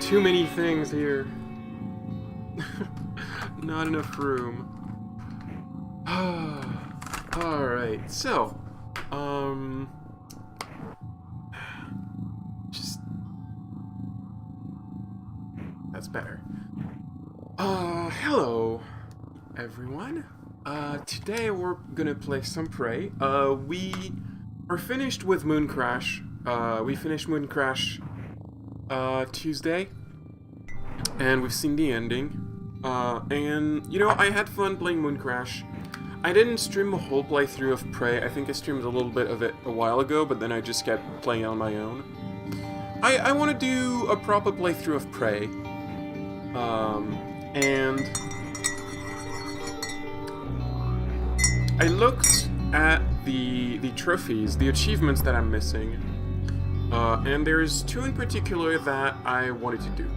Too many things here. Not enough room. Alright, so, just, that's better. Hello, everyone. Today we're gonna play some Prey. We are finished with Moon Crash. We finished Moon Crash, Tuesday, and we've seen the ending. And, you know, I had fun playing Moon Crash. I didn't stream a whole playthrough of Prey. I think I streamed a little bit of it a while ago, but then I just kept playing on my own. I want to do a proper playthrough of Prey. And I looked at the trophies, the achievements that I'm missing, and there's two in particular that I wanted to do.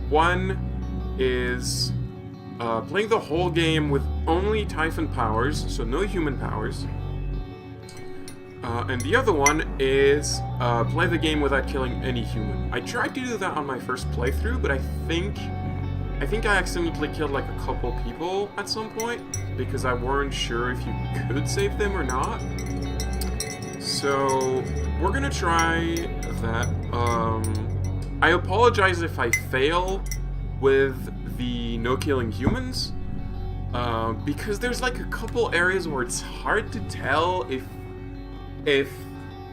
One is playing the whole game with only Typhon powers, so no human powers. And the other one is play the game without killing any human. I tried to do that on my first playthrough, but I think I accidentally killed like a couple people at some point because I weren't sure if you could save them or not. So we're gonna try that. I apologize if I fail with the no killing humans, because there's like a couple areas where it's hard to tell if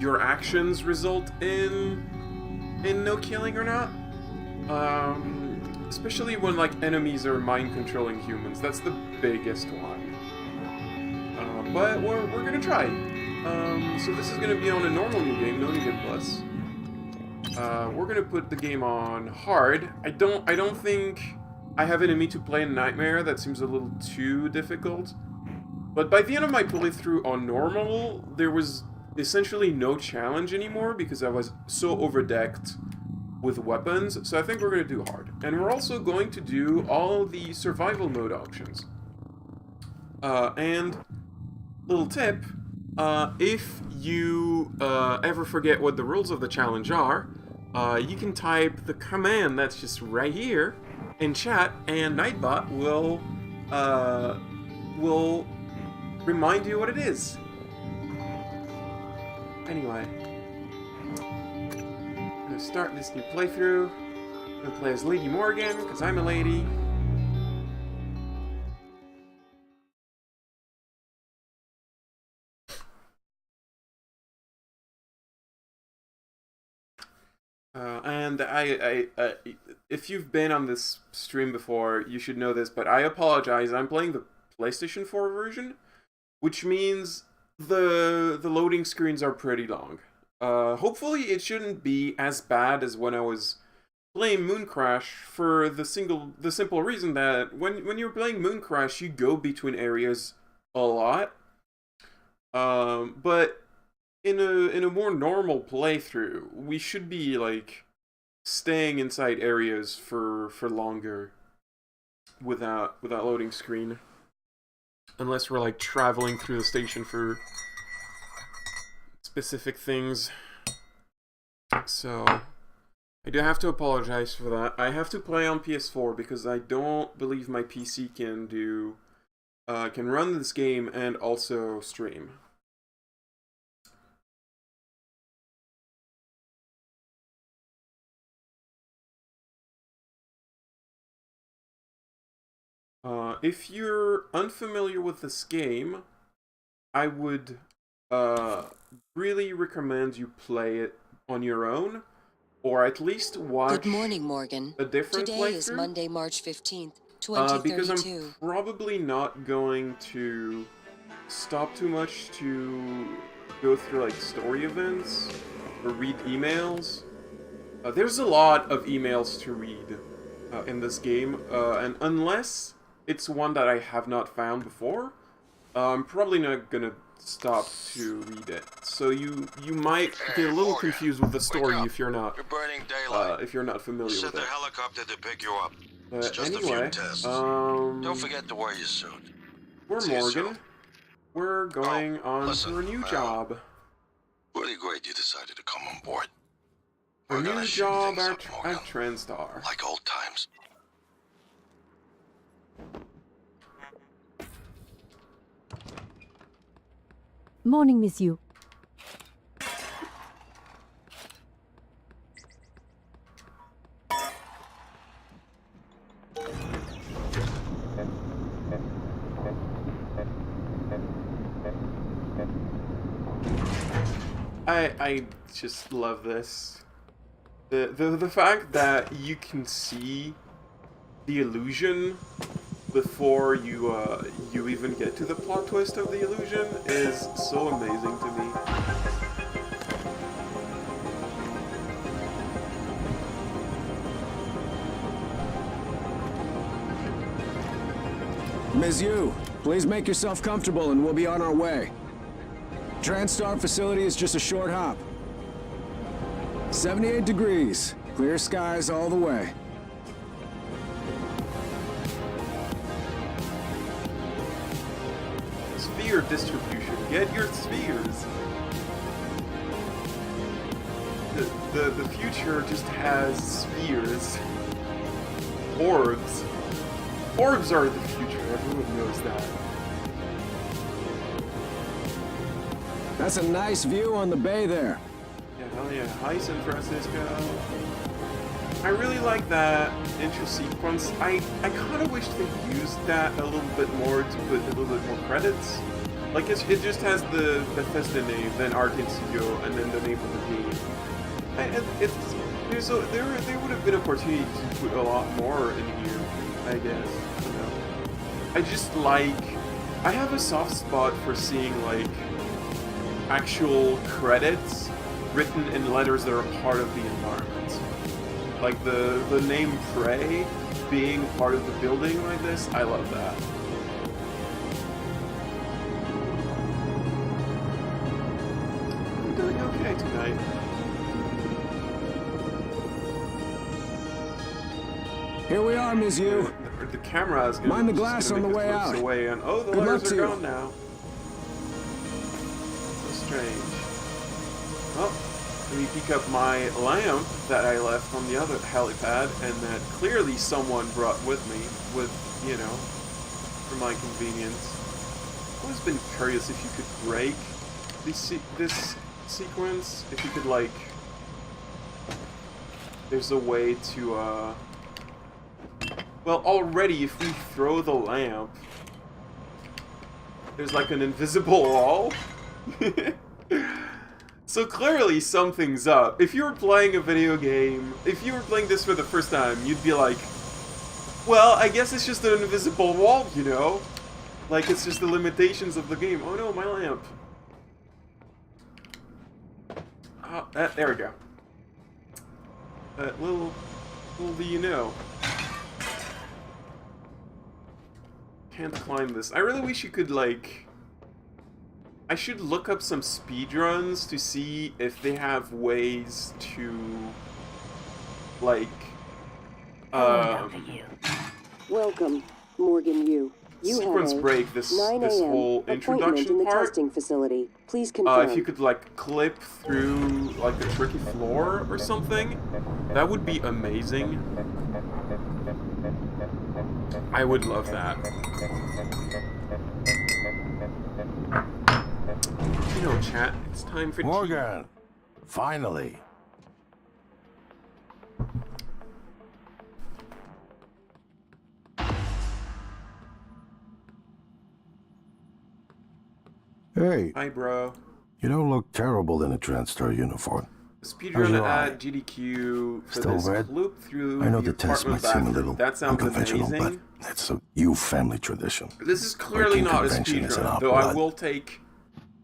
your actions result in no killing or not. Especially when like enemies are mind controlling humans. That's the biggest one. But we're gonna try. So this is gonna be on a normal new game, no new game plus. We're gonna put the game on hard. I don't think I have it in me to play in Nightmare. That seems a little too difficult. But by the end of my playthrough on normal, there was essentially no challenge anymore because I was so overdecked with weapons. So I think we're gonna do hard. And we're also going to do all the survival mode options. And little tip, if you ever forget what the rules of the challenge are, you can type the command that's just right here in chat, and Nightbot will remind you what it is. Anyway, I'm gonna start this new playthrough. I'm gonna play as Lady Morgan because I'm a lady. And if you've been on this stream before, you should know this, but I apologize. I'm playing the PlayStation 4 version, which means the loading screens are pretty long. Hopefully it shouldn't be as bad as when I was playing Moon Crash, for the simple reason that when you're playing Moon Crash, you go between areas a lot. But in a more normal playthrough, we should be like staying inside areas for longer without loading screen, unless we're like traveling through the station for specific things. So I do have to apologize for that. I have to play on PS4 because I don't believe my PC can run this game and also stream. If you're unfamiliar with this game, I would really recommend you play it on your own, or at least watch Good morning, Morgan. a different Today playthrough. is Monday, March 15th, Because 2032. I'm probably not going to stop too much to go through like story events or read emails. There's a lot of emails to read in this game, and unless it's one that I have not found before, I'm probably not gonna stop to read it. So you might get a little confused with the story if you're not familiar Send with the it. helicopter to pick you up. It's But just a anyway, few tests. Don't forget to wear your suit. we're See you Morgan. soon. We're going on listen, to a new well, job. Really great you decided to come on board. A We're new gonna shake job things at, up, Morgan. at TranStar. Like old times. Morning, monsieur. I just love this. The fact that you can see the illusion before you even get to the plot twist of the illusion is so amazing to me. Ms. Please make yourself comfortable and we'll be on our way. TranStar facility is just a short hop. 78 degrees. Clear skies all the way. Sphere distribution. Get your spheres. The future just has spheres. Orbs. Orbs are the future. Everyone knows that. That's a nice view on the bay there. Yeah, hell yeah. Hi, San Francisco. I really like that intro sequence. I kind of wish they used that a little bit more to put a little bit more credits. Like, it just has the Bethesda name, then Arcane Studio, and then the name of the game. There would have been opportunity to put a lot more in here, I guess. You know. I just like... I have a soft spot for seeing, like, actual credits written in letters that are part of the environment. Like the name Prey being part of the building like this, I love that. I'm doing okay tonight. Here we are, Ms. The camera is gonna Mind the just glass gonna on make the us way look out. away and oh, the Good luck letters to are you. gone now. So strange. Well, let me pick up my lamp that I left on the other helipad, and that clearly someone brought with me, you know, for my convenience. I've always been curious if you could break this sequence, if you could, like, there's a way to, well, already, if we throw the lamp, there's like an invisible wall. So clearly something's up. If you were playing a video game, if you were playing this for the first time, you'd be like, well, I guess it's just an invisible wall, you know? Like, it's just the limitations of the game. Oh no, my lamp. Oh, there we go. Little do you know. Can't climb this. I really wish you could, like... I should look up some speedruns to see if they have ways to, like, Welcome, Morgan Yu. You sequence have a break this 9 this a.m. whole appointment introduction in the part. testing facility. Please confirm. If you could, like, clip through, like, the tricky floor or something, that would be amazing. I would love that. You know, chat, it's time for Morgan, finally. Hey, Hi, bro. you don't look terrible in a TranStar uniform. Speedrun your eye? at GDQ for Still this red? loop through I know the the test apartment might seem a bathroom. little That sounds unconventional, amazing. but it's a you family tradition. This is clearly Breaking not a convention is in speedrun, our though I blood. will take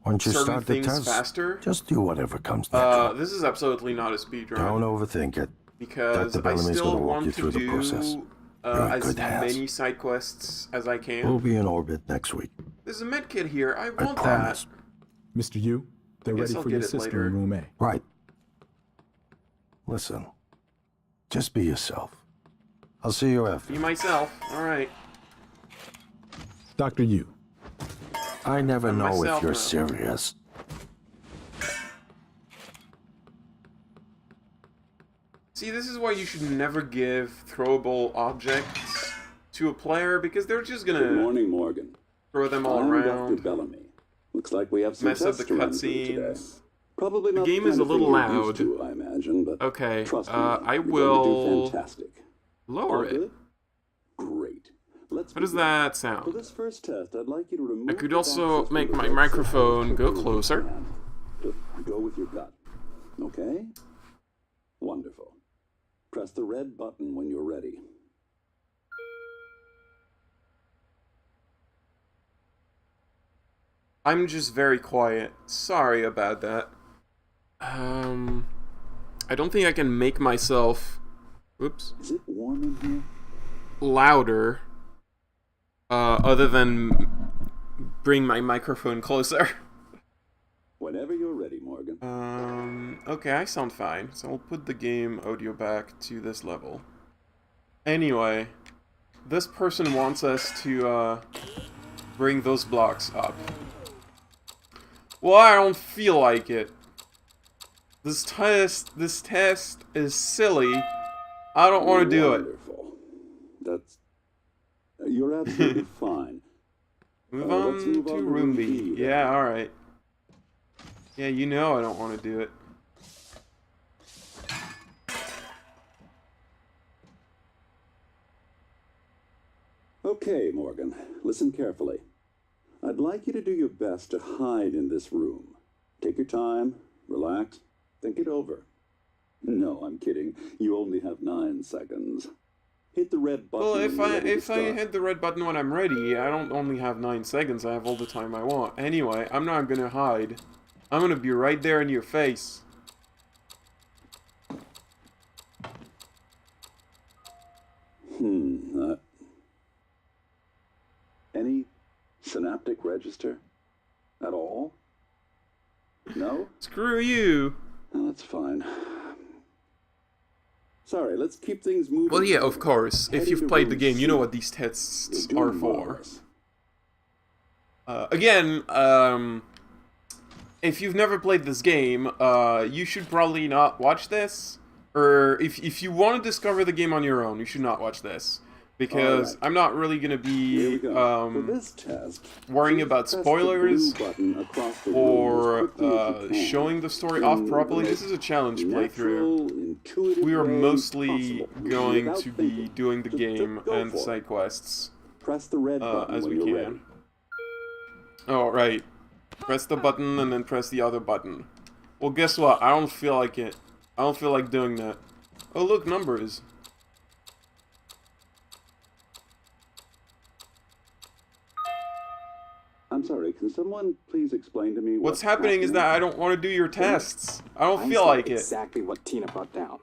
Once you certain start the things test, faster. just do whatever comes natural. This is absolutely not a speedrun. Don't overthink it. Because Dr. I Bellamy's still gonna walk want you to through the process. do You're in as good hands. many side quests as I can. We'll be in orbit next week. There's a med kit here. I I want promise. that. Mr. Yu, they're Guess ready I'll for get your it sister later. in room A. Right. Listen, just be yourself. I'll see you after. Be myself. All right. Dr. Yu, I never I'm know myself if you're now. serious. See, this is why you should never give throwable objects to a player, because they're just gonna Good morning, Morgan. throw them all I'm around, Dr. Bellamy. Looks like we have some mess up the tests to run through today. cutscenes. Probably The not game kind is a of thing little you're loud. used to, I imagine, but Okay, trust me, I you're will going to do fantastic. lower All it. good? Great. Let's How does begin. that For sound? this first test, I'd like you to remove I could the also access make to the my red microphone circle go with your closer. hand. Just go with your gut. Okay? Wonderful. Press the red button when you're ready. I'm just very quiet. Sorry about that. I don't think I can make myself, oops, Is it warm in here? louder, other than bring my microphone closer. Whenever you're ready, Morgan. Okay, I sound fine, so we'll put the game audio back to this level. Anyway, this person wants us to, bring those blocks up. Well, I don't feel like it. This test is silly. I don't want to do it. Wonderful. That's... You're absolutely fine. Move let's on move to on to room room B. B, then. Yeah, alright. Yeah, you know I don't want to do it. Okay, Morgan. Listen carefully. I'd like you to do your best to hide in this room. Take your time, relax, think it over. No, I'm kidding. You only have 9 seconds. Hit the red button. Well, when if you're I ready to if I start. hit the red button when I'm ready, I don't only have 9 seconds. I have all the time I want. Anyway, I'm not gonna hide. I'm gonna be right there in your face. Any synaptic register? At all? No? Screw you. No, that's fine. Sorry, let's keep things moving. Well, yeah, of course. If Heading you've to played the room game, you know C. what these tests You're are doing for. marvelous. Again, if you've never played this game, you should probably not watch this. Or if you want to discover the game on your own, you should not watch this. Because Alright. I'm not really gonna Here we be go. For this test, worrying please about press the spoilers blue button across the room or as quickly as you can. showing the story In off the properly. most This is a challenge playthrough. natural, intuitive We are way mostly possible, going without to be thinking. doing the Just game go and the for it. side quests Press the red button as when we you're can. ready. Oh, right. Press the button and then press the other button. Well, guess what? I don't feel like it. I don't feel like doing that. Oh, look, numbers. I'm sorry, can someone please explain to me What's happening is that I don't want to do your tests. I don't feel like it. Exactly what Tina brought down.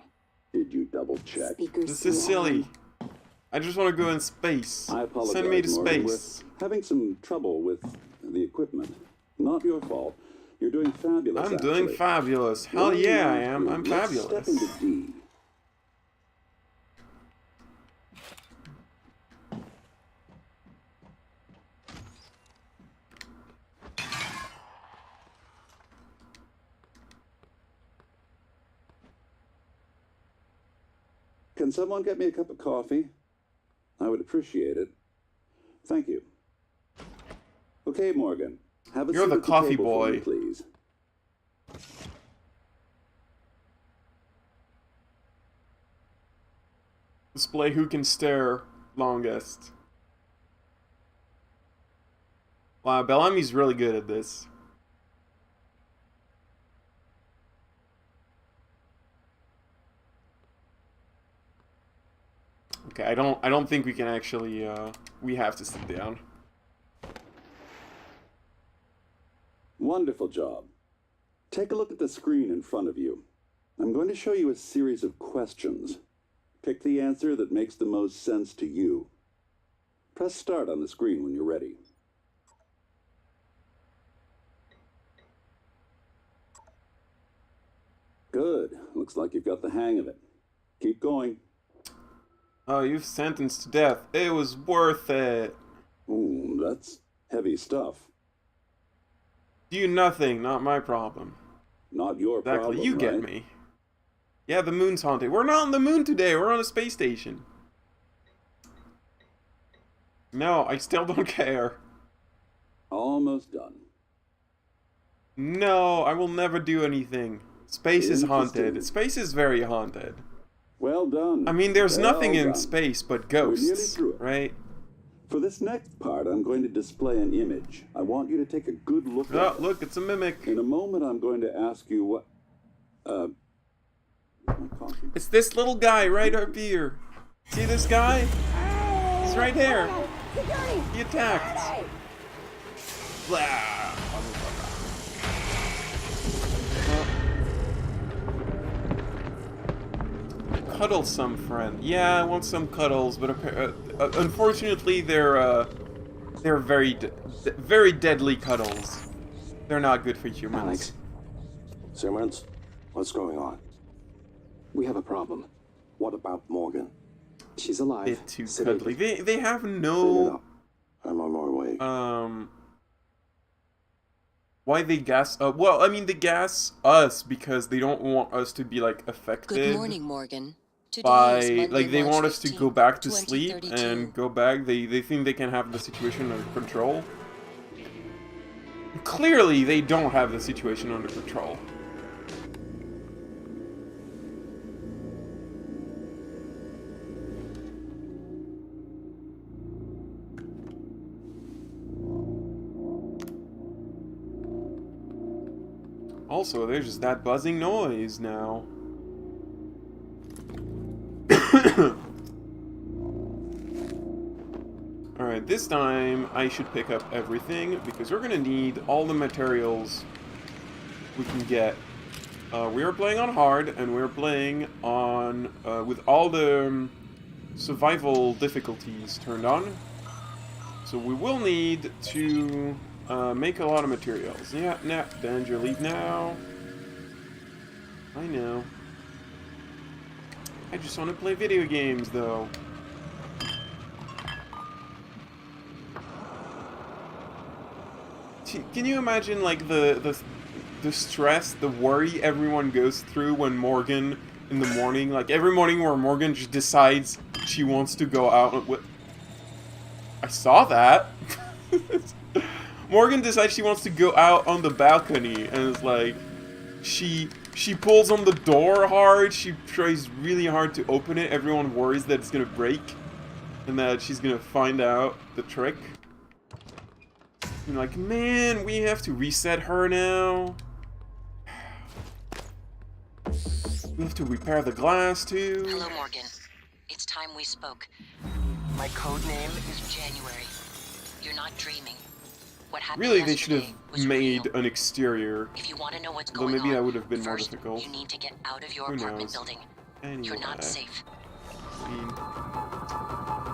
Did you double check? This is silly. I just want to go in space. I apologize, Send me to Morgan. space. We're having some trouble with the equipment. Not your fault. You're doing fabulous. I'm doing actually. fabulous. Hell One yeah, I last am. group. I'm Let's fabulous. Step into D. Can someone get me a cup of coffee? I would appreciate it. Thank you. Okay, Morgan. Have a You're seat the at coffee table for me, boy. please. Display who can stare longest. Wow, Bellamy's really good at this. Okay, I don't think we can actually we have to sit down. Wonderful job. Take a look at the screen in front of you. I'm going to show you a series of questions. Pick the answer that makes the most sense to you. Press start on the screen when you're ready. Good. Looks like you've got the hang of it. Keep going. Oh, you've sentenced to death. It was worth it. Ooh, that's heavy stuff. Do nothing, not my problem. Not your Exactly, problem, you get right? me. Yeah, the moon's haunted. We're not on the moon today. We're on a space station. No, I still don't care. Almost done. No, I will never do anything. Space is haunted. Interesting. Space is very haunted. Well done. I mean, there's Well nothing in done. space but We're nearly ghosts, through it. right? For this next part, I'm going to display an image. I want you to take a good look at Oh, it. look, it's a mimic. In a moment, I'm going to ask you what... am I talking? It's this little guy right up here. See this guy? He's right there. He attacked. Blah. Cuddle some friend. Yeah, I want some cuddles, but unfortunately they're very very deadly cuddles. They're not good for humans. Alex. Simmons, what's going on? We have a problem. What about Morgan? She's alive. Bit too sedated. cuddly. They have Clean it no up. I'm on my way. why they gas well, I mean they gas us because they don't want us to be like affected. Good morning, Morgan. Today By is Monday, like they March want us to 15th, go back to sleep 2032. and go back. They think they can have the situation under control. Clearly they don't have the situation under control. Also, there's just that buzzing noise now. Alright, this time I should pick up everything because we're gonna need all the materials we can get. We are playing on hard and we're playing on with all the survival difficulties turned on. So we will need to make a lot of materials. Yeah, nah, danger, leave now. I know. I just want to play video games, though. Can you imagine, like, the stress, the worry everyone goes through when Morgan, in the morning, like, every morning where Morgan just decides she wants to go out with... I saw that! Morgan decides she wants to go out on the balcony, and it's like, she pulls on the door hard, she tries really hard to open it, everyone worries that it's gonna break, and that she's gonna find out the trick. And like, man, we have to reset her now. We have to repair the glass, too. Hello, Morgan. It's time we spoke. My code name is January. You're not dreaming. What happened Really, they should yesterday have was made real. an exterior. If you want to know what's Though going maybe on, that would have been more first, difficult. you need to get out of your Who apartment knows? building. Anyway. You're not safe. I mean,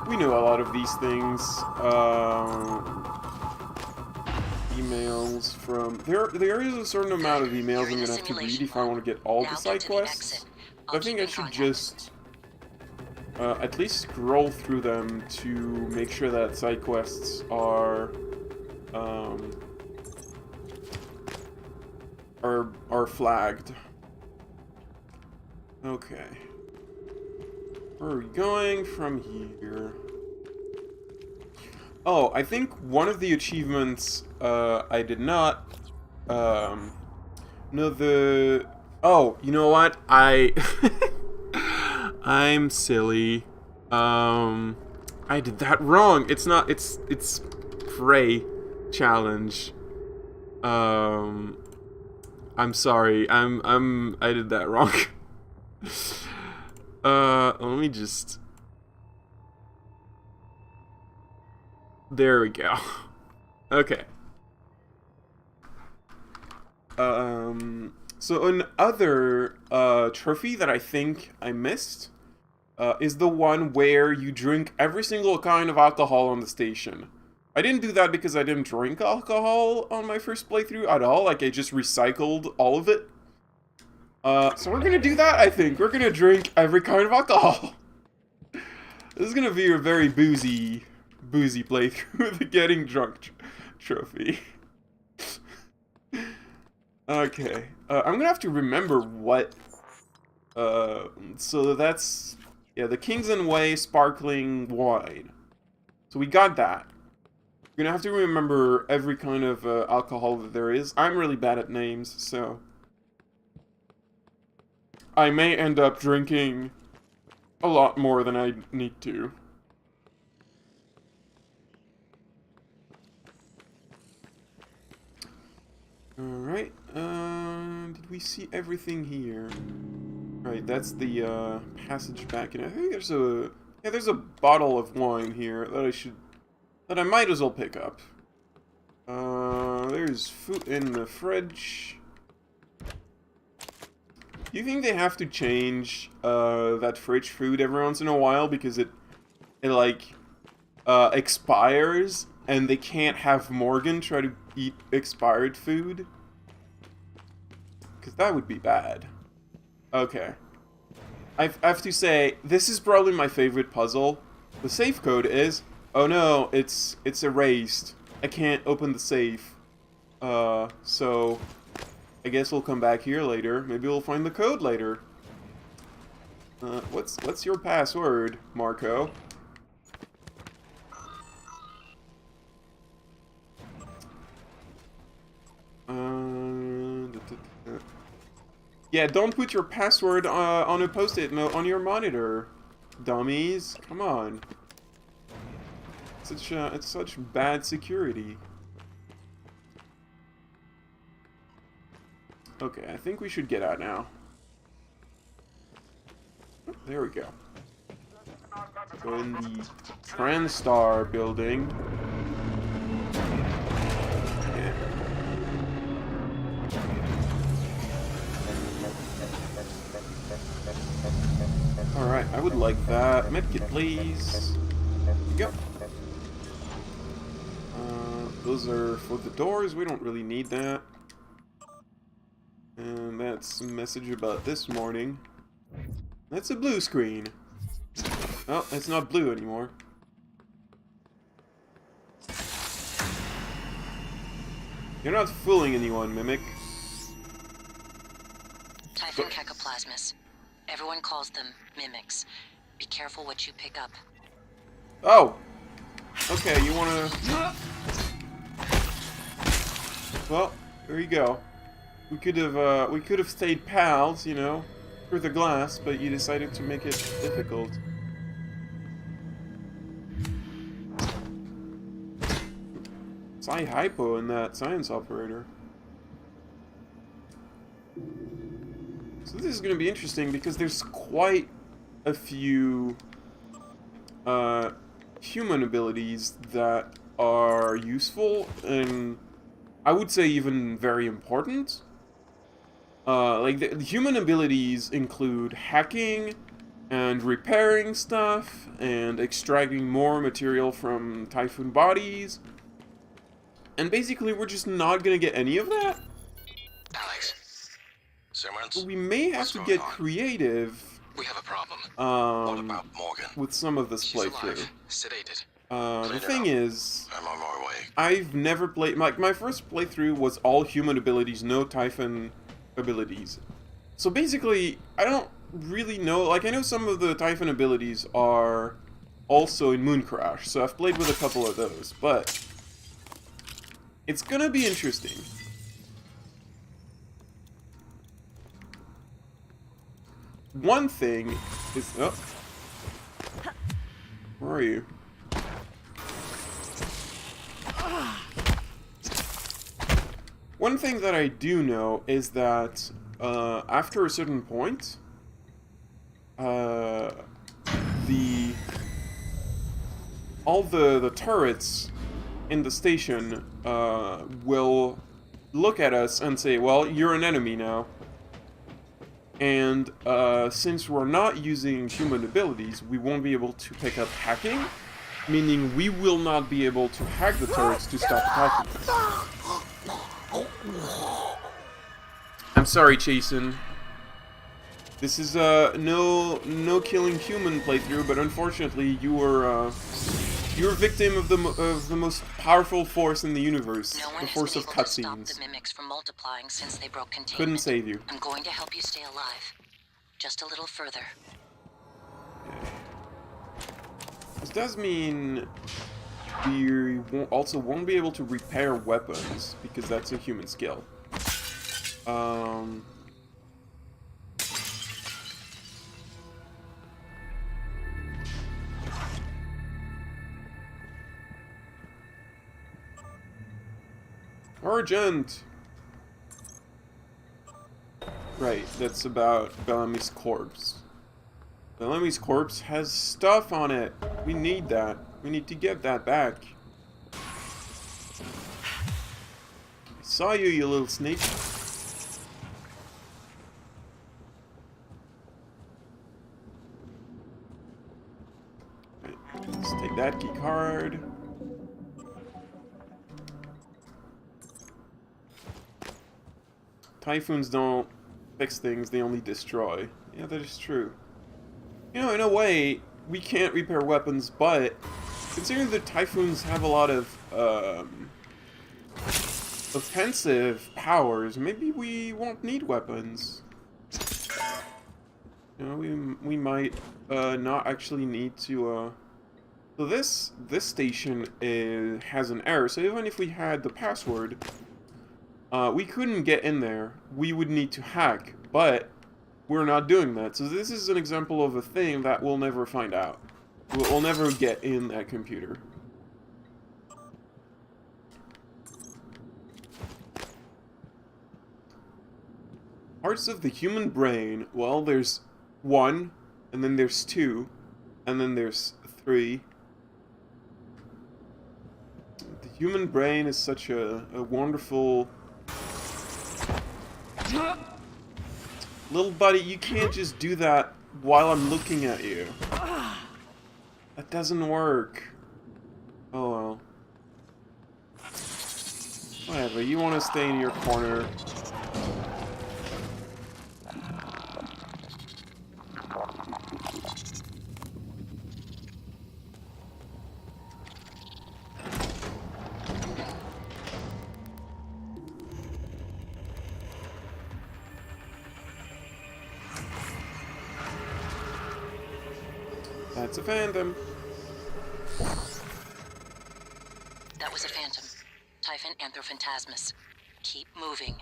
we know a lot of these things. Emails from... There is a certain amount of emails I'm going to have to read if I want to get all Now the get side to the quests. exit. I think I should just at least scroll through them to make sure that side quests are flagged. Okay. Where are we going from here? Oh, I think one of the achievements I did not no, oh, you know what? I'm silly. I did that wrong. It's not, it's Prey challenge. I'm sorry. I did that wrong. Let me just... There we go. Okay. So another trophy that I think I missed is the one where you drink every single kind of alcohol on the station. I didn't do that because I didn't drink alcohol on my first playthrough at all. Like, I just recycled all of it. So we're gonna do that, I think. We're gonna drink every kind of alcohol. This is gonna be a very boozy playthrough, the getting drunk trophy. Okay. I'm gonna have to remember what So that's, yeah, the King's and Way sparkling wine. So we got that. We're gonna have to remember every kind of alcohol that there is. I'm really bad at names, so I may end up drinking a lot more than I need to. Alright, did we see everything here? Right, that's the passage back in. I think there's a, yeah, there's a bottle of wine here that I might as well pick up. There's food in the fridge. Do you think they have to change that fridge food every once in a while because it like expires and they can't have Morgan try to eat expired food? Because that would be bad. Okay. I have to say, this is probably my favorite puzzle. The safe code is, oh no, it's erased. I can't open the safe. So I guess we'll come back here later. Maybe we'll find the code later. What's your password, Marco? Yeah, don't put your password on a post-it note on your monitor, dummies. Come on. It's such bad security. Okay, I think we should get out now. Oh, there we go. So in the TranStar building. Yeah. Alright, I would like that. Medkit, please. There we go. Those are for the doors. We don't really need that. And that's a message about this morning. That's a blue screen. Oh, it's not blue anymore. You're not fooling anyone, Mimic. Typhon cacoplasmus. Everyone calls them mimics. Be careful what you pick up. Oh! Okay, you wanna... Well, there you go. We could have stayed pals, you know, through the glass, but you decided to make it difficult. Hypo in that science operator. So this is going to be interesting because there's quite a few human abilities that are useful and I would say even very important. Like the human abilities include hacking and repairing stuff and extracting more material from Typhon bodies. And basically we're just not gonna get any of that. Alex. Simmons. We may have to get creative. We have a problem. What about Morgan? With some of this playthrough. Alive, sedated. The thing is, I'm on my way. I've never played, like, my first playthrough was all human abilities, no Typhon abilities. So basically, I don't really know, like, I know some of the Typhon abilities are also in Mooncrash, so I've played with a couple of those, but it's gonna be interesting. One thing is, oh, where are you? One thing that I do know is that after a certain point, all the turrets in the station will look at us and say, well, you're an enemy now. And since we're not using human abilities, we won't be able to pick up hacking, meaning we will not be able to hack the turrets to stop attacking us. I'm sorry, Chasen. This is no killing human playthrough, but unfortunately you were you're a victim of the most powerful force in the universe, the force of cutscenes. No one has been able to stop the mimics from multiplying since they broke containment. Couldn't save you. I'm going to help you stay alive. Just a little further. This does mean we also won't be able to repair weapons, because that's a human skill. Urgent! Right, that's about Bellamy's corpse. Bellamy's corpse has stuff on it. We need that. We need to get that back. I saw you, you little snake. Right, let's take that key card. Typhoons don't fix things, they only destroy. Yeah, that is true. You know, in a way, we can't repair weapons, but considering the Typhoons have a lot of offensive powers, maybe we won't need weapons. You know, we might not actually need to. So this station has an error. So even if we had the password, we couldn't get in there. We would need to hack, but we're not doing that. So this is an example of a thing that we'll never find out. We'll never get in that computer. Parts of the human brain, well, there's 1, and then there's 2, and then there's 3. The human brain is such a wonderful... Little buddy, you can't just do that while I'm looking at you. That doesn't work. Oh well. Whatever, you want to stay in your corner. That's a phantom. That was a phantom. Typhon Anthrophantasmus. Keep moving.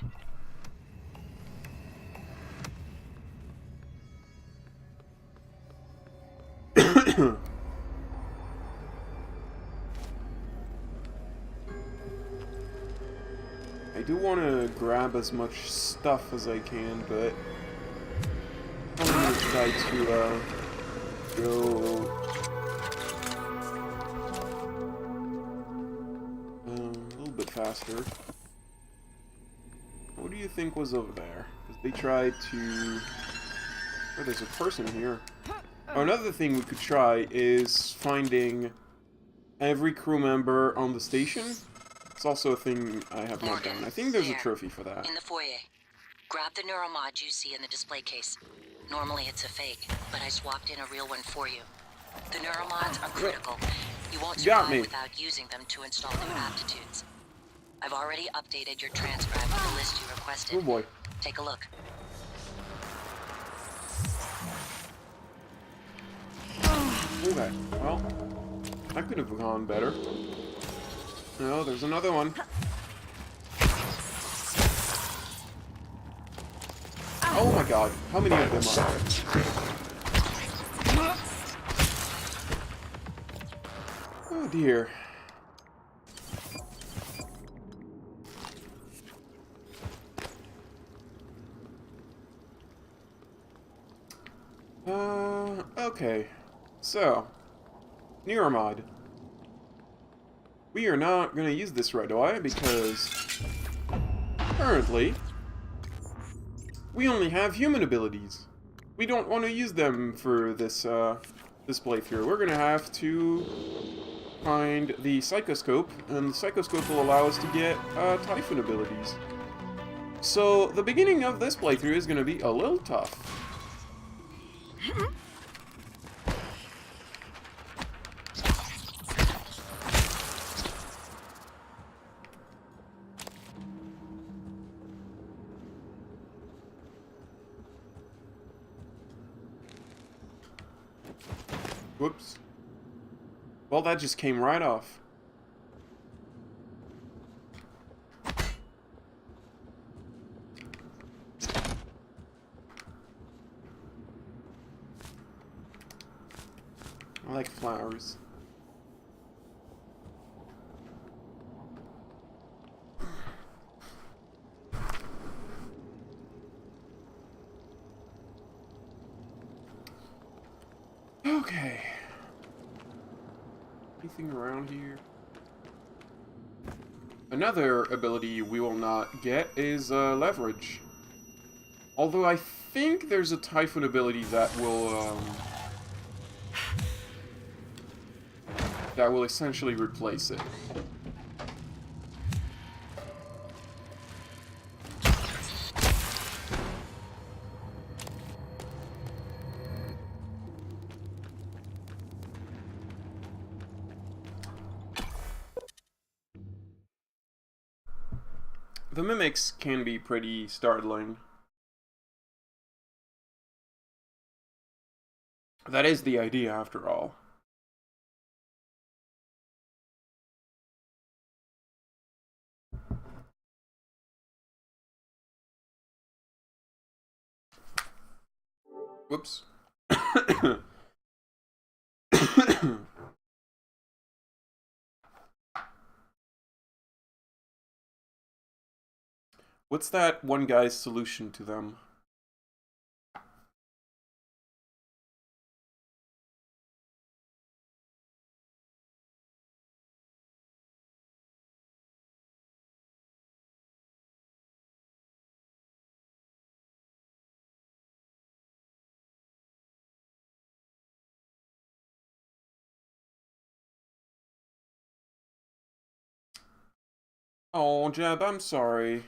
I do want to grab as much stuff as I can, but I'm gonna try to go a little bit faster. What do you think was over there? Because they tried to... Oh, there's a person here. Oh, another thing we could try is finding every crew member on the station. It's also a thing I have not done. I think there's a trophy for that. In the foyer. Grab the neuromod you see in the display case. Normally it's a fake, but I swapped in a real one for you. The neuromods are critical. You won't survive without using them to install new aptitudes. I've already updated your transcribe with the list you requested. Oh boy. Take a look. Okay, well, that could have gone better. No, there's another one. Oh my god, how many of them are there? Oh dear. Okay. So, Neuromod. We are not going to use this right away because currently we only have human abilities. We don't want to use them for this this playthrough. We're going to have to find the Psychoscope, and the Psychoscope will allow us to get Typhon abilities. So the beginning of this playthrough is going to be a little tough. Whoops. Well, that just came right off. I like flowers. Okay. Anything around here? Another ability we will not get is leverage. Although I think there's a Typhon ability that will essentially replace it. The mimics can be pretty startling. That is the idea, after all. Whoops. What's that one guy's solution to them? Oh, Jeb, I'm sorry.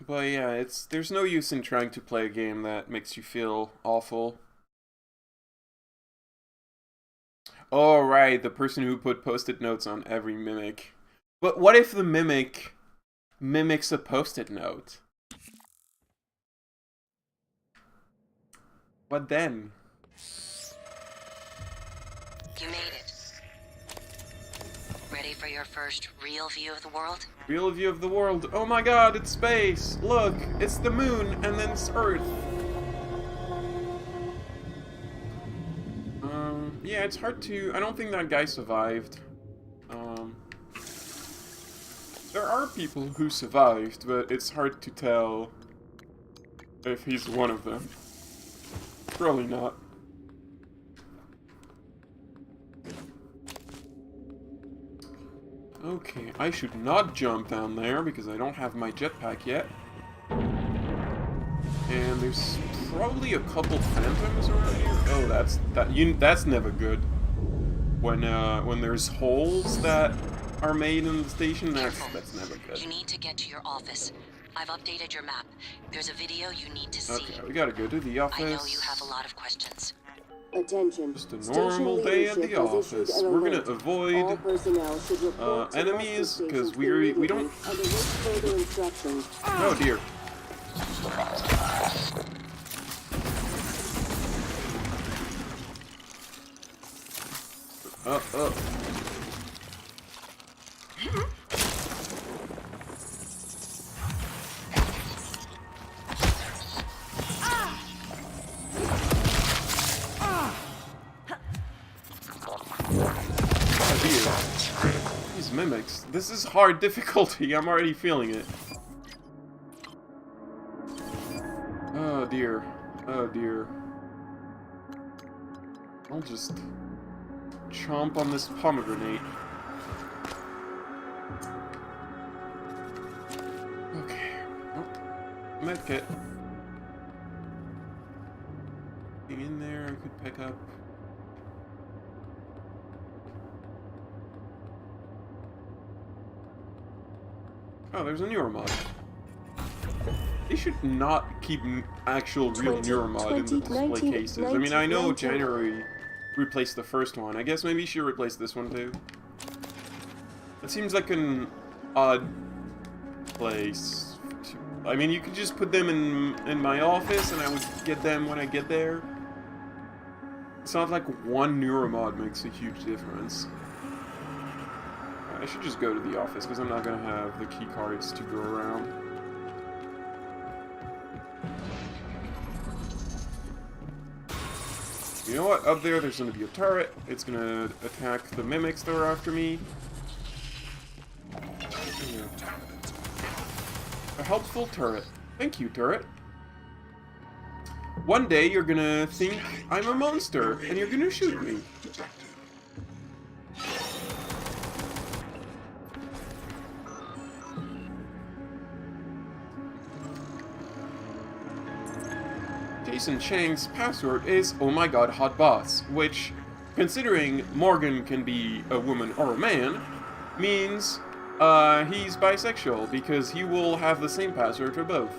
But yeah, there's no use in trying to play a game that makes you feel awful. Oh, right, the person who put post-it notes on every mimic. But what if the mimic mimics a post-it note? What then? You made it. Ready for your first real view of the world? Real view of the world. Oh my god, it's space! Look, it's the moon, and then it's Earth. Yeah, it's hard to... I don't think that guy survived. There are people who survived, but it's hard to tell if he's one of them. Probably not. Okay, I should not jump down there because I don't have my jetpack yet. And there's probably a couple phantoms around here. Oh, that's never good. When there's holes that are made in the station, that's never good. You need to get to your office. I've updated your map. There's a video you need to see. Okay, we gotta go to the office. I know you have a lot of questions. Attention. Just a normal day at the office. We're gonna avoid enemies because we don't. Oh dear. These mimics. This is hard difficulty. I'm already feeling it. Oh dear. Oh dear. I'll just chomp on this pomegranate. Okay. Oh, medkit. Anything in there I could pick up? Oh, there's a neuromod. They should not keep actual real neuromod in the display cases. I mean, I know January replaced the first one. I guess maybe you should replace this one too. It seems like an odd place. I mean, you could just put them in my office and I would get them when I get there. It's not like one neuromod makes a huge difference. I should just go to the office, because I'm not going to have the key cards to go around. You know what? Up there's going to be a turret. It's going to attack the mimics that are after me. A helpful turret. Thank you, turret. One day you're gonna think I'm a monster, and you're gonna shoot me. Jason Chang's password is "Oh my god, hot boss," which, considering Morgan can be a woman or a man, means he's bisexual, because he will have the same password for both.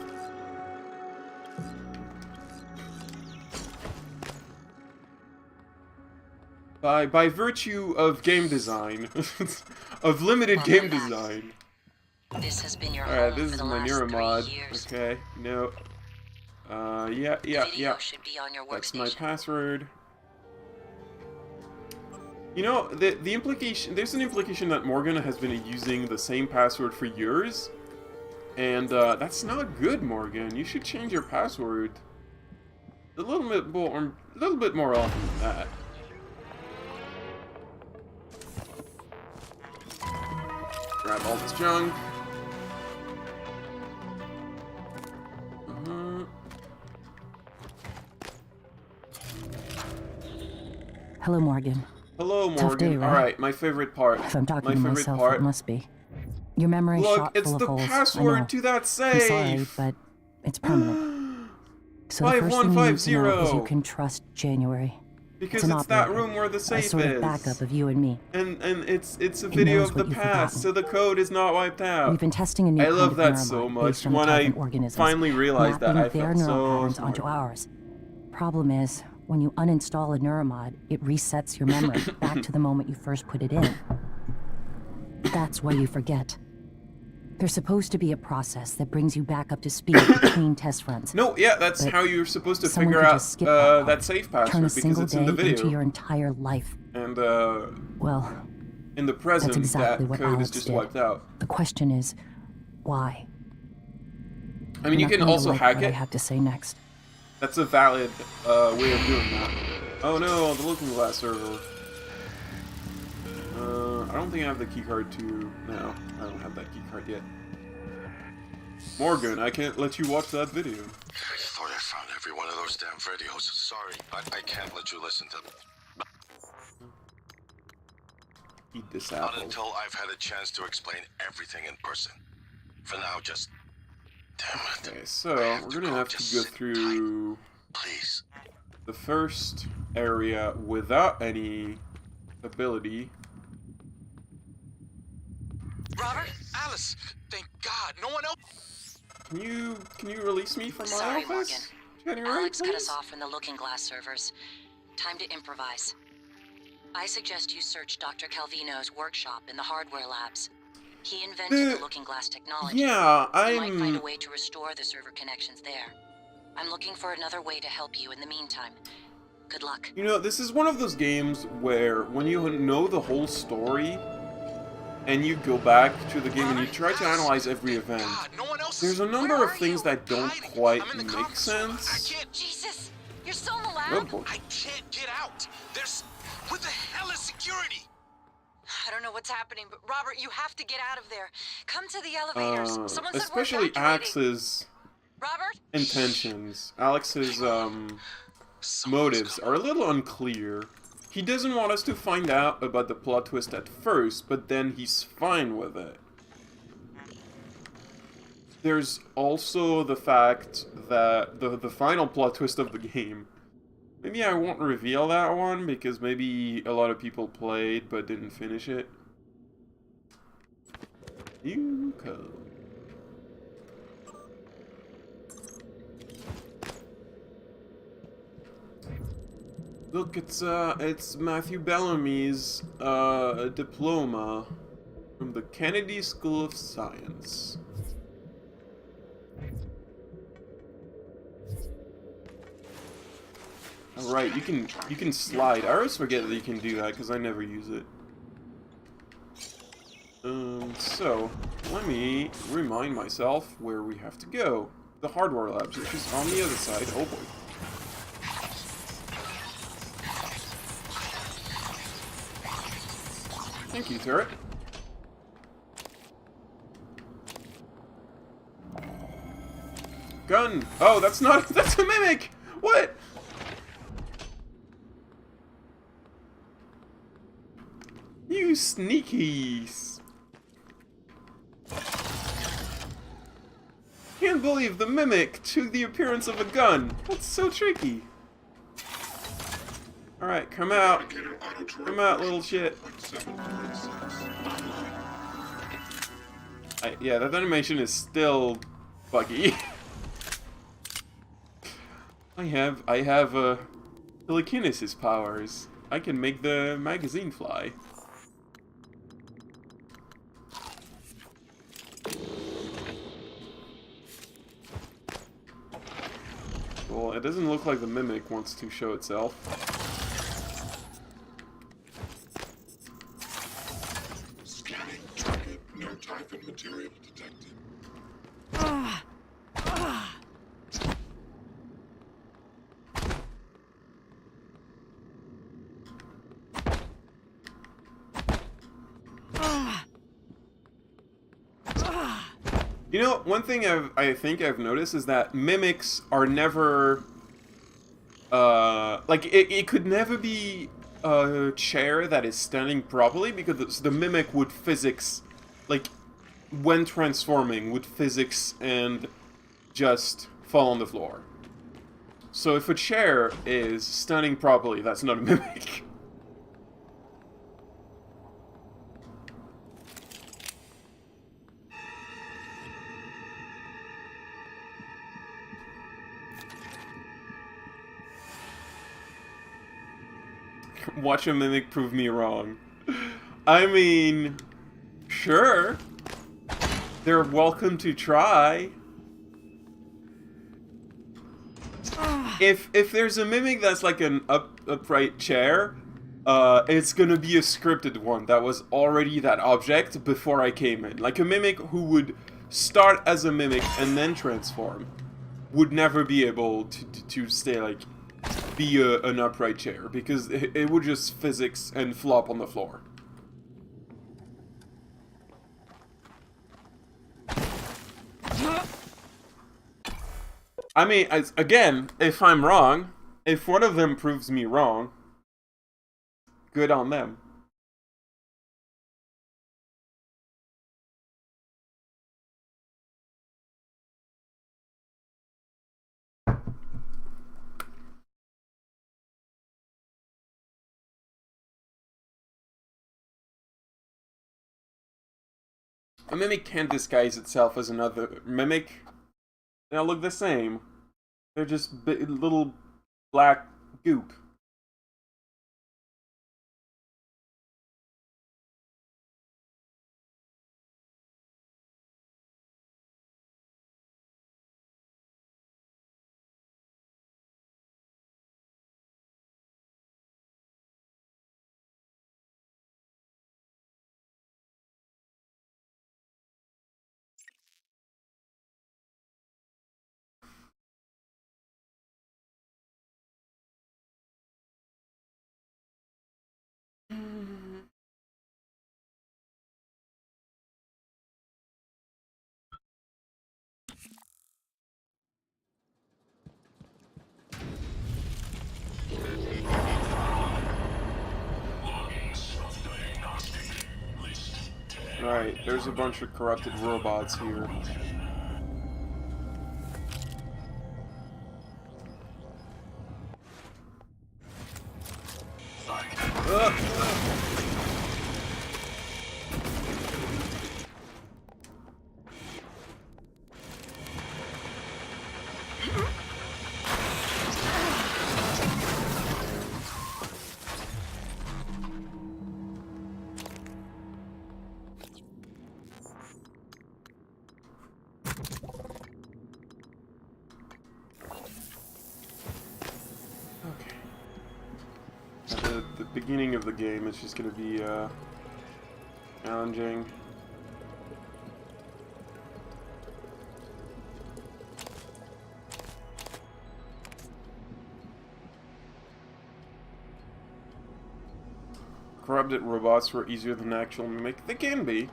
By virtue of game design, of limited game design. This has been your Alright, home this for is the my last neuromod. 3 years. Okay, no. Yeah. Video should be on your That's my workstation. password. You know, the implication, there's an implication that Morgan has been using the same password for years. And that's not good, Morgan. You should change your password a little bit more often than that. Grab all this junk. Hello, Morgan. Hello, Morgan. Tough day, right? Alright, my favorite part. If I'm talking my to favorite myself, part. it must be. Your memory's Look, shot it's full the of holes. I know. password to that I'm safe. sorry, but it's permanent. So the first thing you need to know is you can trust January. Because an it's that operator, room where the a safe sort is. of backup of you and me. And it's a It video knows of the what you've past, forgotten. so the code is not wiped out. We've been testing a new I kind love of that neuromod so based much. on the When I Typhon organisms, finally realized that, I mapping their felt neural so patterns smart. onto ours. Problem is, when you uninstall a neuromod, it resets your memory back to the moment you first put it in. That's why you forget. There's supposed to be a process that brings you back up to speed between test runs. No, yeah, that's But how you're supposed to someone figure could out just skip that that part. safe Turn a password, because single it's in the day into video. your entire life. And Well, in the present, exactly that what code Alex is just did. wiped out. the question is, why? I mean, you You're not can going to also like hack what I it. have to say next. That's a valid way of doing that. Oh no, the Looking Glass server. I don't think I have the keycard to... No, I don't have that keycard yet. Morgan, I can't let you watch that video. I thought I found every one of those damn videos. Sorry, I can't let you listen to them. Eat this Not apple. until I've had a chance to explain everything in person. For now, just... Damn it. Okay, so I have we're to gonna go. have to Just go sit through Please. the first area without any ability. Robert? Alice! Thank God, no one else... Can you release me from my Sorry, office? Morgan. January, Alex cut please? us off from the Looking Glass servers. Time to improvise. I suggest you search Dr. Calvino's workshop in the hardware labs. He invented the Looking Glass technology. Yeah, You might find a way to restore the server connections there. I'm looking for another way to help you in the meantime. Good luck. You know, this is one of those games where when you know the whole story and you go back to the game and you try to analyze every event, there's a number of things that don't quite make sense. Jesus! You're still in the lab? Oh boy. I can't get out. There's... What the hell is security? I don't know what's happening, but Robert, you have to get out of there. Come to the elevators. Someone said we're Especially evacuating. Alex's Robert? intentions. Alex's motives are a little unclear. He doesn't want us to find out about the plot twist at first, but then he's fine with it. There's also the fact that the final plot twist of the game, maybe I won't reveal that one because maybe a lot of people played but didn't finish it. New code. Look, it's Matthew Bellamy's diploma from the Kennedy School of Science. Alright, you can slide. I always forget that you can do that because I never use it. So let me remind myself where we have to go. The hardware labs, which is on the other side. Oh boy. Thank you, turret. Gun! Oh, that's not- that's a mimic! What? You sneakies! Can't believe the mimic took the appearance of a gun. That's so tricky. Alright, come out. Come out, little shit. Yeah, that animation is still buggy. I have telekinesis powers. I can make the magazine fly. Well, it doesn't look like the mimic wants to show itself. Scanning target. No Typhon material detected. You know, one thing I think I've noticed is that mimics are never, like, it could never be a chair that is standing properly, because the mimic would physics, like, when transforming, would physics and just fall on the floor. So if a chair is standing properly, that's not a mimic. Watch a mimic prove me wrong. I mean, sure. They're welcome to try. If there's a mimic that's like an upright chair, it's gonna be a scripted one that was already that object before I came in. Like a mimic who would start as a mimic and then transform would never be able to stay like be an upright chair, because it would just physics and flop on the floor. I mean, again, if I'm wrong, if one of them proves me wrong, good on them. A mimic can't disguise itself as another mimic. They all look the same. They're just little black goop. Alright, there's a bunch of corrupted robots here. beginning of the game, it's just gonna be challenging. Corrupted robots were easier than actual mimic. They can be.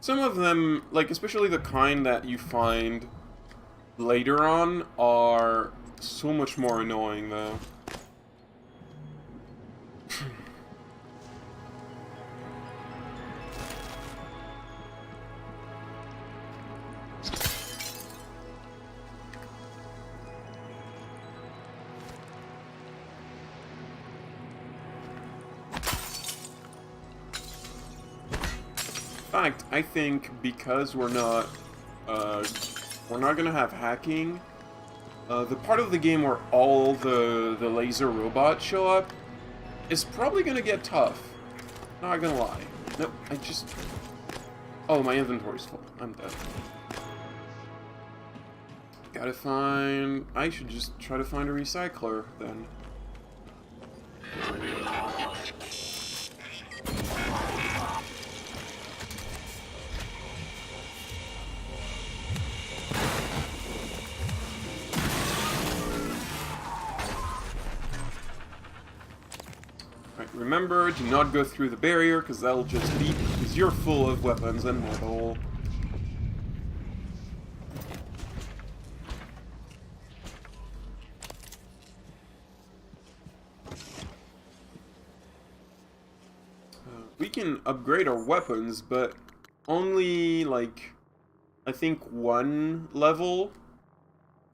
Some of them, like especially the kind that you find later on, are so much more annoying though. In fact, I think because we're not gonna have hacking, the part of the game where all the laser robots show up is probably gonna get tough. Not gonna lie. Nope, I just... Oh, my inventory's full. I'm dead. Gotta find... I should just try to find a recycler, then. Remember, do not go through the barrier, because that'll just beep, because you're full of weapons and metal. We can upgrade our weapons, but only, like, I think 1 level,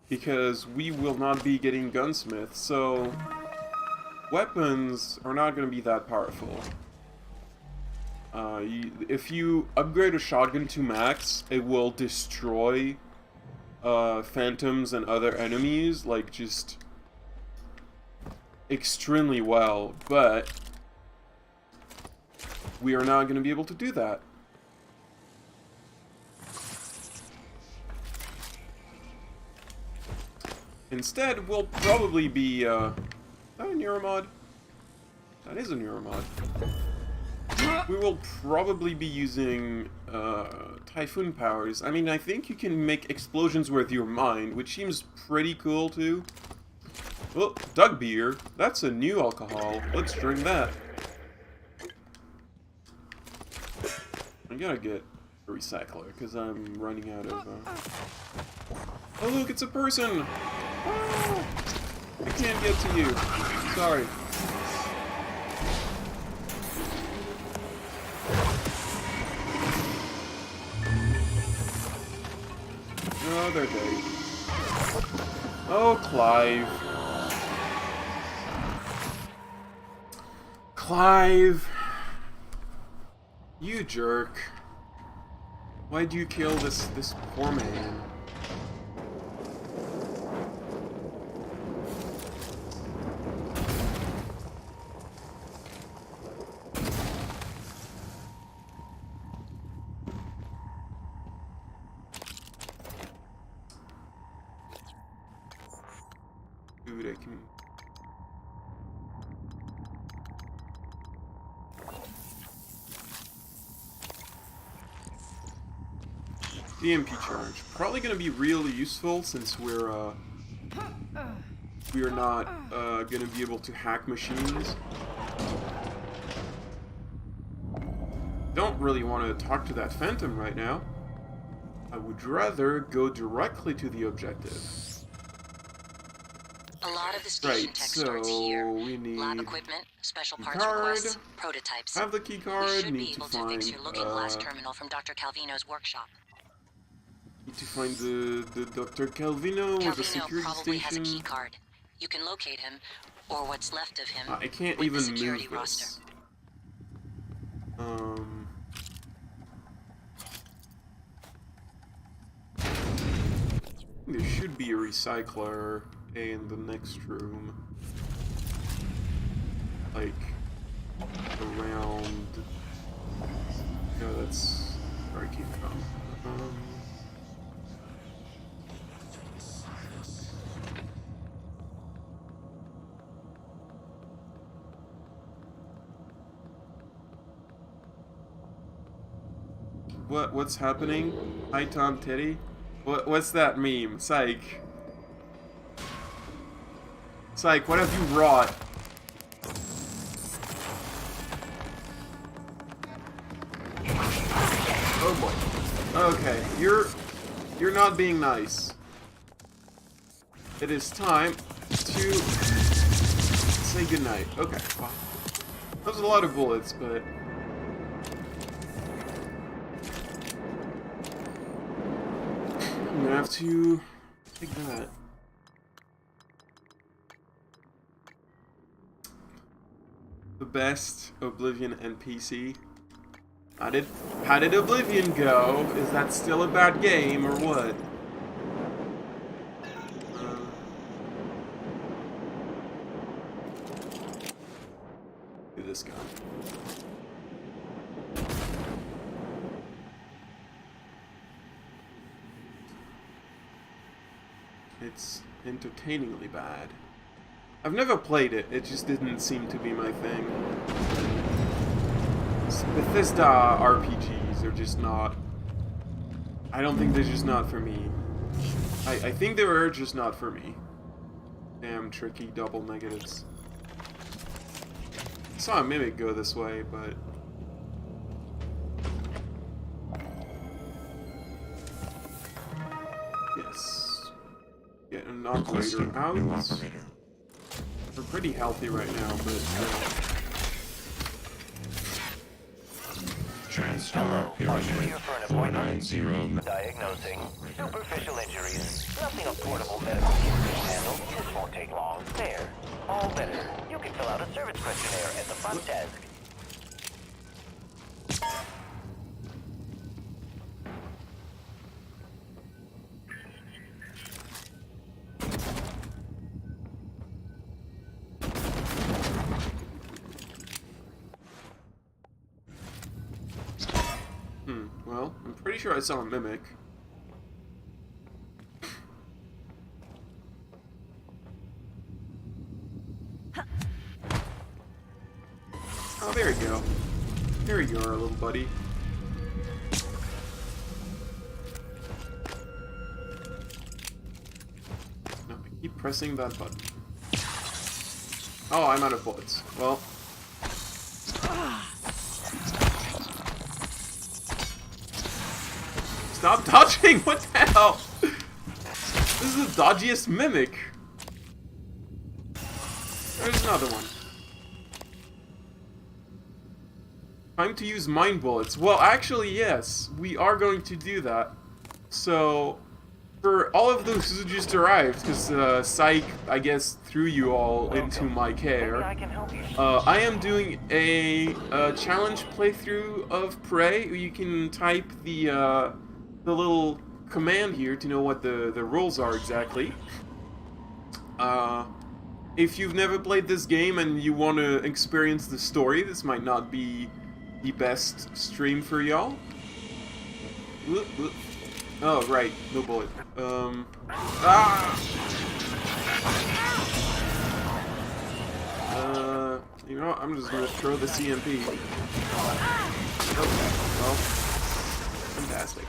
because we will not be getting gunsmith, so... Weapons are not going to be that powerful. If you upgrade a shotgun to max, it will destroy phantoms and other enemies, like, just extremely well, but we are not going to be able to do that. Instead, we'll probably be, is that a neuromod? That is a neuromod. We will probably be using Typhon powers. I mean, I think you can make explosions with your mind, which seems pretty cool too. Oh, Doug beer. That's a new alcohol. Let's drink that. I gotta get a recycler because I'm running out of. Oh look, it's a person. Ah, I can't get to you. Sorry. Oh, they're dead. Oh, Clive. Clive. You jerk. Why'd you kill this poor man? Dude, I can... EMP charge. Probably gonna be really useful since we are not gonna be able to hack machines. Don't really want to talk to that phantom right now. I would rather go directly to the objective. A lot of the station tech starts here. We need lab equipment, special parts card, requests, prototypes. have the key card, We should be need to able to find fix your looking glass terminal from Dr. Calvino's workshop. Need to find the Dr. Calvino with the Calvino security probably has a station. key card. You can locate him, or what's left of him, I can't with even the security move roster. this. There should be a recycler in the next room. Like, around... No, that's where I came from. What's happening? Hi, Tom Teddy. What's that meme? Psych. Psych, what have you wrought? Oh boy. Okay, you're not being nice. It is time to say goodnight. Okay, fine. That was a lot of bullets, but I'm gonna have to take that. The best Oblivion NPC. How did Oblivion go? Is that still a bad game or what? Do this guy. It's entertainingly bad. I've never played it, it just didn't seem to be my thing. Bethesda RPGs are just not... I don't think they're just not for me. I think they were just not for me. Damn tricky double negatives. I saw a Mimic go this way, but... Yes. Get an operator out. We're pretty healthy right now, but... Hello, are you here for an appointment? Diagnosing superficial injuries. Nothing a portable medical team can handle. This won't take long. There. All better. You can fill out a service questionnaire at the front desk. Well, I'm pretty sure I saw a Mimic. Oh, there you go. There you are, little buddy. No, I keep pressing that button. Oh, I'm out of bullets. Well... Stop dodging! What the hell? This is the dodgiest Mimic. There's another one. Time to use mind bullets. Well, actually, yes. We are going to do that. So, for all of those who just arrived, because Psych, I guess, threw you all into my care, I am doing a challenge playthrough of Prey. You can type the little command here to know what the rules are exactly. If you've never played this game and you want to experience the story, this might not be the best stream for y'all. Oh, right, no bullet. You know what, I'm just gonna throw the CMP. Okay, well, fantastic.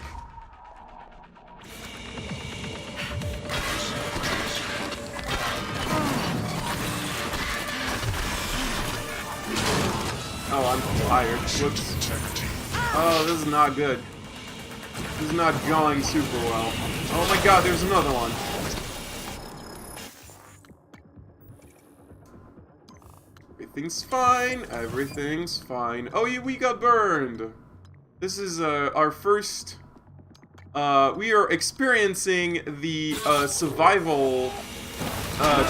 Oh, I'm tired. Whoops. Oh, this is not good. This is not going super well. Oh my god, there's another one. Everything's fine. Everything's fine. Oh, yeah, we got burned. This is our first... we are experiencing the survival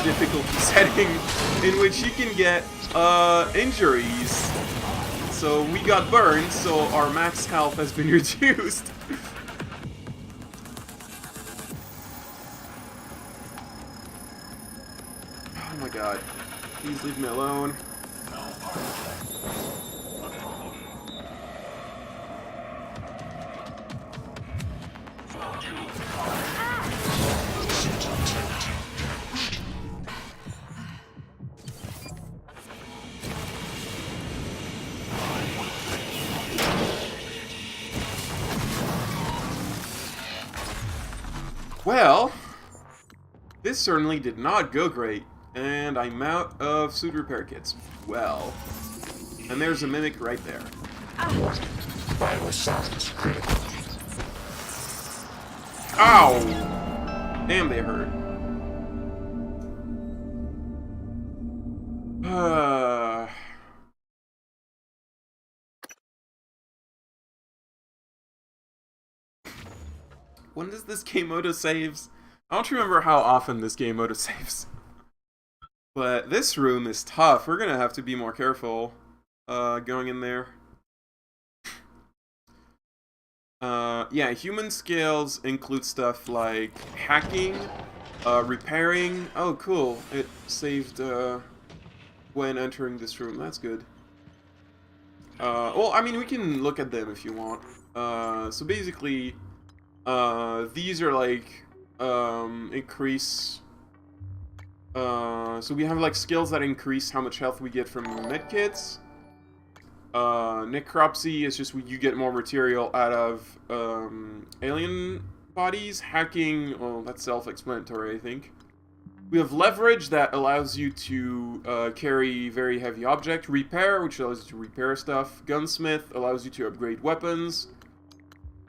difficulty setting in which you can get injuries. So we got burned, so our max health has been reduced. Oh my god. Please leave me alone. Well, this certainly did not go great, and I'm out of suit repair kits. Well, and there's a mimic right there. Vital signs critical. Ow! Damn, they hurt. When does this game auto-saves? I don't remember how often this game auto-saves. But this room is tough. We're gonna have to be more careful going in there. Yeah, human skills include stuff like hacking, repairing. Oh, cool. It saved when entering this room. That's good. Well, I mean, we can look at them if you want. So basically, these are like increase. So we have like skills that increase how much health we get from medkits. Necropsy is just you get more material out of alien bodies. Hacking, well, that's self-explanatory, I think. We have leverage that allows you to carry very heavy object. Repair, which allows you to repair stuff. Gunsmith allows you to upgrade weapons.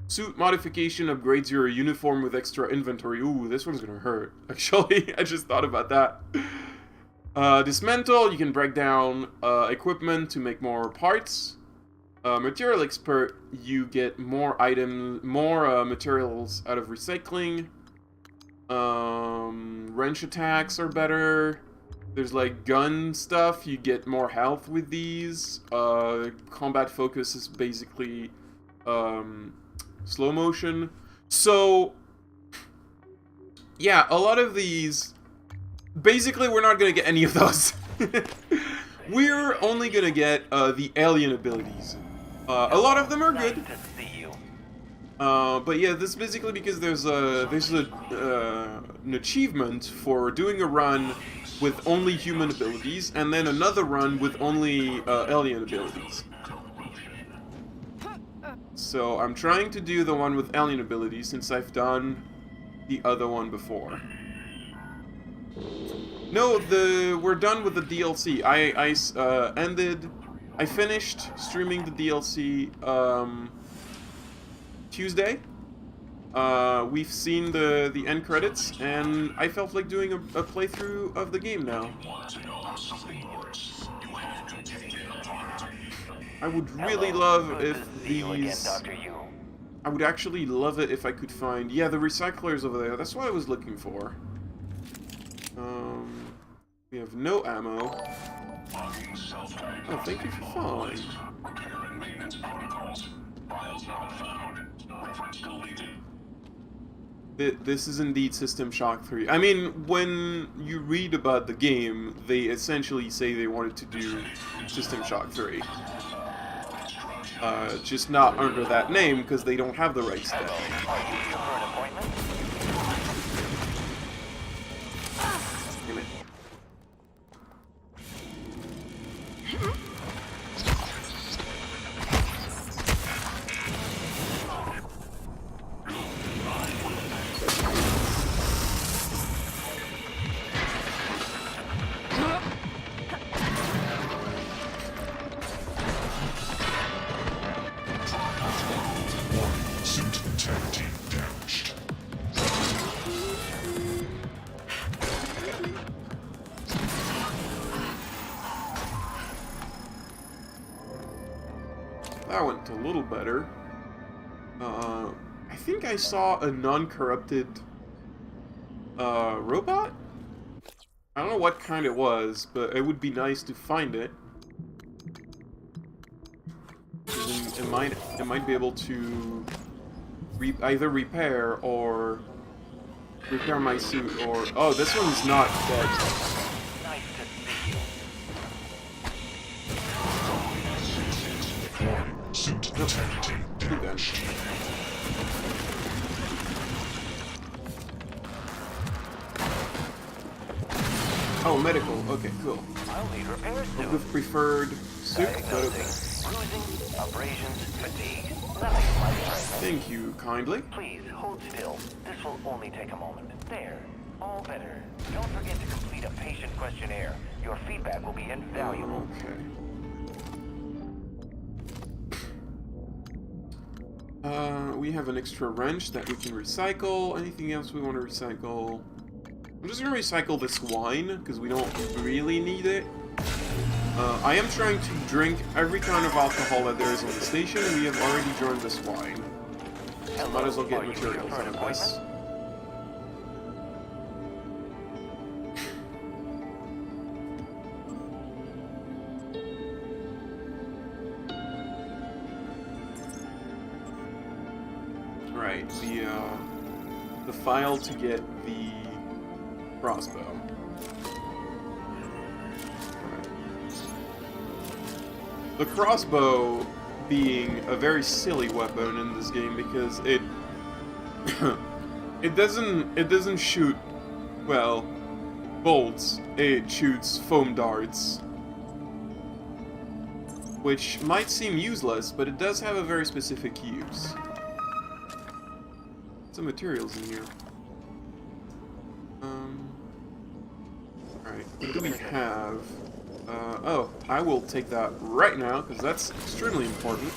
Suit modification upgrades your uniform with extra inventory. Ooh, this one's gonna hurt. Actually, I just thought about that. Dismantle, you can break down equipment to make more parts. Material expert, you get more materials out of recycling. Wrench attacks are better. There's like gun stuff, you get more health with these. Combat focus is basically slow motion. So yeah, a lot of these, basically we're not gonna get any of those. We're only gonna get the alien abilities. A lot of them are good. But yeah, this is basically because there's an achievement for doing a run with only human abilities, and then another run with only alien abilities. So I'm trying to do the one with alien abilities since I've done the other one before. No, we're done with the DLC. I finished streaming the DLC Tuesday. We've seen the end credits, and I felt like doing a playthrough of the game now. I would really love if these... I would actually love it if I could find... Yeah, the recyclers over there. That's what I was looking for. We have no ammo. Oh, thank you for following. This is indeed System Shock 3. I mean, when you read about the game, they essentially say they wanted to do System Shock 3. Just not under that name, because they don't have the rights to it. That went a little better. I think I saw a non-corrupted robot? I don't know what kind it was, but it would be nice to find it. It might be able to either repair or repair my suit, or... Oh, this one's not dead. Suit integrity damaged. Oh, medical. Okay, cool. I'll need repair With preferred suit, but okay. bruising, abrasions, fatigue. Nothing life-threatening. Thank you kindly. Please, hold still. This will only take a moment. There. All better. Don't forget to complete a patient questionnaire. Your feedback will be invaluable. Okay. We have an extra wrench that we can recycle. Anything else we want to recycle? I'm just going to recycle this wine, because we don't really need it. I am trying to drink every kind of alcohol that there is on the station, and we have already joined this wine. So might as well get materials out of this. Right, the file to get the crossbow. Right. The crossbow being a very silly weapon in this game because it it doesn't shoot, well, bolts. It shoots foam darts, which might seem useless, but it does have a very specific use. Some materials in here. Alright, what do we have? Oh, I will take that right now, because that's extremely important.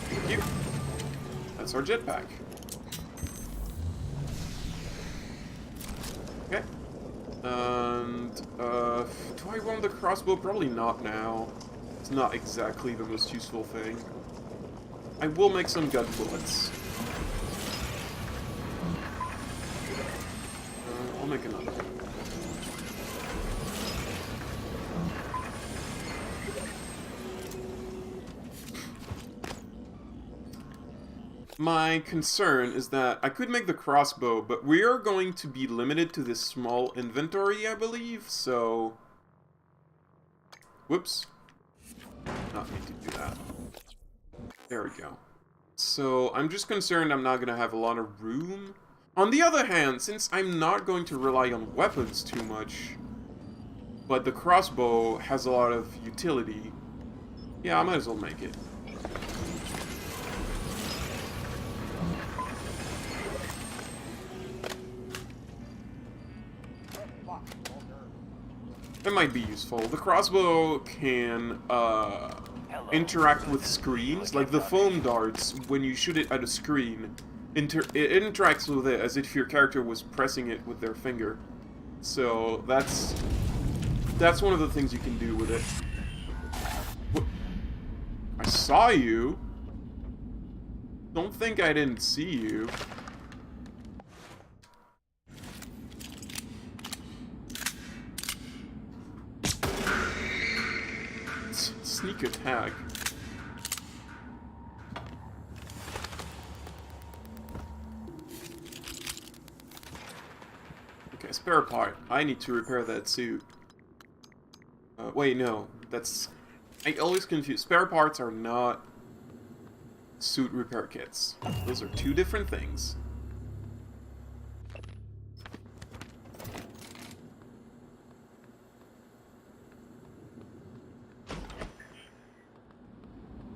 Thank you. That's our jetpack. Okay. And, do I want the crossbow? Probably not now. It's not exactly the most useful thing. I will make some gun bullets. I'll make another. My concern is that I could make the crossbow, but we are going to be limited to this small inventory, I believe, so... Whoops. Not meant to do that. There we go. So, I'm just concerned I'm not going to have a lot of room. On the other hand, since I'm not going to rely on weapons too much, but the crossbow has a lot of utility, yeah, I might as well make it. It might be useful. The crossbow can, interact with screens, like the foam darts. When you shoot it at a screen, it interacts with it as if your character was pressing it with their finger. So that's one of the things you can do with it. What? I saw you. Don't think I didn't see you. Sneak attack. Okay, spare part. I need to repair that suit. Wait, no. That's... I always confuse. Spare parts are not suit repair kits. Those are two different things.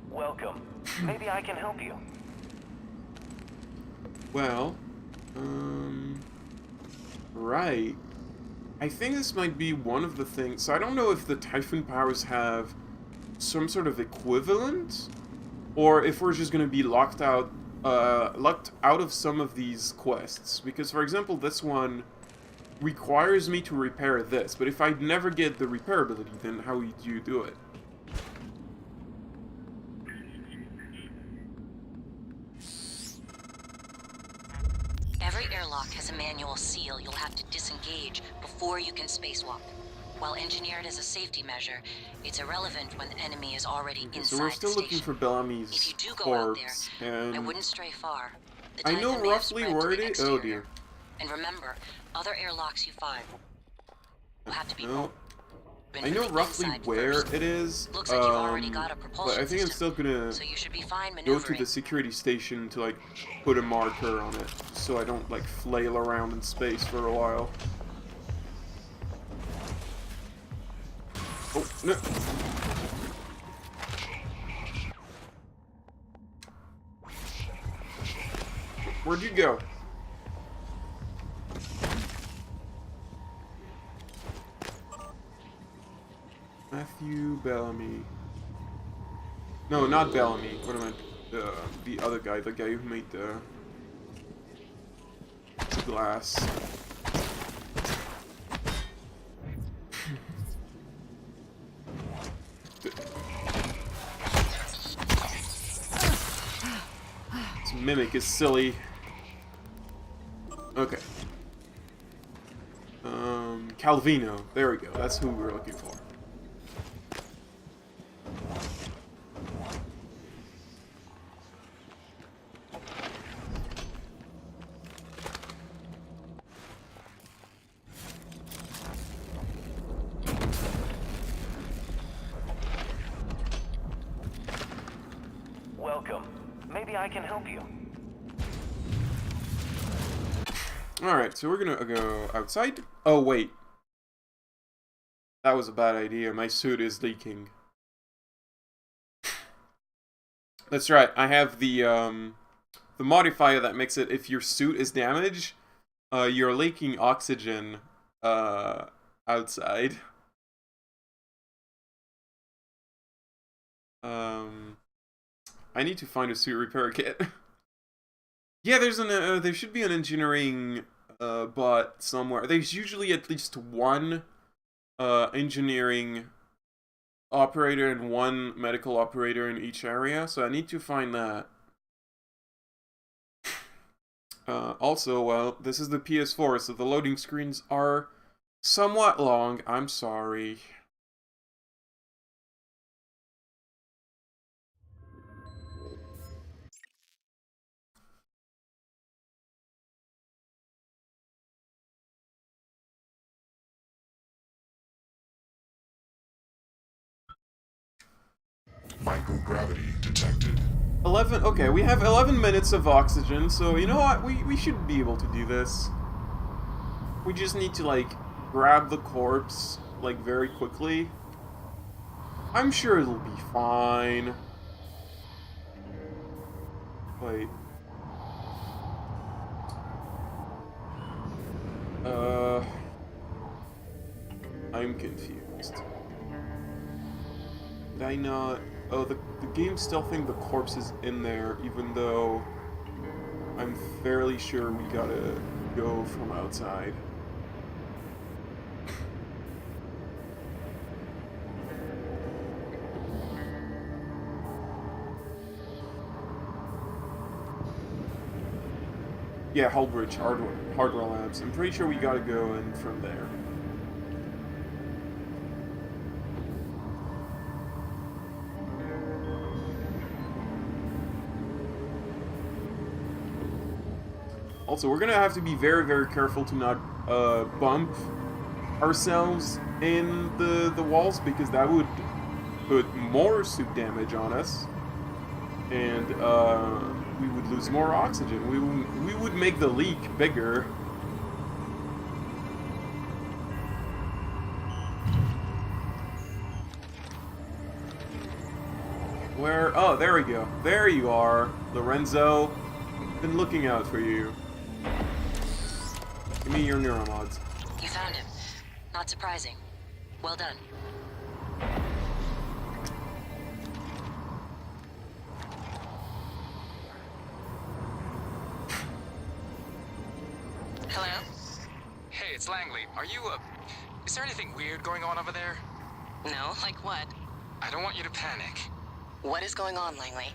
Welcome. Maybe I can help you. Well, right. I think this might be one of the things. So I don't know if the Typhon powers have some sort of equivalent, or if we're just going to be locked out of some of these quests. Because, for example, this one requires me to repair this, but if I never get the repairability, then how do you do it? Every airlock has a manual seal you'll have to disengage before you can spacewalk. While engineered as a safety measure, it's irrelevant when the enemy is already inside the station. So we're still looking for Bellamy's If you do go out corpse, there, and I wouldn't stray far. The I know Typhon may have roughly spread to where the it is. Oh exterior. dear. And remember, other airlocks you find will have to be No. opened I know from the roughly inside where first. it is, Looks like you've already got a but propulsion I think I'm system, still gonna so you should be fine go maneuvering. to the security station to, like, put a marker on it, so I don't, like, flail around in space for a while. Oh, no. Where'd you go? Matthew Bellamy. No, not Bellamy. What am I? The other guy, the guy who made the glass. This mimic is silly. Okay. Calvino. There we go. That's who we were looking for. Welcome. Maybe I can help you. Alright, so we're gonna go outside. Oh, wait. That was a bad idea. My suit is leaking. That's right. I have the modifier that makes it if your suit is damaged, you're leaking oxygen outside. I need to find a suit repair kit. Yeah, there should be an engineering bot somewhere. There's usually at least one engineering operator and one medical operator in each area, so I need to find that. Also, well, this is the PS4, so the loading screens are somewhat long. I'm sorry. Microgravity detected. 11, okay, we have 11 minutes of oxygen, so you know what, we should be able to do this. We just need to, like, grab the corpse, like, very quickly. I'm sure it'll be fine. Wait. I'm confused. Did I not... Oh, the game still think the corpse is in there, even though I'm fairly sure we gotta go from outside. Yeah, Hullbridge Hardware Labs. I'm pretty sure we gotta go in from there. Also, we're gonna have to be very, very careful to not bump ourselves in the walls, because that would put more suit damage on us, and we would lose more oxygen. We would make the leak bigger. Where? Oh, there we go. There you are, Lorenzo. Been looking out for you. Give me your neuromods. You found him. Not surprising. Well done. Hello? Hey, it's Langley. Are you, is there anything weird going on over there? No, like what? I don't want you to panic. What is going on, Langley?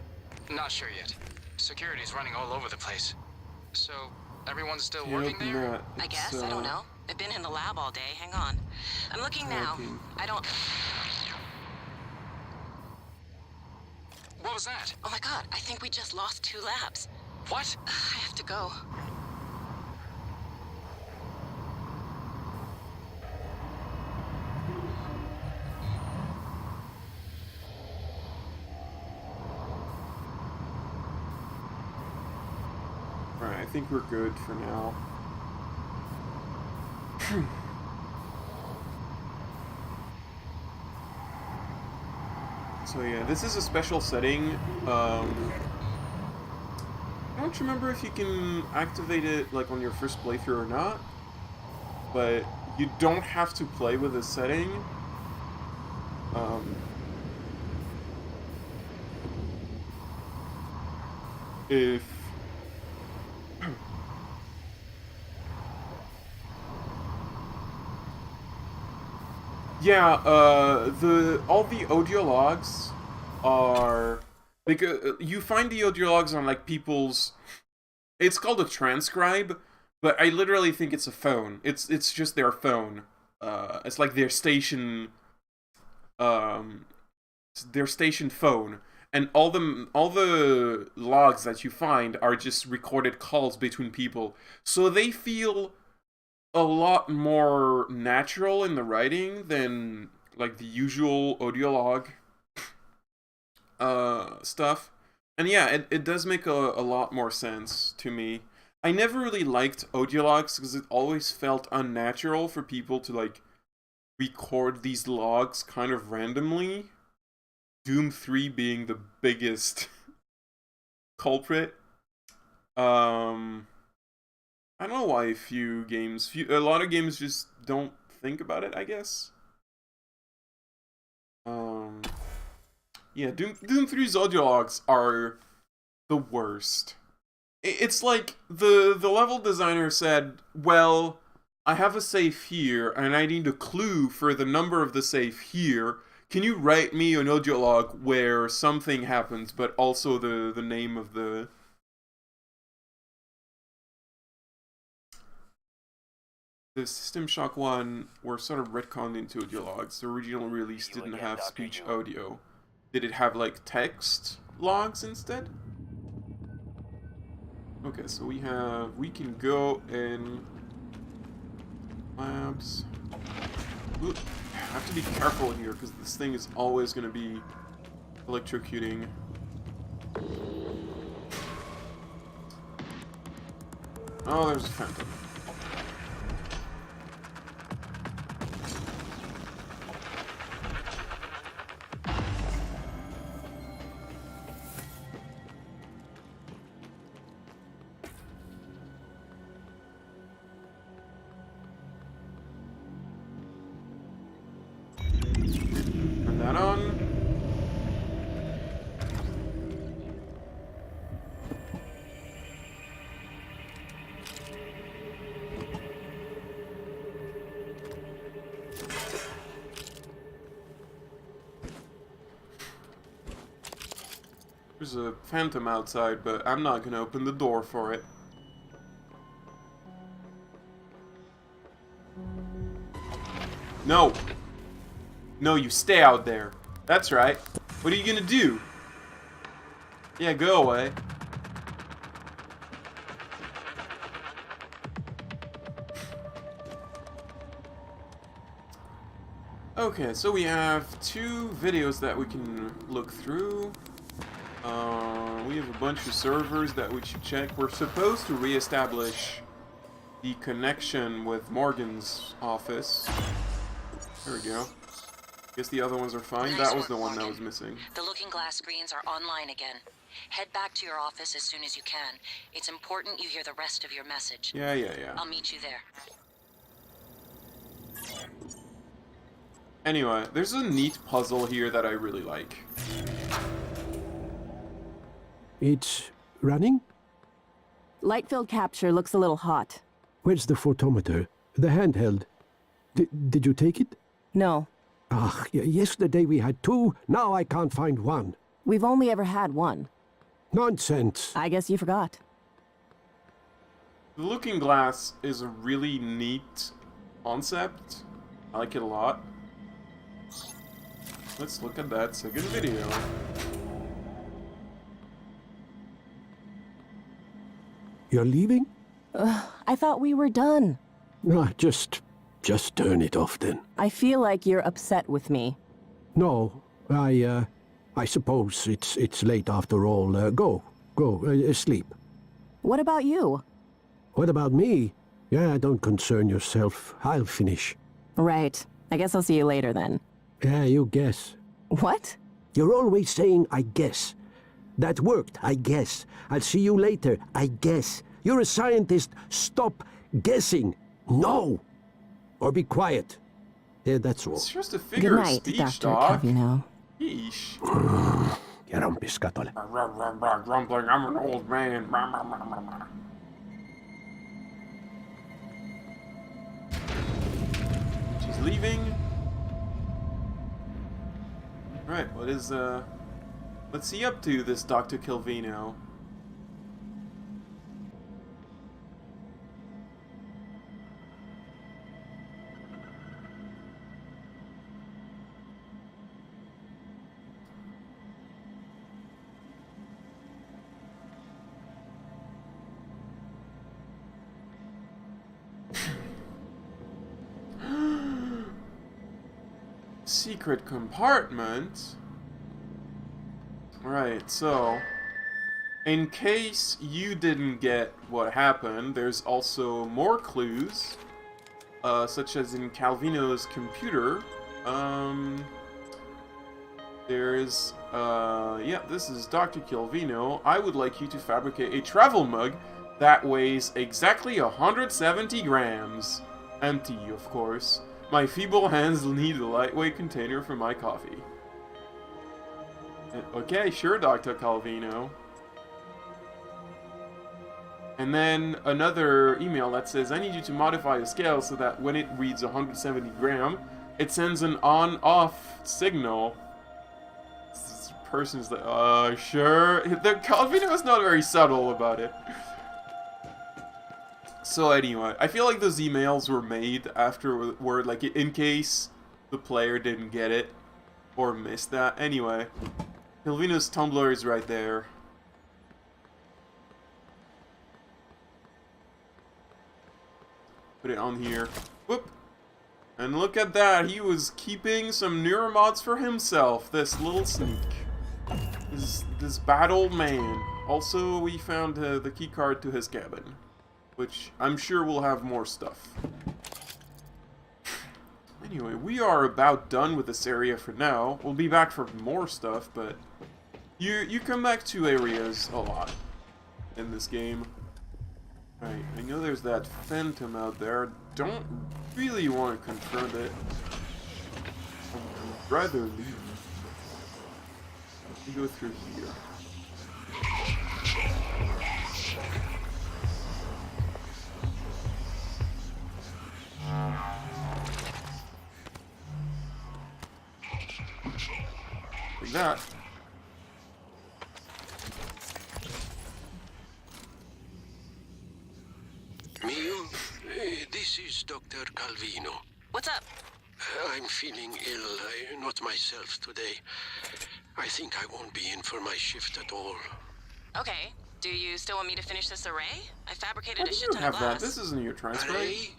Not sure yet. Security's running all over the place. So, everyone's still working there? I guess, I don't know. I've been in the lab all day. Hang on. I'm looking now. I don't... What was that? Oh my god, I think we just lost 2 labs. What? I have to go. Alright, I think we're good for now. So yeah, this is a special setting. I don't remember if you can activate it like on your first playthrough or not, but you don't have to play with this setting. If yeah, all the audio logs are because you find the audio logs on like people's. It's called a transcribe, but I literally think it's a phone. It's just their phone. It's like their station phone, and all the logs that you find are just recorded calls between people, so they feel a lot more natural in the writing than like the usual audio log stuff. And yeah, it does make a lot more sense to me. I never really liked audio logs because it always felt unnatural for people to like record these logs kind of randomly. Doom 3 being the biggest culprit. I don't know why a lot of games just don't think about it, I guess. Yeah, Doom 3's audio logs are the worst. It's like the level designer said, well, I have a safe here, and I need a clue for the number of the safe here. Can you write me an audio log where something happens, but also the name of the... The System Shock one were sort of retconned into audio logs. The original release didn't have speech audio. Did it have, like, text logs instead? Okay, so we can go in labs. Ooh, I have to be careful here, because this thing is always going to be electrocuting. Oh, there's a phantom. Turn that on. There's a phantom outside, but I'm not gonna open the door for it. No! No, you stay out there. That's right. What are you gonna do? Yeah, go away. Okay, so we have 2 videos that we can look through. We have a bunch of servers that we should check. We're supposed to re-establish the connection with Morgan's office. There we go. Guess the other ones are fine. Nice that was work, the one Morgan. that was missing. The looking glass screens are online again. Head back to your office as soon as you can. It's important you hear the rest of your message. Yeah. I'll meet you there. Anyway, there's a neat puzzle here that I really like. It's running? Light field capture looks a little hot. Where's the photometer? The handheld. Did you take it? No. Ah, yesterday we had 2, now I can't find 1. We've only ever had 1. Nonsense. I guess you forgot. The looking glass is a really neat concept. I like it a lot. Let's look at that second video. You're leaving? I thought we were done. No, just turn it off then. I feel like you're upset with me. No, I suppose it's late after all. Go, sleep. What about you? What about me? Yeah, don't concern yourself. I'll finish. Right. I guess I'll see you later then. Yeah, you guess. What? You're always saying, I guess. That worked, I guess. I'll see you later, I guess. You're a scientist. Stop guessing. No. Or be quiet. Yeah, that's all. It's just a figure of speech, Dr. dog. Calvino. Yeesh. Grumbling, I'm an old man. She's leaving. Right, what is, what's he up to, this Dr. Calvino? Secret compartment? Right, so in case you didn't get what happened, there's also more clues, such as in Calvino's computer. There's, yeah, this is Dr. Calvino. I would like you to fabricate a travel mug that weighs exactly 170 grams. Empty, of course. My feeble hands need a lightweight container for my coffee. Okay, sure, Dr. Calvino. And then another email that says, I need you to modify the scale so that when it reads 170 gram, it sends an on-off signal. This person's like, sure. The Calvino is not very subtle about it. So anyway, I feel like those emails were made afterward, like in case the player didn't get it or missed that. Anyway, Calvino's Tumblr is right there. Put it on here. Whoop. And look at that, he was keeping some neuromods for himself, this little sneak. This bad old man. Also, we found the keycard to his cabin, which I'm sure will have more stuff. Anyway, we are about done with this area for now. We'll be back for more stuff, but you come back to areas a lot in this game. Right, I know there's that phantom out there. Don't really want to confront it. I'd rather leave. Let me go through here. Like that. Mio, this is Dr. Calvino. What's up? I'm feeling ill. Not myself today. I think I won't be in for my shift at all. Okay. Do you still want me to finish this array? I fabricated How a do shit you ton have of that? glass. This isn't your transfer. Array?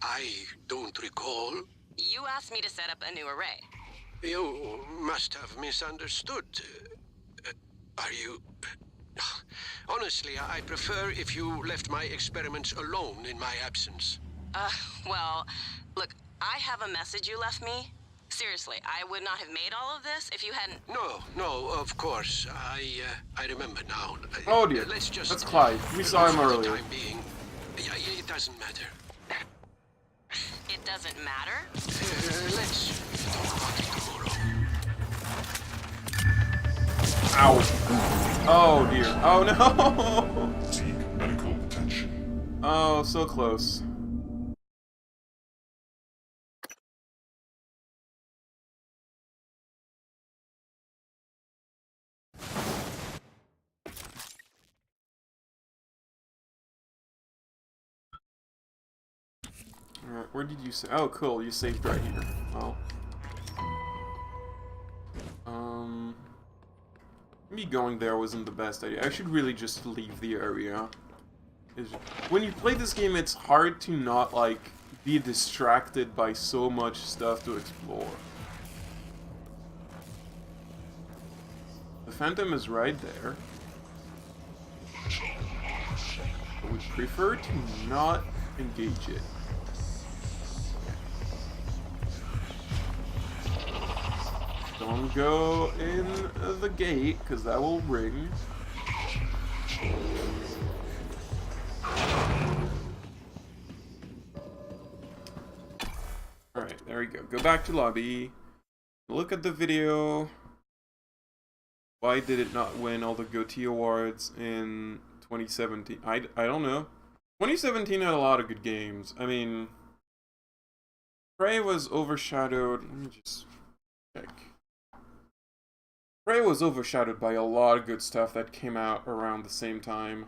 I don't recall. You asked me to set up a new array. You must have misunderstood. Are you... Honestly, I prefer if you left my experiments alone in my absence. Well, look, I have a message you left me. Seriously, I would not have made all of this if you hadn't... No, of course. I remember now. Oh dear, Let's just... that's Clive. We saw him for the earlier. time being, it doesn't matter. It doesn't matter? Let's talk about it tomorrow. Ow. Oh dear. Oh no! Seek medical attention. Oh, so close. Alright, where did you save? Oh, cool, you saved right here. Well. Me going there wasn't the best idea. I should really just leave the area. When you play this game, it's hard to not, like, be distracted by so much stuff to explore. The Phantom is right there. I would prefer to not engage it. Don't Don't go in the gate, because that will ring. Alright, there we go. Go back to lobby. Look at the video. Why did it not win all the GOTY awards in 2017? I don't know. 2017 had a lot of good games. I mean, Prey was overshadowed. Let me just check. Prey was overshadowed by a lot of good stuff that came out around the same time.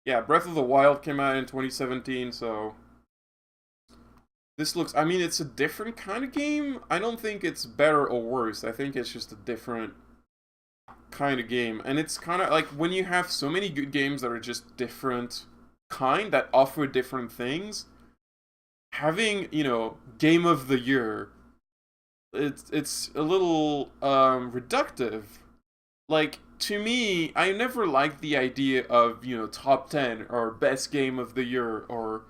Yeah, Breath of the Wild came out in 2017, so this looks, I mean, it's a different kind of game. I don't think it's better or worse. I think it's just a different kind of game. And it's kind of like when you have so many good games that are just different kind, that offer different things, having, you know, Game of the Year, it's a little reductive. Like, to me, I never liked the idea of, you know, top 10 or best game of the year, or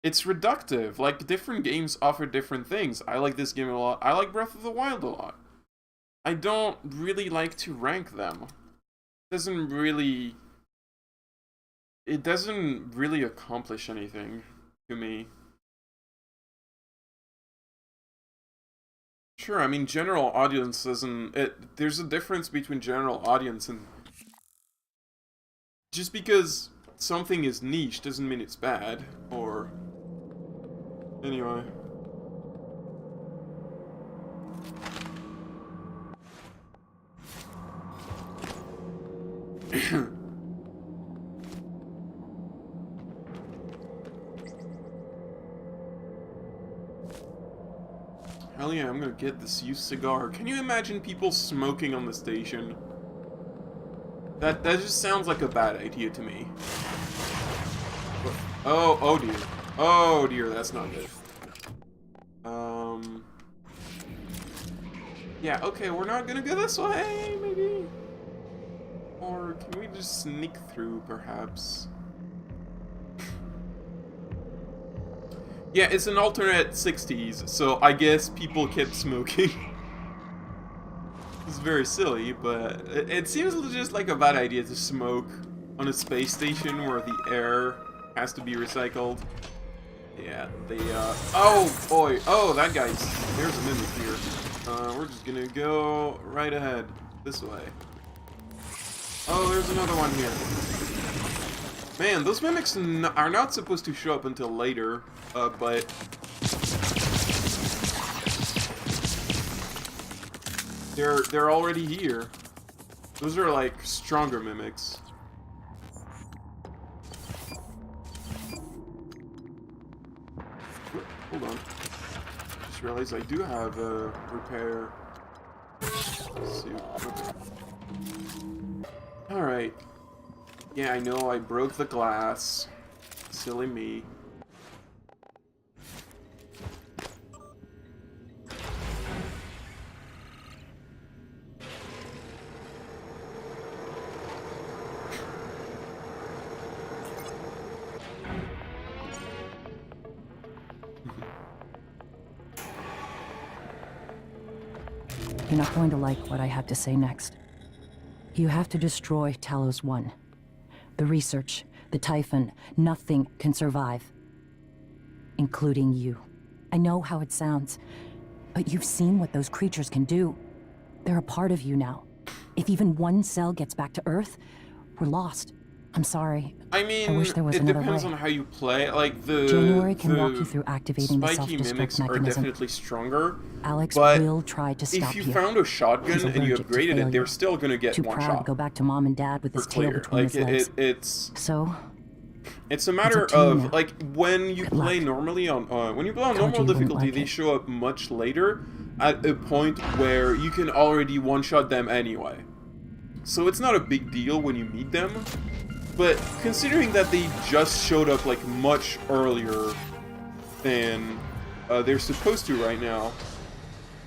it's reductive. Like, different games offer different things. I like this game a lot. I like Breath of the Wild a lot. I don't really like to rank them. It doesn't really accomplish anything to me. Sure, I mean, general audience doesn't... there's a difference between general audience and... Just because something is niche doesn't mean it's bad, or... Anyway. Hell yeah, I'm gonna get this used cigar. Can you imagine people smoking on the station? That just sounds like a bad idea to me. Oh dear. Oh dear, that's not good. Yeah, okay, we're not gonna go this way, maybe? Or can we just sneak through, perhaps? Yeah, it's an alternate 60s, so I guess people kept smoking. It's very silly, but it seems just like a bad idea to smoke on a space station where the air has to be recycled. Yeah, oh boy, oh, that guy's, there's a mimic here. We're just gonna go right ahead, this way. Oh, there's another one here. Man, those mimics are not supposed to show up until later, but... They're already here. Those are like stronger mimics. Hold on. Just realized I do have a repair suit. Okay. Alright. Yeah, I know I broke the glass. Silly me. You're not going to like what I have to say next. You have to destroy Talos 1. The research, the Typhon, nothing can survive. Including you. I know how it sounds, but you've seen what those creatures can do. They're a part of you now. If even one cell gets back to Earth, we're lost. I'm sorry. I mean, I wish there was it another depends way. on how you play. Like, the January can walk you through activating the spiky self-destruct mimics are mechanism. definitely stronger. Alex but will try to stop if you found a shotgun He's and you allergic to upgraded it, failure. they're still gonna get Too one proud shot. to go back to Mom and Dad with his tail Clear. between Like, his legs. it's So, it's a matter up to you of now. like when you play normally on when you play on Told normal you wouldn't difficulty, like they it. show up much later at a point where you can already one-shot them anyway. So it's not a big deal when you meet them. But considering that they just showed up like much earlier than they're supposed to right now,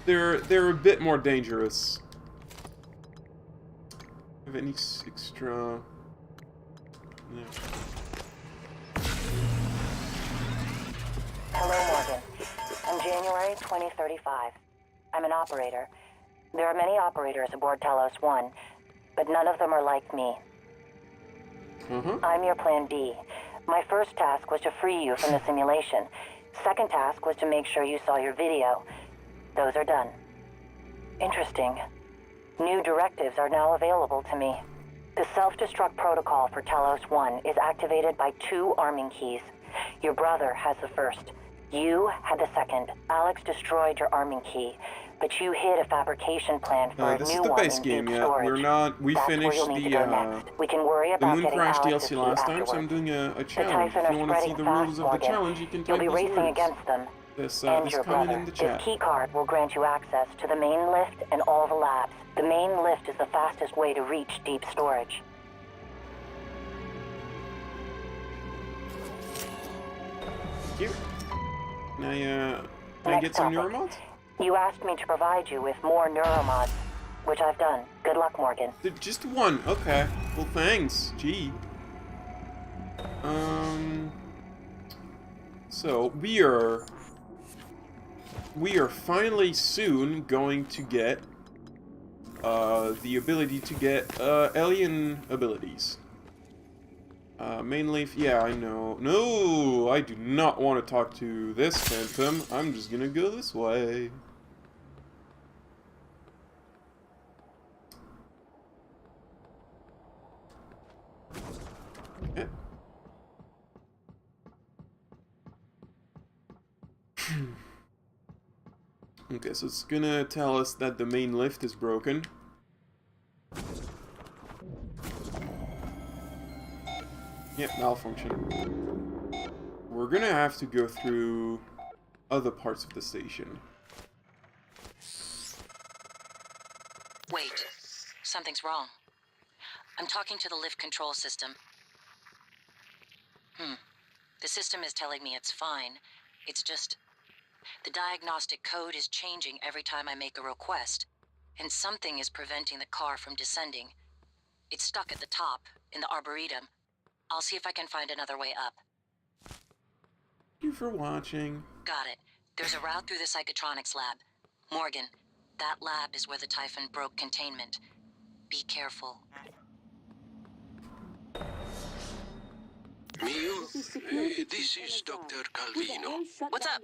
they're a bit more dangerous. Have any extra? Yeah. Hello, Morgan. I'm January 2035. I'm an operator. There are many operators aboard Talos 1, but none of them are like me. I'm your plan B. My first task was to free you from the simulation. Second task was to make sure you saw your video. Those are done. Interesting. New directives are now available to me. The self-destruct protocol for Talos 1 is activated by 2 arming keys. Your brother has the first. You had the second. Alex destroyed your arming key, but you hid a fabrication plan for a this new is the one base in game, deep yeah. storage. We That's finished where you'll need to go next. We can worry the about Moon getting Crash Alex's DLC key last time, so afterwards. I'm doing a The challenge. Typhon If are you want to see spreading the fast, rules of the Morgan. challenge, you can You'll type be these racing words. against them. This And your comment brother. in the This chat. key card will grant you access to the main lift and all the labs. The main lift is the fastest way to reach deep storage. Thank you. Can I get some neuromods? You asked me to provide you with more neuromods, which I've done. Good luck, Morgan. Just one. Okay. Well, thanks. Gee. So we are finally soon going to get the ability to get alien abilities. Mainly, yeah, I know. No, I do not want to talk to this phantom. I'm just gonna go this way. Okay. Okay, so it's gonna tell us that the main lift is broken. Yep, malfunction. We're gonna have to go through other parts of the station. Wait, something's wrong. I'm talking to the lift control system. The system is telling me it's fine. It's just... the diagnostic code is changing every time I make a request, and something is preventing the car from descending. It's stuck at the top, in the Arboretum. I'll see if I can find another way up. Thank you for watching. Got it. There's a route through the psychotronics lab. Morgan, that lab is where the Typhon broke containment. Be careful. Mio, this is Dr. Calvino. What's up?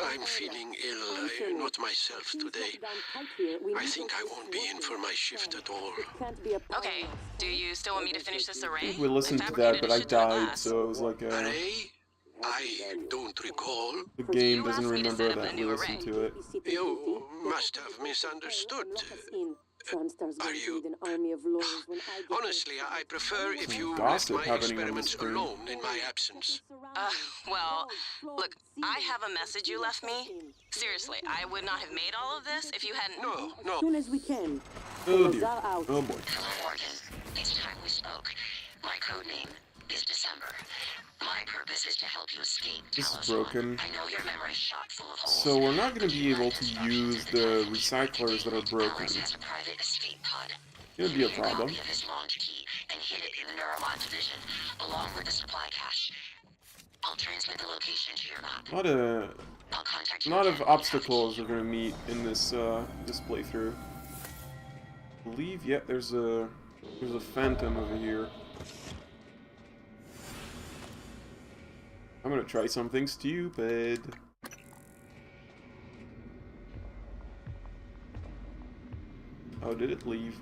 I'm feeling ill, not myself today. I think I won't be in for my shift at all. Okay, do you still want me to finish this I array? think we listened to that, but I died, so it was like Array? I don't recall. the game doesn't remember that we listened to it. You must have misunderstood. Are you... Honestly, I prefer if you left Gossip my happening on the experiments screen. alone in my absence. Well, look, I have a message you left me. Seriously, I would not have made all of this if you hadn't... No. As soon as we can. Oh dear. Salazar out. Oh boy. Hello, Morgan. It's time we spoke. My code name is December. My purpose is to help you escape This Talos is broken. 1. I know your memory's shot full of holes. So we're not going to be able to use the recyclers that are broken. Alex has a private escape pod. It's going to be a Take problem. copy of his launch key and hid it in the Neuromod division, along with the supply cache. I'll transmit the location to your map. I'll contact you lot again of if you have obstacles we're going to meet in this this playthrough. I believe, yeah, there's a phantom over here. I'm gonna try something stupid. Oh, did it leave?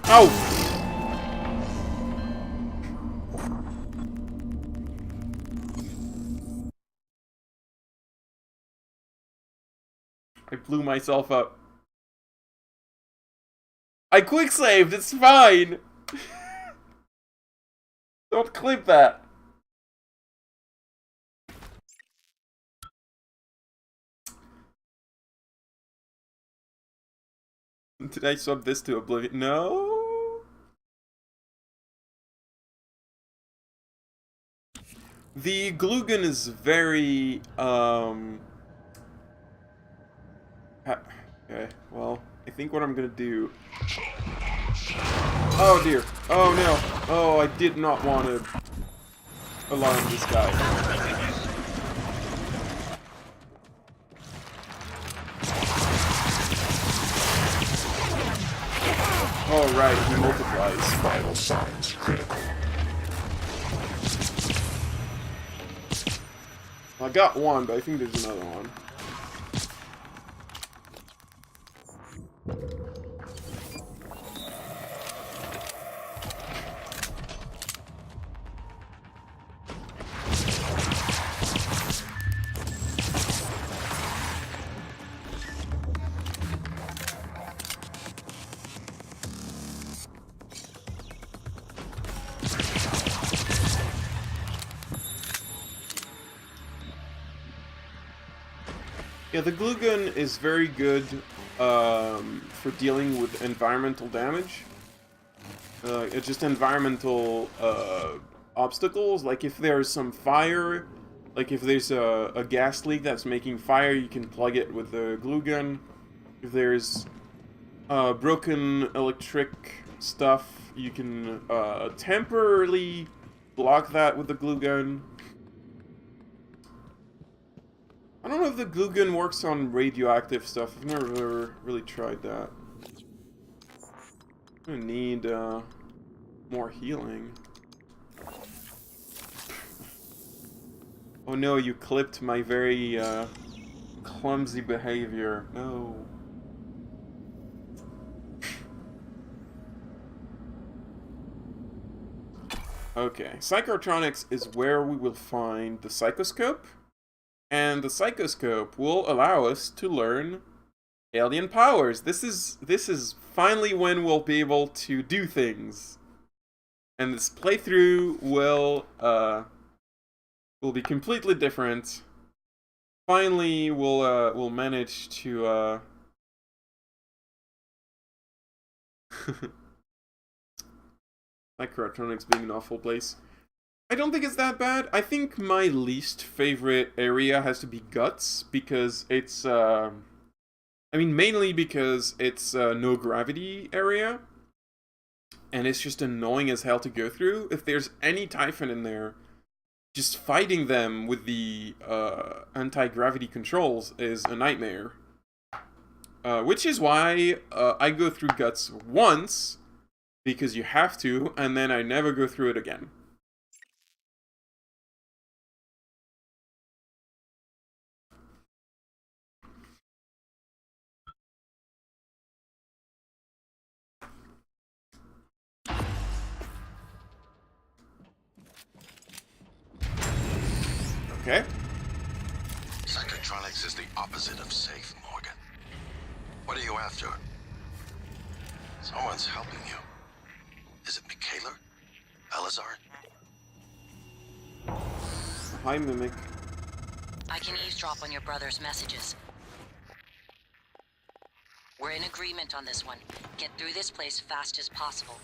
Ow! I blew myself up. I quick saved, it's fine! Don't clip that. Did I sub this to oblivion? No. The glue gun is very okay, well, I think what I'm gonna do... Oh dear. Oh no. Oh, I did not want to alarm this guy. Oh, right, he multiplies. Vital signs critical. I got one, but I think there's another one. Yeah, the glue gun is very good for dealing with environmental damage. It's just environmental obstacles. Like if there's some fire, like if there's a gas leak that's making fire, you can plug it with the glue gun. If there's broken electric stuff, you can temporarily block that with the glue gun. I don't know if the glue gun works on radioactive stuff. I've never really tried that. I'm gonna need more healing. Oh no, you clipped my very clumsy behavior. No. Okay, Psychotronics is where we will find the Psychoscope. And the Psychoscope will allow us to learn alien powers. This is finally when we'll be able to do things. And this playthrough will be completely different. Finally, we'll manage to Microelectronics being an awful place. I don't think it's that bad. I think my least favorite area has to be Guts, because it's, I mean, mainly because it's a no gravity area, and it's just annoying as hell to go through. If there's any Typhon in there, just fighting them with the anti-gravity controls is a nightmare. Which is why I go through Guts once, because you have to, and then I never go through it again. Okay. Psychotronics is the opposite of safe, Morgan. What are you after? Someone's helping you. Is it Michaela? Elazar? Hi, Mimic. I can eavesdrop on your brother's messages. We're in agreement on this one. Get through this place fast as possible.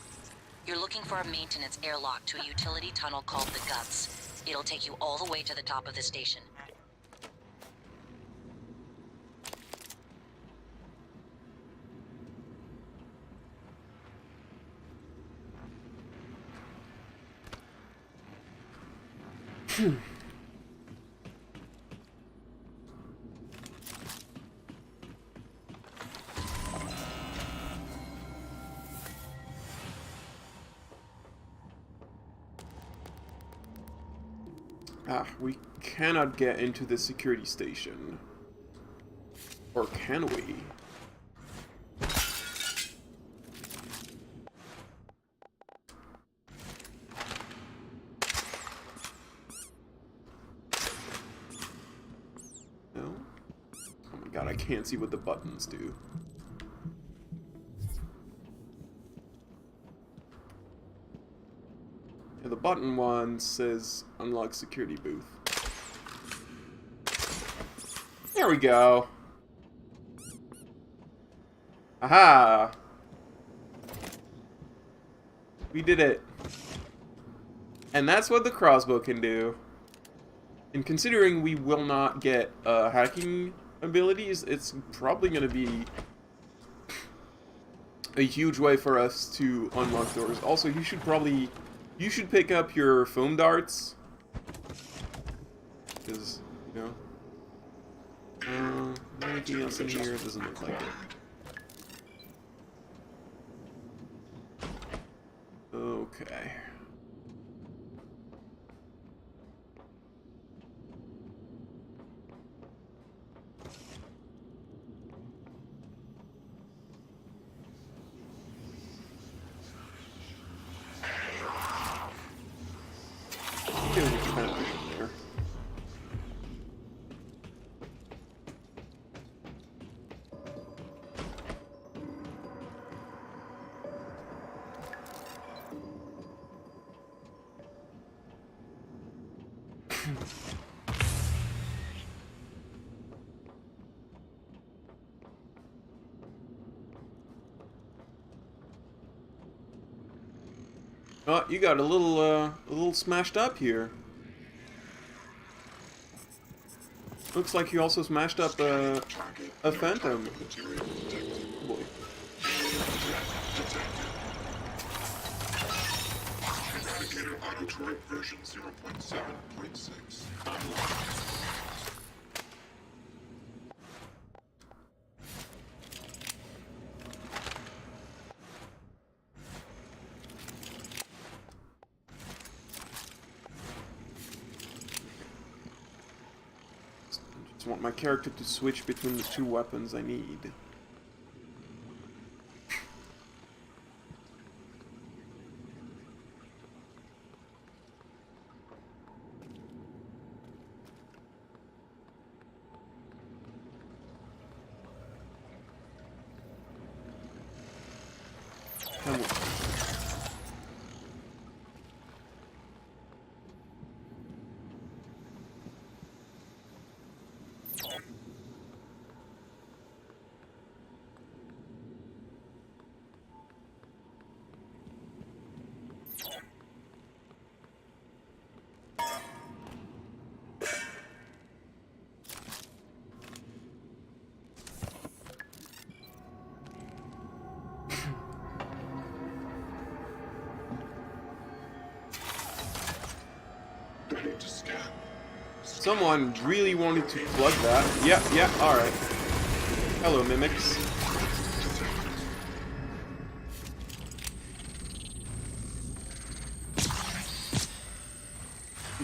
You're looking for a maintenance airlock to a utility tunnel called the Guts. It'll take you all the way to the top of the station. We cannot get into the security station. Or can we? No? Oh my god, I can't see what the buttons do. Yeah, the button one says unlock security booth. There we go. Aha! We did it. And that's what the crossbow can do. And considering we will not get hacking abilities, it's probably going to be a huge way for us to unlock doors. Also, you should pick up your foam darts. Because, you know. Anything else in here? Doesn't look like it. Okay. Oh, you got a little smashed up here. Looks like you also smashed up a phantom. Boy. Eradicator auto turret version 0.7.6. I want my character to switch between the two weapons I need. Someone really wanted to plug that. Yeah, alright. Hello, mimics.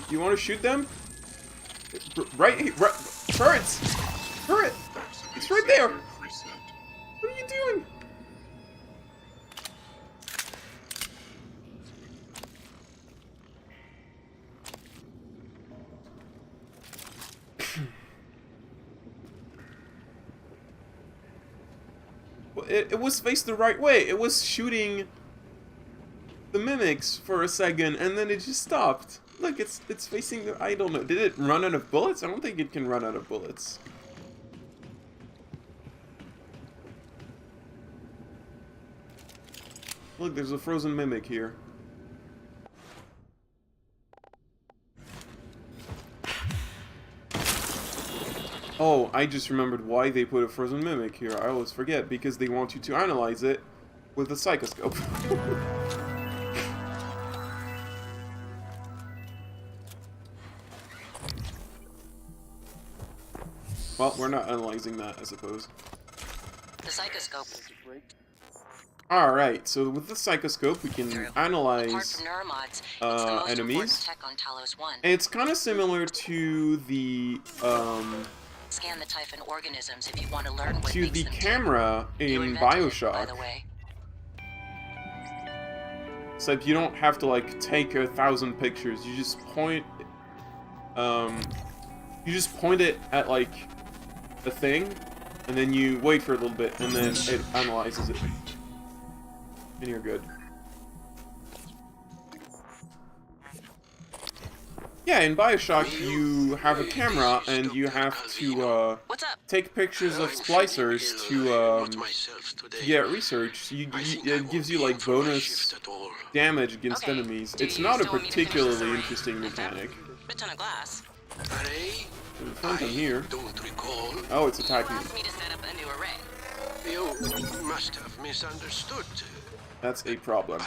You want to shoot them? Right, turrets! Turret! It's right there! What are you doing? It was faced the right way. It was shooting the mimics for a second, and then it just stopped. Look, it's facing the... I don't know. Did it run out of bullets? I don't think it can run out of bullets. Look, there's a frozen mimic here. Oh, I just remembered why they put a frozen mimic here. I always forget, because they want you to analyze it with a psychoscope. Well, we're not analyzing that, I suppose. The psychoscope. Alright, so with the psychoscope, we can analyze enemies. It's kind of similar to the Scan the Typhon organisms if you want to learn what to the camera in BioShock. By the way. Except you don't have to like take 1,000 pictures. You just point it at like a thing, and then you wait for a little bit, and then it analyzes it. And you're good. Yeah, in BioShock, you have a camera, and you have to take pictures of splicers to get research. It gives you like bonus damage against enemies. It's not a particularly interesting mechanic. A ton of glass. There's a phantom here. Oh, it's attacking me. Me to set up a new array. You must have misunderstood. That's a problem.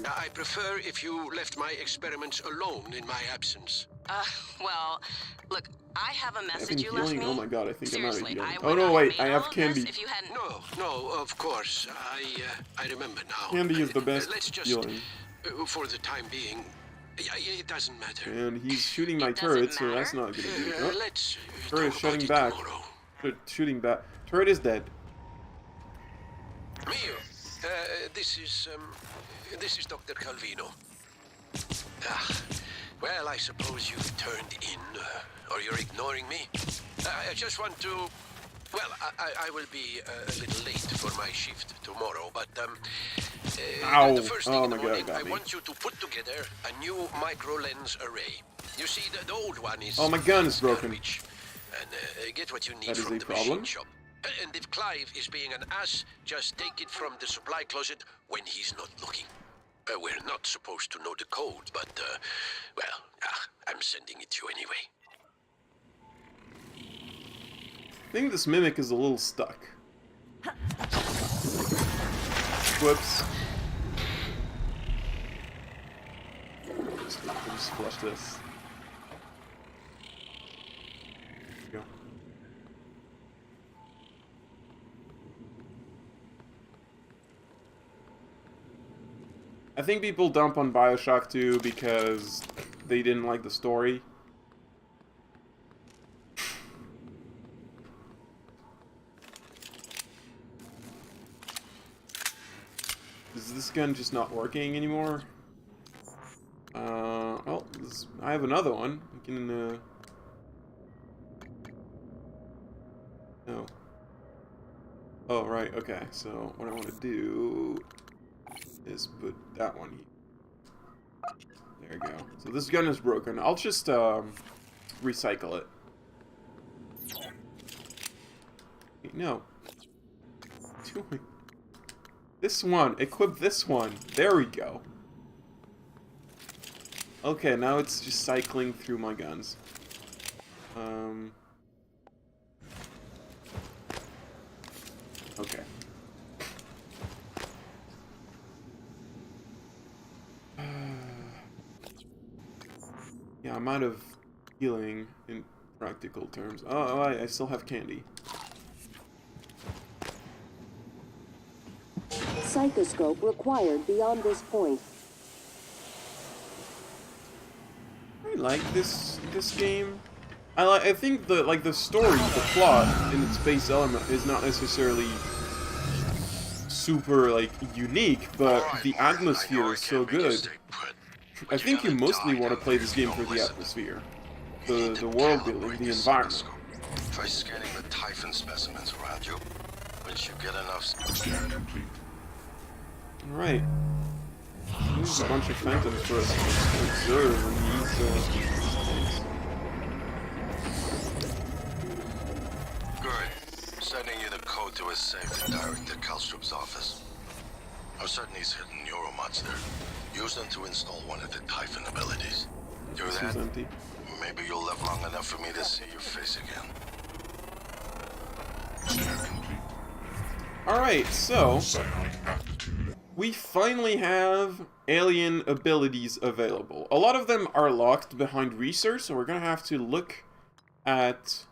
I prefer if you left my experiments alone in my absence. Well, look, I have a message you healing? left me. Oh my god, I think Seriously, I'm out of I healing. would Oh no, not wait, have I made have all of candy. this if you hadn't. No, of course. I remember now. Candy is the best Let's just, healing. For the time being, it doesn't matter. And he's shooting my turret, so that's not gonna be good. Oh, Let's turret is talk shooting about back. it tomorrow. Shooting back. Turret is dead. Mio, this is Dr. Calvino. Well, I suppose you've turned in, or you're ignoring me. I just want to... Well, I will be a little late for my shift tomorrow, but Ow. the first thing in the my God, morning, got I me. want you to put together a new micro-lens array. You see, the old one is... Oh, my gun is broken. garbage. And get what you need That is from a the problem. machine shop. And if Clive is being an ass, just take it from the supply closet when he's not looking. We're not supposed to know the code, but, well, I'm sending it to you anyway. I think this mimic is a little stuck. Whoops. Just flush this. There we go. I think people dump on BioShock 2 because they didn't like the story. Is this gun just not working anymore? Well, I have another one. I can, No. Oh, right, okay. So, what I want to do is put that one here. There we go. So this gun is broken. I'll just, recycle it. No. Doing... This one. Equip this one. There we go. Okay, now it's just cycling through my guns. Okay. Yeah, I'm out of healing in practical terms. Oh, I still have candy. Psychoscope required beyond this point. I like this game. I think the story, the plot, in its base element is not necessarily super unique, but the atmosphere is so good. I think you mostly want to play this game for the atmosphere, the world building, the environment. Try scanning the Typhon specimens around you. Once you get enough... Scan complete. Alright. There's a bunch of phantoms for us to observe and use. Good. Sending you the code to his safe to direct to Kalstrup's office. I'm certain he's hidden neuromods there. Use them to install one of the Typhon abilities. Do This that, is empty. maybe you'll live long enough for me to see your face again. Scan complete. Alright, so Psionic aptitude. we finally have alien abilities available. A lot of them are locked behind research, so we're gonna have to look at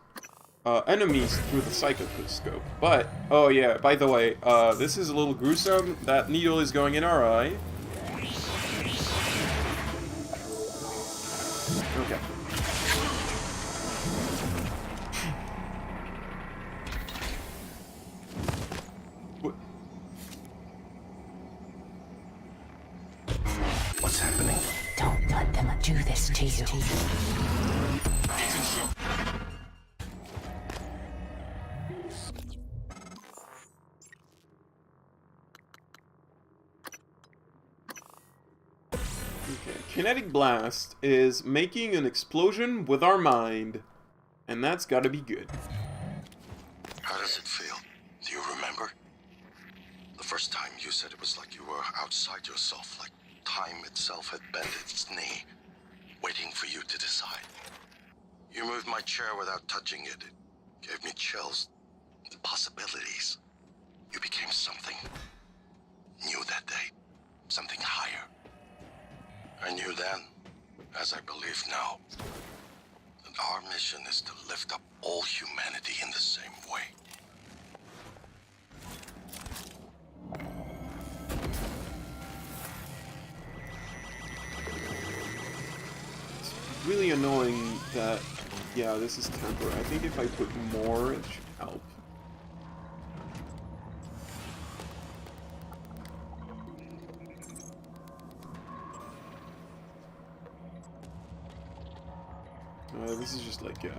enemies through the psychoscope. But, oh yeah, by the way, this is a little gruesome. That needle is going in our eye. Okay. What's happening? Don't let them do this to you. Okay. Kinetic Blast is making an explosion with our mind. And that's gotta be good. How does it feel? Do you remember? The first time you said it was like you were outside yourself, like time itself had bent its knee, waiting for you to decide. You moved my chair without touching it. It gave me chills. The possibilities. You became something new that day. something higher. I knew then, as I believe now, that our mission is to lift up all humanity in the same way. It's really annoying that, yeah, this is temporary. I think if I put more, it should help. This is just like, oh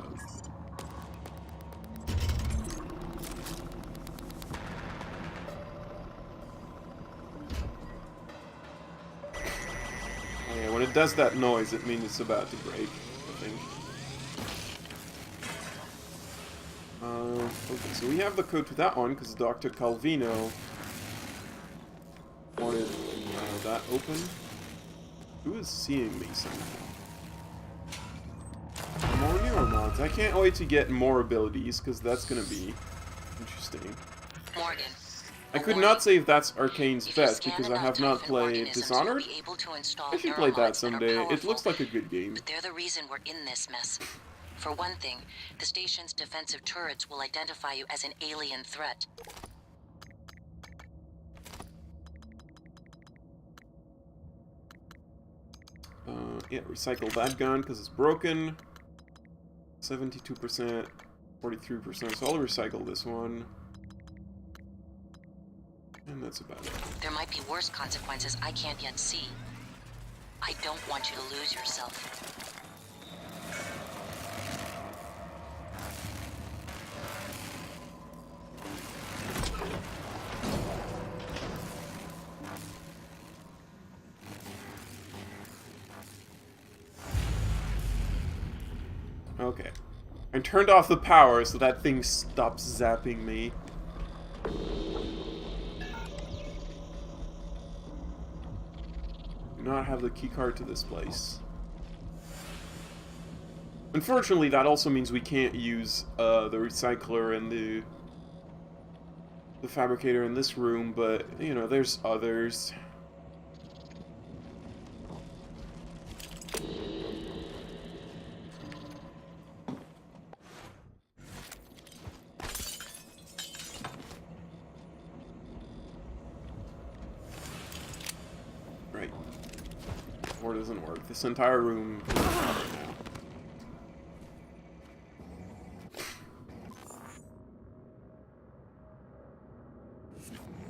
yeah, when it does that noise, it means it's about to break, I think. Okay, so we have the code to that one, because Dr. Calvino wanted that open. Who is seeing me somehow? More neuromods. I can't wait to get more abilities, because that's going to be interesting. Morgan. I could not say if that's Arcane's best, because I have not played Dishonored. I should play that someday. It looks like a good game. But they're the reason we're in this mess. For one thing, the station's defensive turrets will identify you as an alien threat. Yeah, recycle that gun, because it's broken. 72%, 43%, so I'll recycle this one. And that's about it. There might be worse consequences I can't yet see. I don't want you to lose yourself. Okay. I turned off the power so that thing stops zapping me. Do not have the keycard to this place. Unfortunately, that also means we can't use the recycler and the fabricator in this room, but, you know, there's others. Right. Or doesn't work. This entire room is covered now.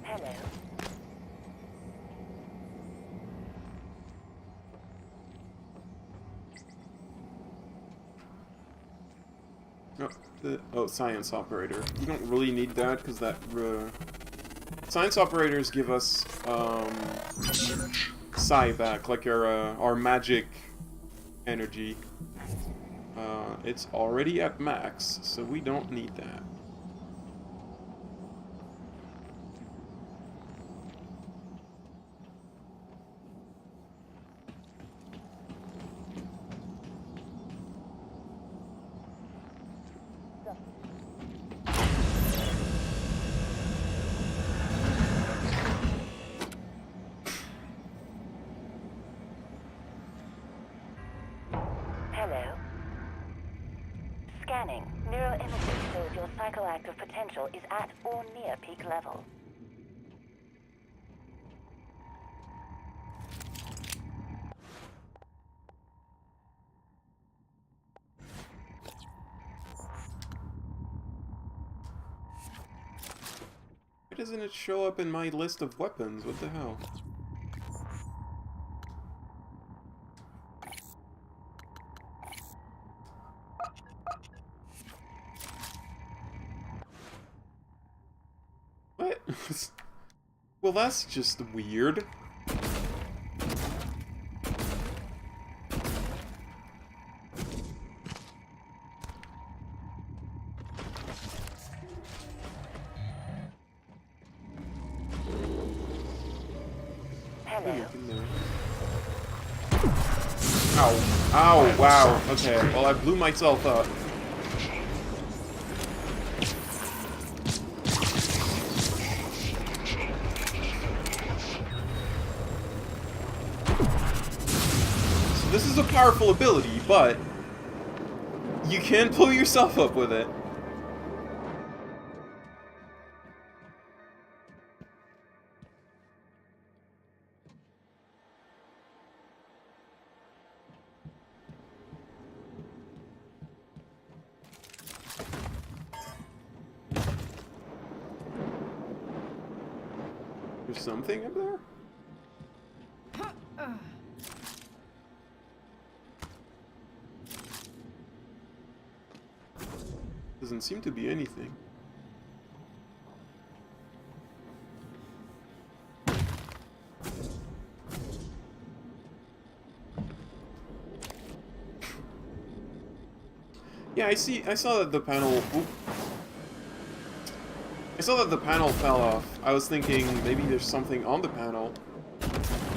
Hello. Oh, science operator. We don't really need that because that science operators give us psi back, like our magic energy. It's already at max, so we don't need that. Hello. Scanning. Neuroimaging shows your psychoactive potential is at or near peak level. Why doesn't it show up in my list of weapons? What the hell? What? Well, that's just weird. Ow. Ow, wow. Okay, well I blew myself up. is a powerful ability, but you can pull yourself up with it. There's something up there? Doesn't seem to be anything. Yeah, I saw that the panel... Oop. I saw that the panel fell off. I was thinking maybe there's something on the panel.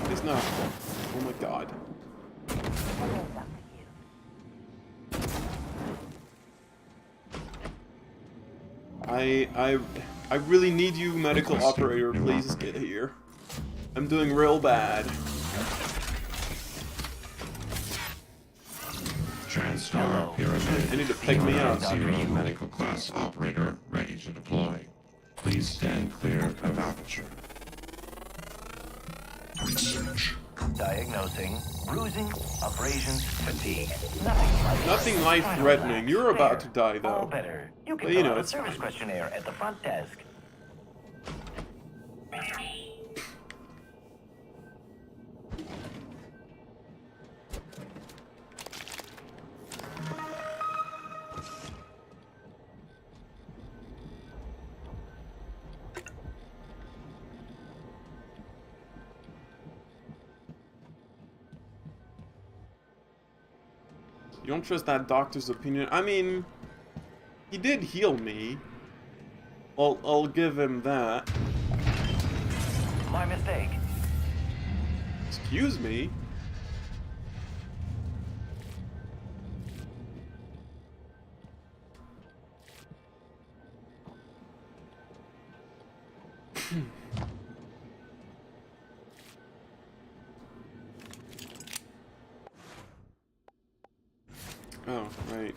It's not. Oh my god. I really need you, medical operator. Please get here. I'm doing real bad. TranStar Pyramid. I need to pick me up. Zero medical class operator ready to deploy. Please stand clear of aperture. Research. Diagnosing bruising, abrasions, fatigue. Nothing life-threatening. You're about to die, though. All better. You can But, fill out a it's service fine. questionnaire at the front desk. You don't trust that doctor's opinion? I mean, he did heal me. I'll give him that. My mistake. Excuse me? Oh, right.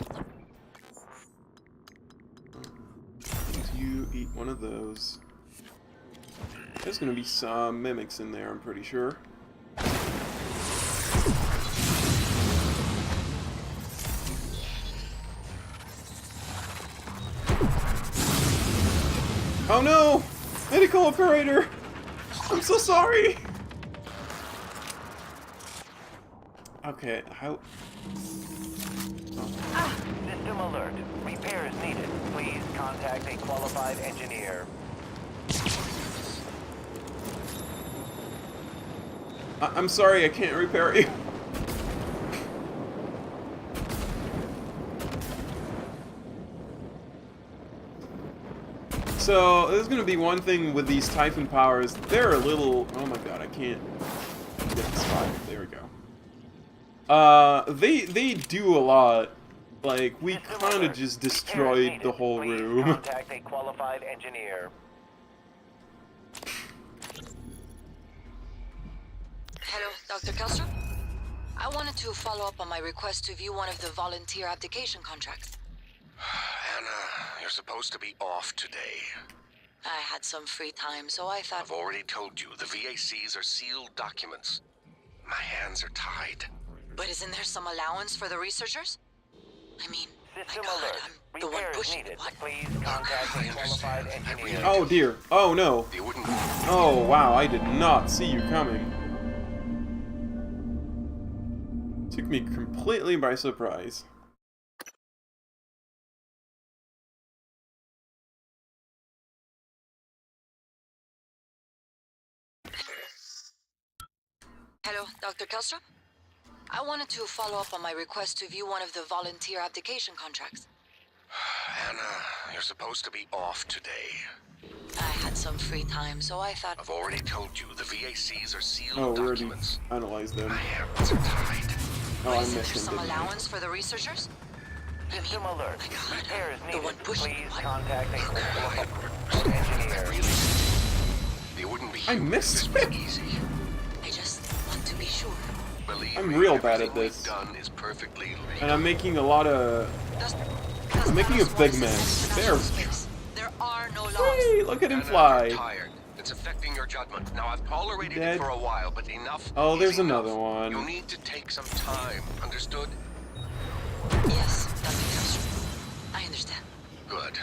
You eat one of those. There's gonna be some mimics in there, I'm pretty sure. Oh no! Medical operator! I'm so sorry! Okay, how... System alert. Repairs needed. Please contact a qualified engineer. I'm sorry, I can't repair you. So, there's gonna be one thing with these Typhon powers. They're a little... Oh my god, I can't get this fire. There we go. They do a lot. Like, we kind of just destroyed the whole room. Contact a qualified engineer. Hello, Dr. Kelstrom? I wanted to follow up on my request to view one of the volunteer abdication contracts. Anna, you're supposed to be off today. I had some free time, so I thought... I've already told you, the VACs are sealed documents. My hands are tied. But isn't there some allowance for the researchers? I mean, System my God, alert. I'm the one Repairs pushing needed. what? Please contact a qualified engineer. Oh dear. Oh no. Oh wow, I did not see you coming. Took me completely by surprise. Hello, Dr. Kelstrom? I wanted to follow up on my request to view one of the volunteer abdication contracts. Anna, you're supposed to be off today. I had some free time, so I thought... I've already told you, the VACs are sealed Oh, we already documents. analyzed them. My hands are tied. Oh, I Isn't missed there him, some didn't I? allowance for the researchers? System alert. Repairs the needed. one pushing Please what? contact a qualified engineer. They wouldn't be I missed this him. easy. I just want to be sure. Believe I'm me, real bad at everything this. we've done is perfectly legal. And I'm making a lot of... I'm making a big mess. There. There are no laws. Hey, look at him You're fly. tired. It's affecting your judgment. Now, I've tolerated Dead. it for a while, but enough. Oh, there's is enough. another one. You need to take some time. Understood? Yes, Dr. Castro. I understand. Good.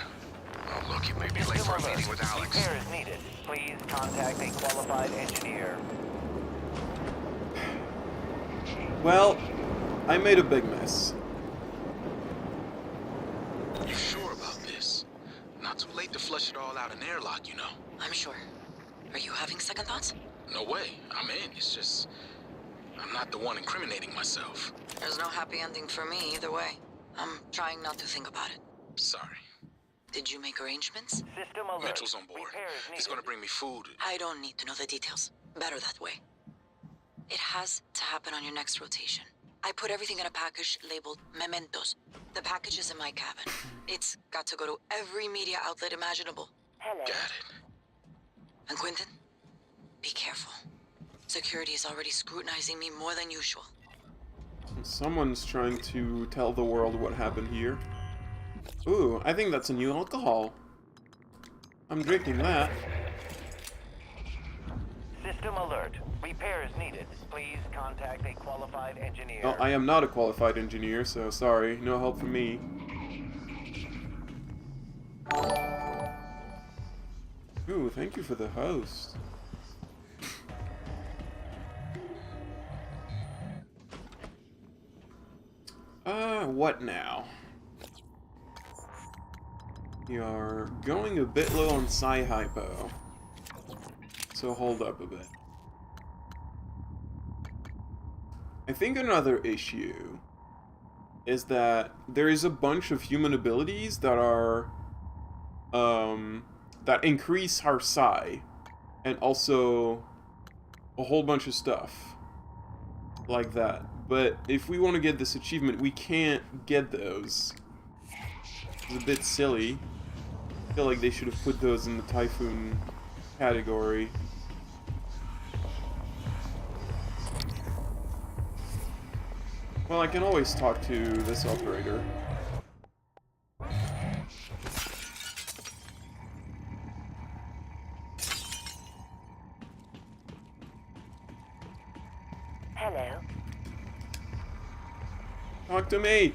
Oh, look, you may be late for a meeting with Alex. Repair is needed. Please contact a qualified engineer. Well, I made a big mess. You sure about this? Not too late to flush it all out in airlock, you know. I'm sure. Are you having second thoughts? No way. I'm in. It's just... I'm not the one incriminating myself. There's no happy ending for me either way. I'm trying not to think about it. Sorry. Did you make arrangements? System alert. Mitchell's on board. Repair is He's needed. gonna bring me food. I don't need to know the details. Better that way. It has to happen on your next rotation. I put everything in a package labeled Mementos. The package is in my cabin. It's got to go to every media outlet imaginable. Hello. Got it. And Quentin, be careful. Security is already scrutinizing me more than usual. Someone's trying to tell the world what happened here. Ooh, I think that's a new alcohol. I'm drinking that. System alert. Repair is needed. Please contact a qualified engineer. Well, I am not a qualified engineer, so sorry, no help from me. Ooh, thank you for the host. What now? We are going a bit low on Psi-Hypo. So hold up a bit. I think another issue is that there is a bunch of human abilities that are that increase our psi, and also a whole bunch of stuff like that. But if we want to get this achievement, we can't get those. It's a bit silly. I feel like they should have put those in the Typhon category. Well, I can always talk to this operator. Hello. Talk to me!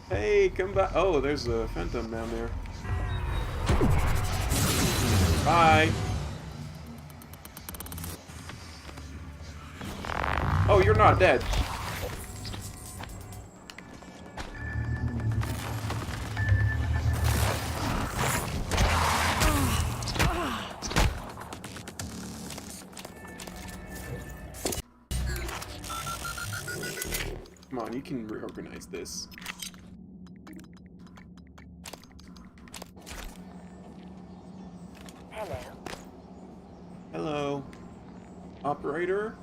Hey, come back. Oh, there's a phantom down there. Bye! Oh, you're not dead. Come on, you can reorganize this. Hello. Hello. Operator?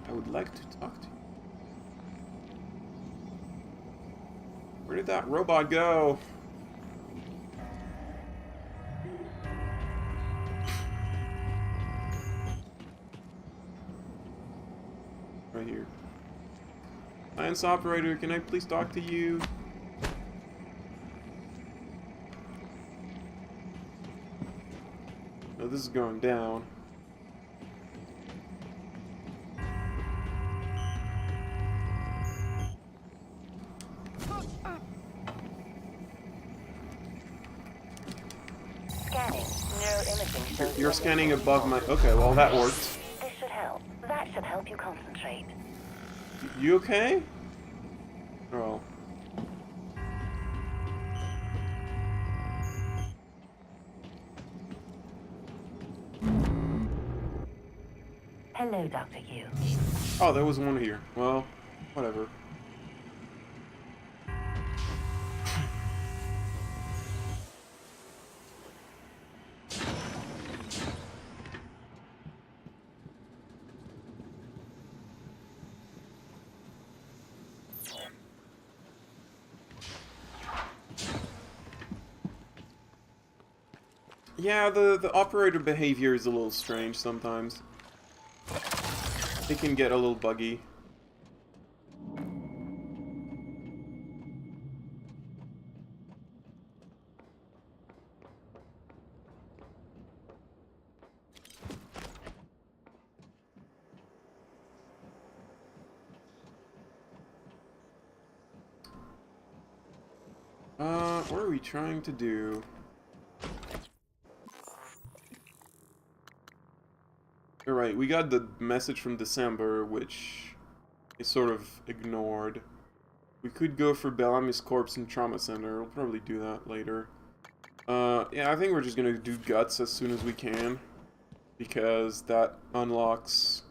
I would like to talk to you. Where did that robot go? Right here. Science operator, can I please talk to you? No, this is going down. Scanning. Neuroimaging shows You're scanning above my... Okay, well that worked. This should help. That should help you concentrate. You okay? Oh. Hello, Dr. Yu. Oh, there was one here. Well, whatever. Yeah, the operator behavior is a little strange sometimes. it can get a little buggy. What are we trying to do? Alright, we got the message from December, which is sort of ignored. We could go for Bellamy's corpse and trauma center. We'll probably do that later. Yeah, I think we're just gonna do guts as soon as we can, because that unlocks...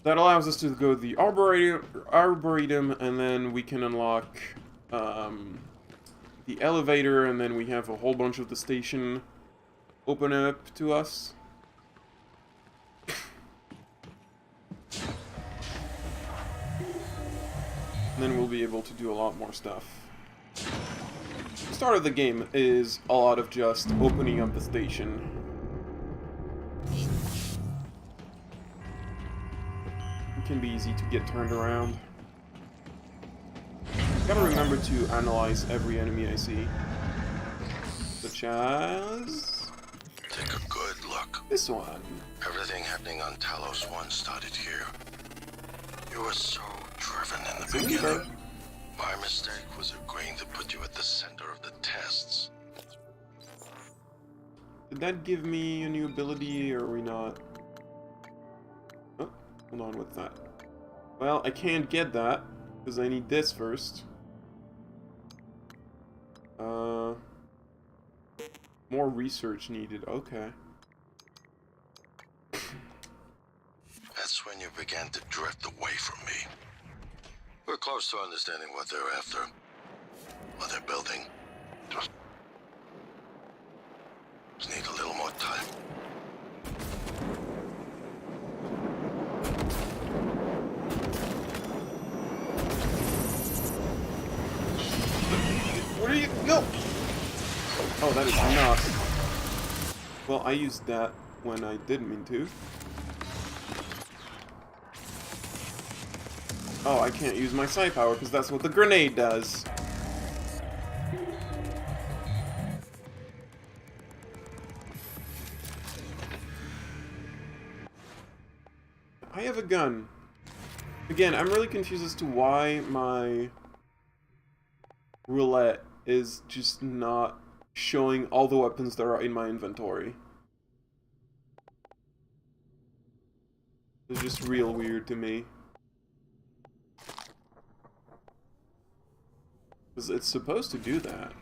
That allows us to go to the Arboretum, and then we can unlock the elevator, and then we have a whole bunch of the station open up to us. And then we'll be able to do a lot more stuff. The start of the game is a lot of just opening up the station. It can be easy to get turned around. Gotta remember to analyze every enemy I see. Such as... Take a good look. This one. Everything happening on Talos 1 started here. You were so driven in the beginning. My mistake was agreeing to put you at the center of the tests. Did that give me a new ability, or are we not? Oh, hold on, what's that? Well, I can't get that, because I need this first. More research needed, okay. That's when you began to drift away from me. We're close to understanding what they're after. What they're building. Just need a little more time. Where are you? Go! Oh, that is not. Well, I used that when I didn't mean to. Oh, I can't use my psi power because that's what the grenade does. I have a gun. Again, I'm really confused as to why my roulette is just not showing all the weapons that are in my inventory. It's just real weird to me. Because it's supposed to do that.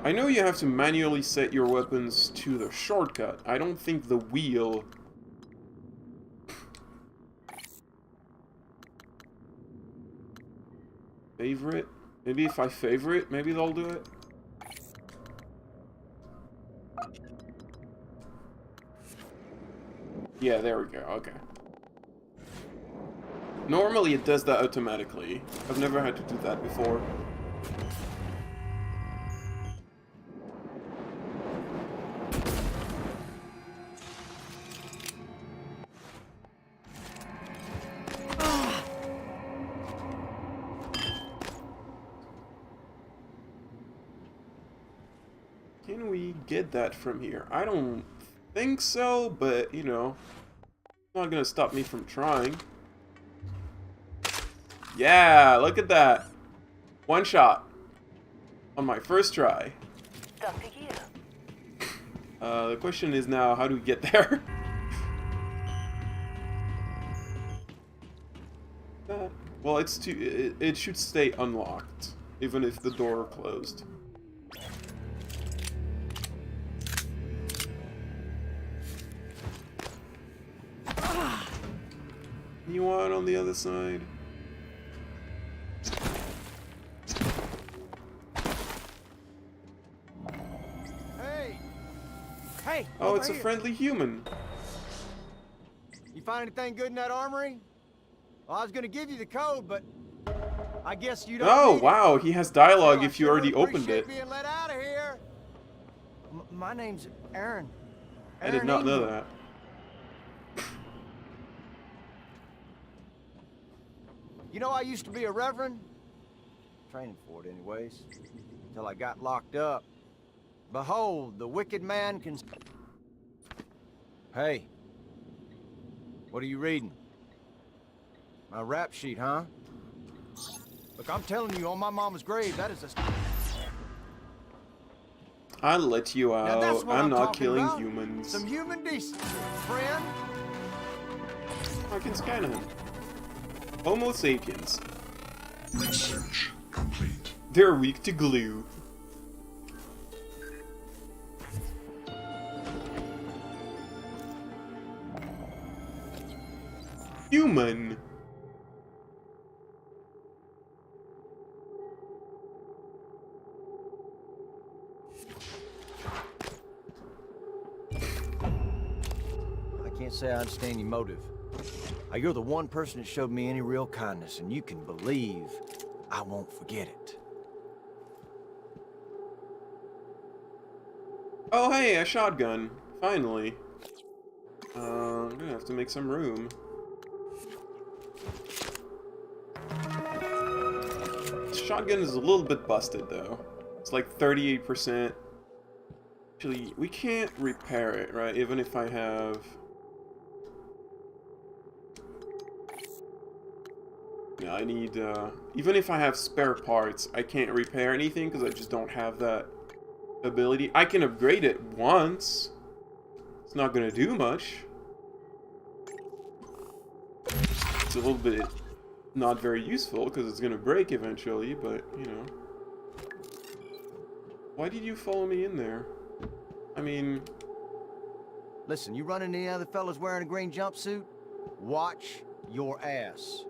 I know you have to manually set your weapons to the shortcut. I don't think the wheel... Favorite? Maybe if I favorite, maybe they'll do it? Yeah, there we go, okay. Normally it does that automatically. I've never had to do that before. Can we get that from here? I don't think so, but, you know, it's not gonna stop me from trying. Yeah, look at that. One shot. On my first try. The question is now, how do we get there? Well, it's too... It should stay unlocked, even if the door closed. Anyone on the other side? Hey! Oh, it's a friendly human. You find anything good in that armory? Well, I was gonna give you the code, but I guess you don't. Oh, need wow, he has dialogue it. if you already opened it. Being let out of here. My name's Aaron. I did not know Ingram. that. You know, I used to be a reverend. Training for it, anyways. Until I got locked up. Behold, the wicked man can... Hey. What are you reading? My rap sheet, huh? Look, I'm telling you, on my mama's grave, that is a... I'll let you Now that's out. what I'm not talking killing about. humans. Some human decency, friend. I can scan him. Homo sapiens. Research complete. They're weak to glue. Human. I can't say I understand your motive. You're the one person that showed me any real kindness, and you can believe I won't forget it. Oh hey, a shotgun. Finally. I'm gonna have to make some room. Shotgun is a little bit busted though. It's like 38%. Actually, we can't repair it, right? Even if I have... Yeah, I need, even if I have spare parts, I can't repair anything because I just don't have that ability. I can upgrade it once. It's not gonna do much. It's a little bit not very useful because it's gonna break eventually, but, you know. Why did you follow me in there? I mean... Listen, you run into any other fellas wearing a green jumpsuit? Watch your ass.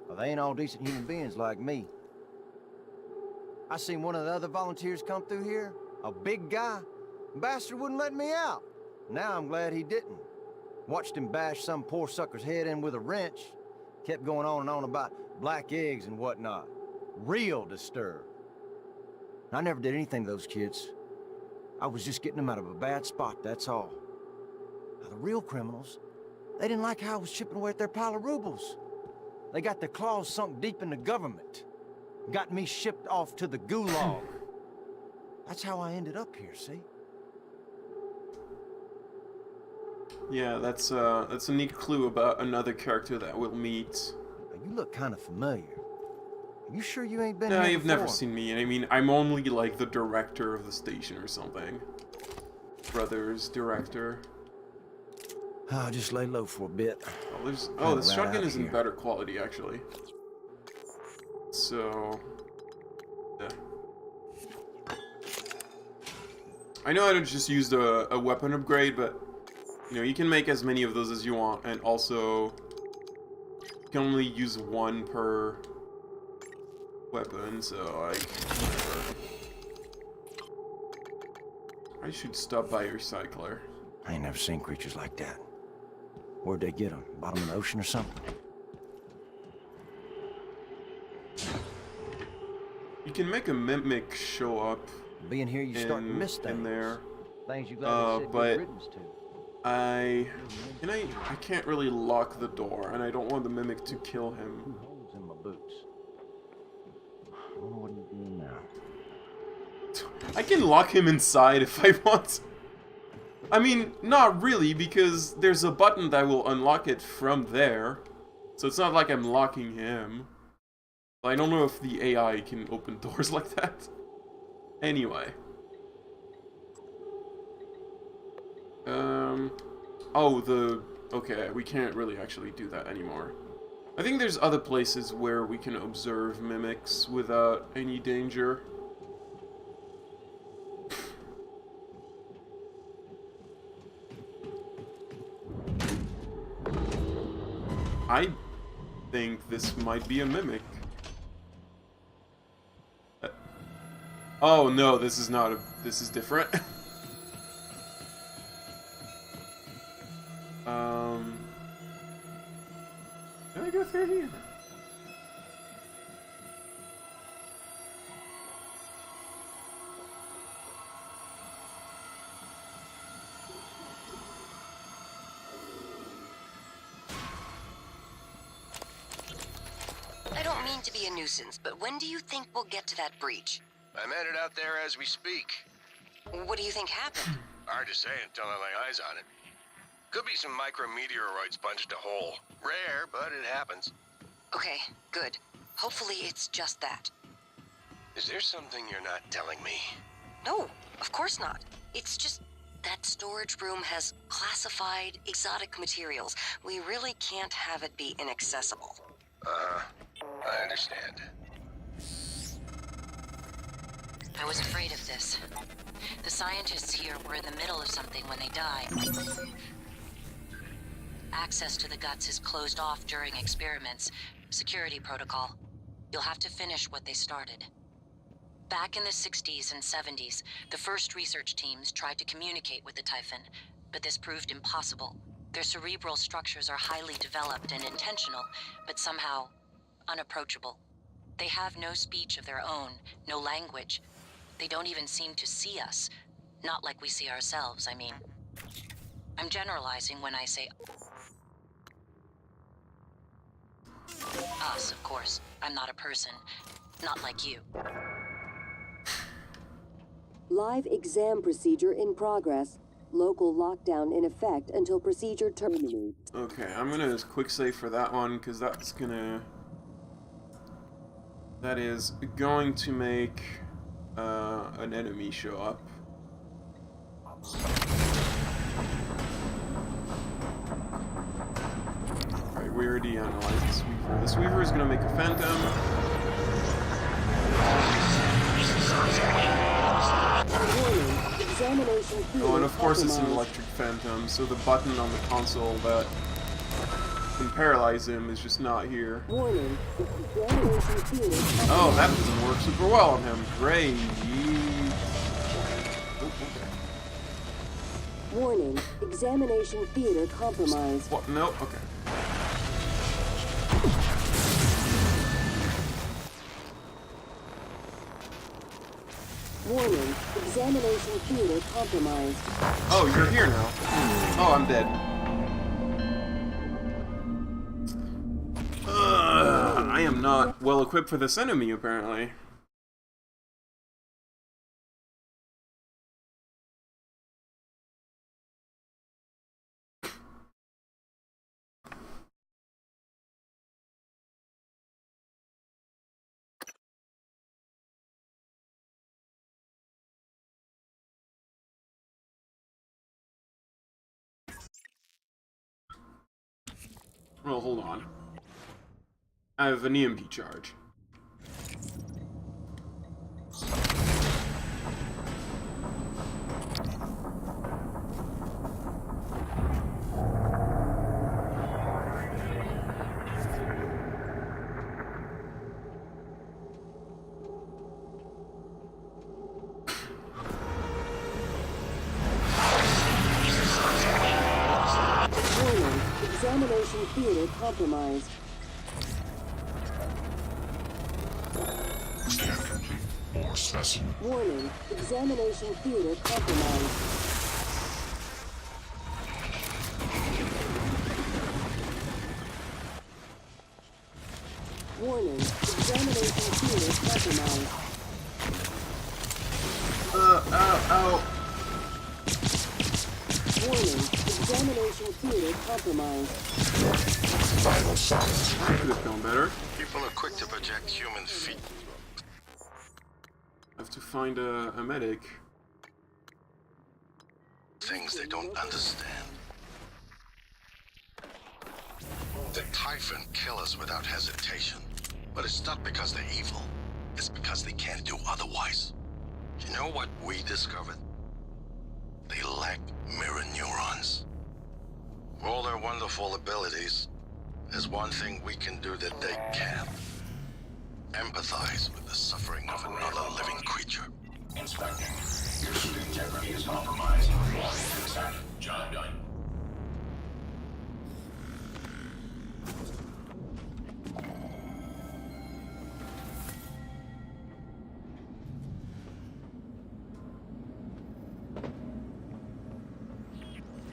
Well, they ain't all decent human beings like me. I seen one of the other volunteers come through here. A big guy. Bastard wouldn't let me out. Now I'm glad he didn't. Watched him bash some poor sucker's head in with a wrench. Kept going on and on about black eggs and whatnot. Real disturbed. I never did anything to those kids. I was just getting them out of a bad spot, that's all. Now, the real criminals, they didn't like how I was chipping away at their pile of rubles. They got their claws sunk deep in the government. Got me shipped off to the gulag. That's how I ended up here, see? Yeah, that's a neat clue about another character that we'll meet. Now, you look kind of familiar. Are you sure you ain't been No, here you've before? never seen me. I mean, I'm only like the director of the station or something. Brothers, director. I'll just lay low for a bit. Oh, this shotgun is in better quality, actually. So... yeah. I know I just used a weapon upgrade, but... you know, you can make as many of those as you want, and also... you can only use one per... weapon, so, like... whatever. I should stop by a recycler. I ain't never seen creatures like that. Where'd they get them? Bottom of the ocean or something? You can make a mimic show up. Being here, you start to miss things. In there. Things you gladly said but good riddance to. I can't really lock the door, and I don't want the mimic to kill him. Holes in my boots. I don't know what he's doing now. I can lock him inside if I want. I mean, not really, because there's a button that will unlock it from there. So it's not like I'm locking him. I don't know if the AI can open doors like that. Anyway. Oh, okay, we can't really actually do that anymore. I think there's other places where we can observe mimics without any danger. I think this might be a mimic. Oh no, this is not a... this is different. Can I go through here? going to be a nuisance, but when do you think we'll get to that breach? I'm headed out there as we speak. What do you think happened? Hard to say until I lay eyes on it. Could be some micrometeoroids punched a hole. Rare, but it happens. Okay, good. Hopefully it's just that. Is there something you're not telling me? No, of course not. It's just that storage room has classified exotic materials. We really can't have it be inaccessible. I understand. I was afraid of this. The scientists here were in the middle of something when they died. Access to the guts is closed off during experiments. Security protocol. You'll have to finish what they started. Back in the 60s and 70s, the first research teams tried to communicate with the Typhon, but this proved impossible. Their cerebral structures are highly developed and intentional, but somehow unapproachable. They have no speech of their own, no language. They don't even seem to see us. Not like we see ourselves, I mean. I'm generalizing when I say us, of course. I'm not a person. Not like you. Live exam procedure in progress. Local lockdown in effect until procedure terminates. Okay, I'm gonna quick save for that one because that's gonna. That is going to make an enemy show up. Alright, we already analyzed this Weaver. This Weaver is gonna make a Phantom. Oh, and of course it's an electric Phantom, so the button on the console that can paralyze him is just not here. Oh, that doesn't work super well on him. Great. Warning, examination theater compromised. What? No? Okay. Warning, examination theater compromised. Oh, you're here now. Oh, I'm dead. I am not well equipped for this enemy, apparently. Well, hold on. I have an EMP charge. Examination theater compromised. More specimen. Warning, examination theater compromised. Warning, examination theater compromised. Ow. Warning, examination theater compromised. Vital signs. Could have gone better. People are quick to project human feet. I have to find a medic. Things they don't understand. The Typhon kill us without hesitation. But it's not because they're evil. It's because they can't do otherwise. You know what we discovered? They lack mirror neurons. For all their wonderful abilities, there's one thing we can do that they can't. Empathize with the suffering of another living creature. Inspecting. Your suit integrity is compromised. Consent. Job done.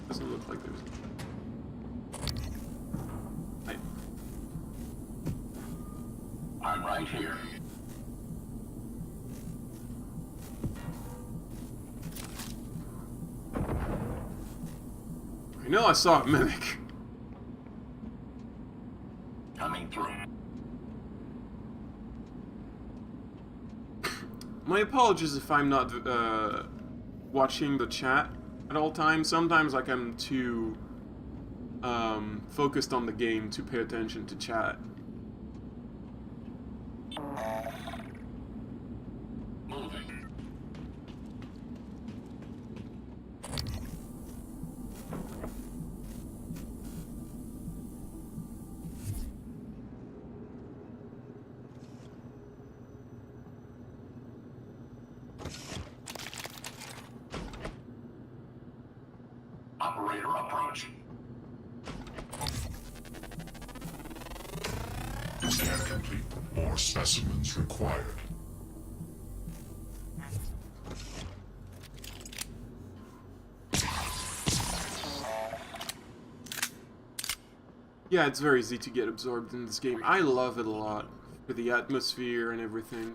Doesn't look like there's. right here. I know I saw a mimic. Coming through. My apologies if I'm not watching the chat at all times. Sometimes like I'm too focused on the game to pay attention to chat. Moving. Operator approach. Scan complete. More specimens required. Yeah, it's very easy to get absorbed in this game. I love it a lot for the atmosphere and everything.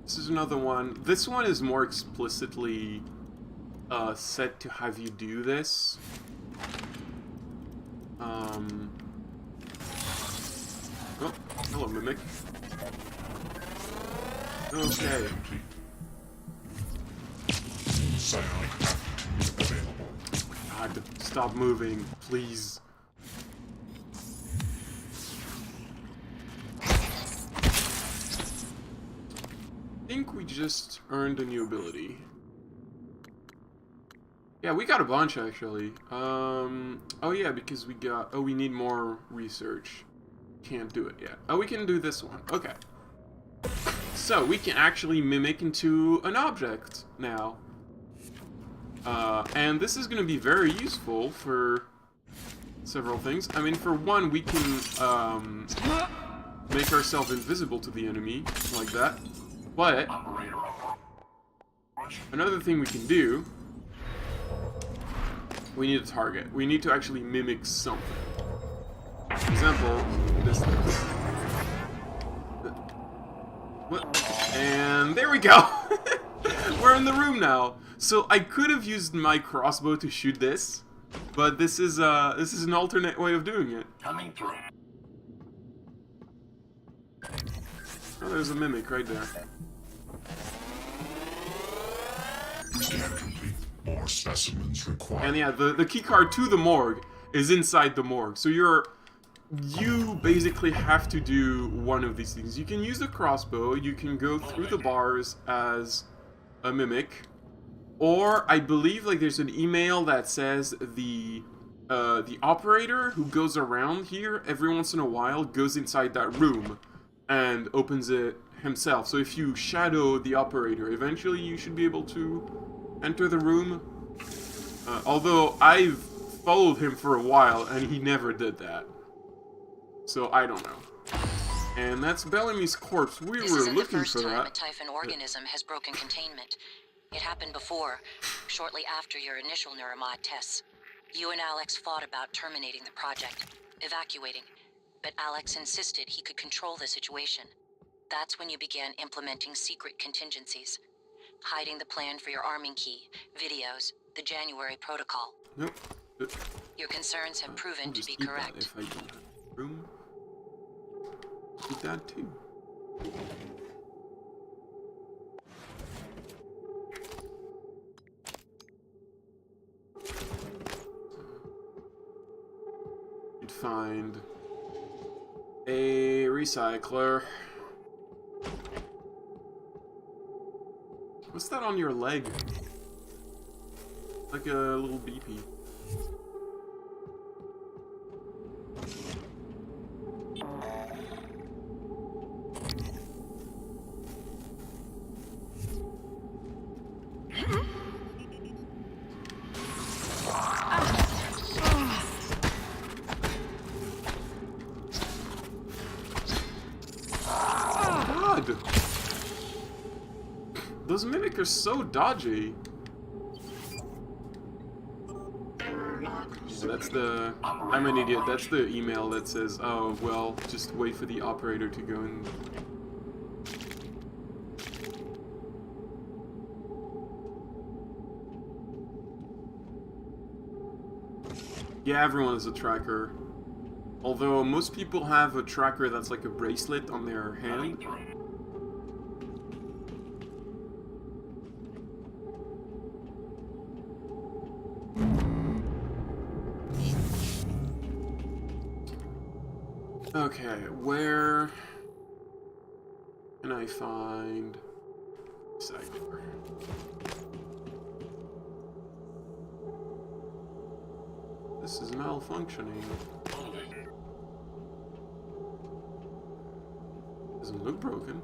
This is another one. This one is more explicitly set to have you do this. Oh, hello, Mimic. Okay. God, stop moving, please. I think we just earned a new ability. Yeah, we got a bunch actually. Oh yeah, because we got. Oh, we need more research. Can't do it yet. Oh, we can do this one. Okay. So we can actually mimic into an object now. And this is going to be very useful for several things. I mean, for one, we can make ourselves invisible to the enemy like that. But another thing we can do. We need a target. We need to actually mimic something. For example, this. And there we go! We're in the room now. So I could have used my crossbow to shoot this, but this is an alternate way of doing it. Coming through. Oh, there's a mimic right there. Scan complete. More specimens required. And yeah, the keycard to the morgue is inside the morgue. So you basically have to do one of these things. You can use the crossbow, you can go through the bars as a mimic, or I believe like there's an email that says the operator who goes around here every once in a while goes inside that room and opens it himself. So if you shadow the operator, eventually you should be able to enter the room. Although I've followed him for a while and he never did that. So I don't know. And that's Bellamy's corpse. We were looking for that. This isn't the first time a Typhon organism has broken containment. It happened before, shortly after your initial neuromod tests. You and Alex fought about terminating the project, evacuating, but Alex insisted he could control the situation. That's when you began implementing secret contingencies. Hiding the plan for your arming key, videos, the January protocol. Nope. Your concerns have proven to be correct. If I don't have room, eat that too. You'd find a recycler. What's that on your leg? Like a little BP. Those mimic are so dodgy. Yeah, that's the... I'm an idiot. That's the email that says, oh, well, just wait for the operator to go in. Yeah, everyone is a tracker. Although most people have a tracker that's like a bracelet on their hand. Okay, where can I find Cycler? This is malfunctioning. Doesn't look broken.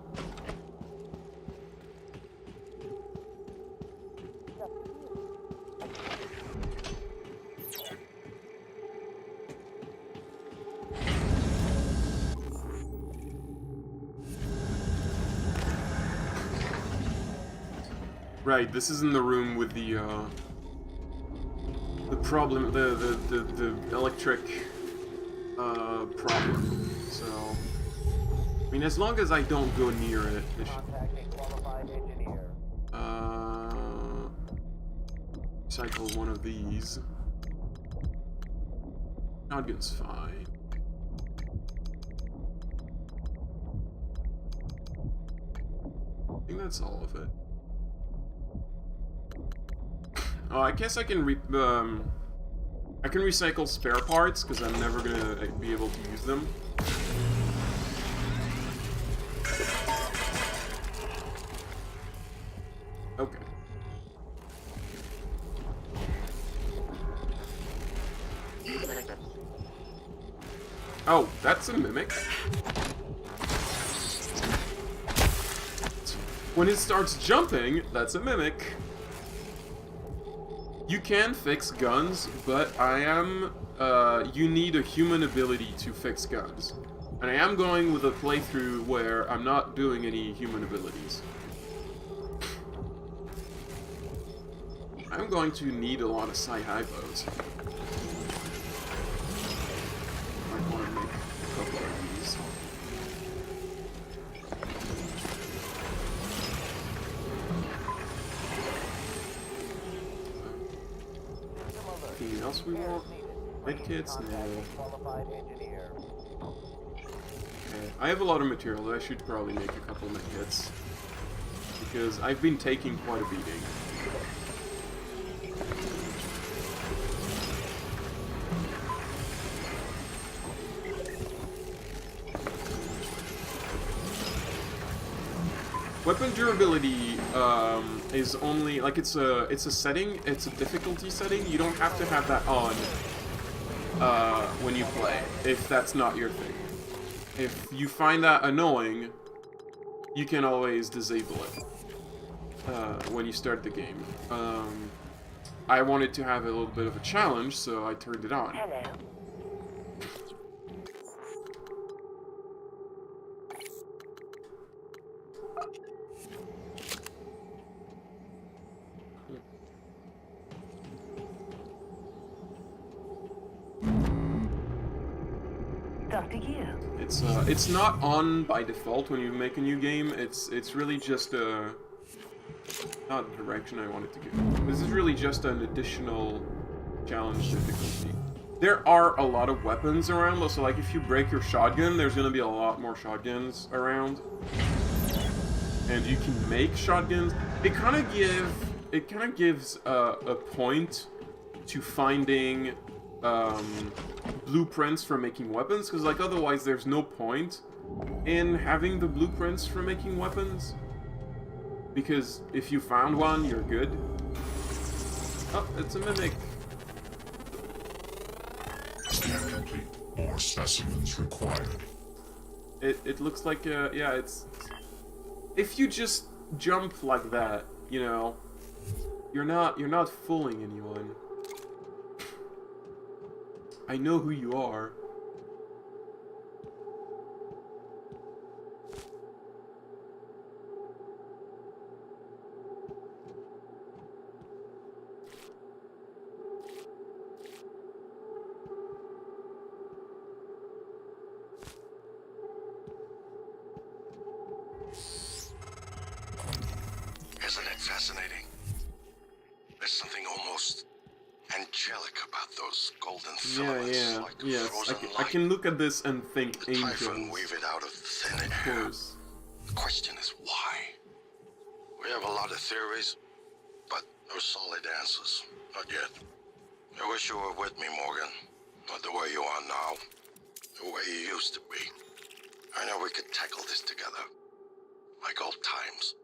Right, this is in the room with the problem, the electric problem. So, I mean, as long as I don't go near it, it cycle one of these. Shotgun's fine. I think that's all of it. Oh, I guess I can recycle spare parts because I'm never gonna be able to use them. Okay. Oh, that's a mimic. When it starts jumping, that's a mimic. You can fix guns, but you need a human ability to fix guns. And I am going with a playthrough where I'm not doing any human abilities. I'm going to need a lot of sci-high bows. I want to make a couple of these. Anything else we want? Medkits? No. Okay. I have a lot of material. I should probably make a couple medkits. Because I've been taking quite a beating. Weapon durability is only like it's a setting, it's a difficulty setting. You don't have to have that on when you play if that's not your thing. If you find that annoying, you can always disable it when you start the game. I wanted to have a little bit of a challenge, so I turned it on. Hello. It's not on by default when you make a new game. It's really just a not the direction I want it to go. This is really just an additional challenge difficulty. There are a lot of weapons around, so like if you break your shotgun, there's gonna be a lot more shotguns around, and you can make shotguns. It kind of gives a point to finding blueprints for making weapons, because like otherwise there's no point in having the blueprints for making weapons, because if you found one, you're good. Oh, it's a mimic. Scan complete. More specimens required. It looks like yeah, it's if you just jump like that, you know, you're not fooling anyone. I know who you are. fascinating? There's something almost angelic about those golden filaments, like frozen I can look at this and think the angels. Typhon weave it out of thin air. The question is why? We have a lot of theories, but no solid answers. Not yet. I wish you were with me, Morgan. Not the way you are now. The way you used to be. I know we could tackle this together. Like old times.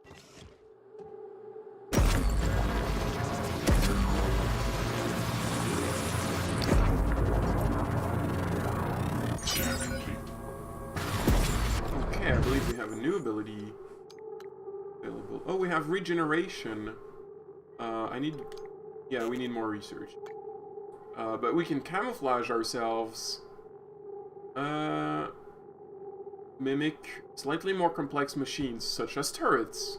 Okay, I believe we have a new ability available. Oh, we have regeneration. We need more research. But we can camouflage ourselves. Mimic slightly more complex machines, such as turrets.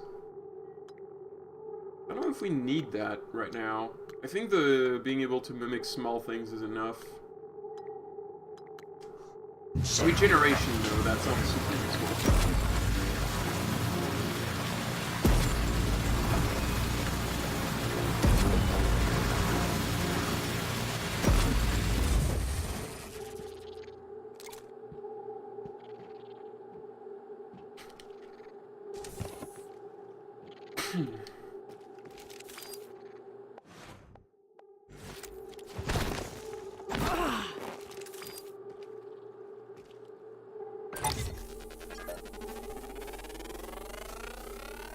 I don't know if we need that right now. I think the being able to mimic small things is enough. Regeneration, though, that sounds super useful.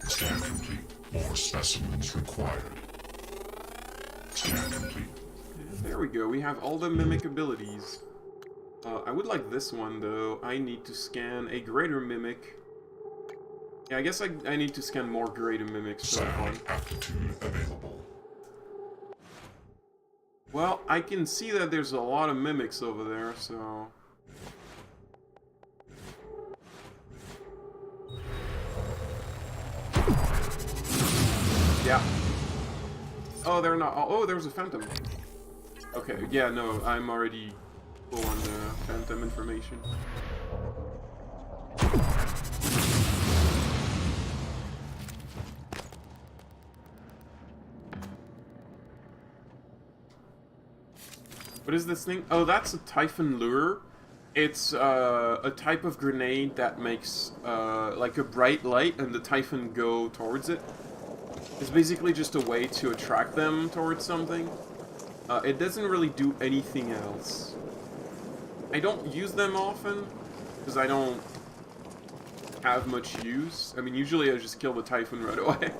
Scan complete. More specimens required. Scan complete. There we go, we have all the mimic abilities. I would like this one, though. I need to scan a greater mimic. Yeah, I guess I need to scan more greater mimics for that one. Aptitude available. Well, I can see that there's a lot of mimics over there, so... Yeah. Oh, they're not... Oh, there's a phantom. Okay, yeah, no, I'm already full on the phantom information. What is this thing? Oh, that's a Typhon lure. It's a type of grenade that makes like a bright light and the Typhon go towards it. It's basically just a way to attract them towards something. It doesn't really do anything else. I don't use them often, because I don't have much use. I mean, usually I just kill the Typhon right away.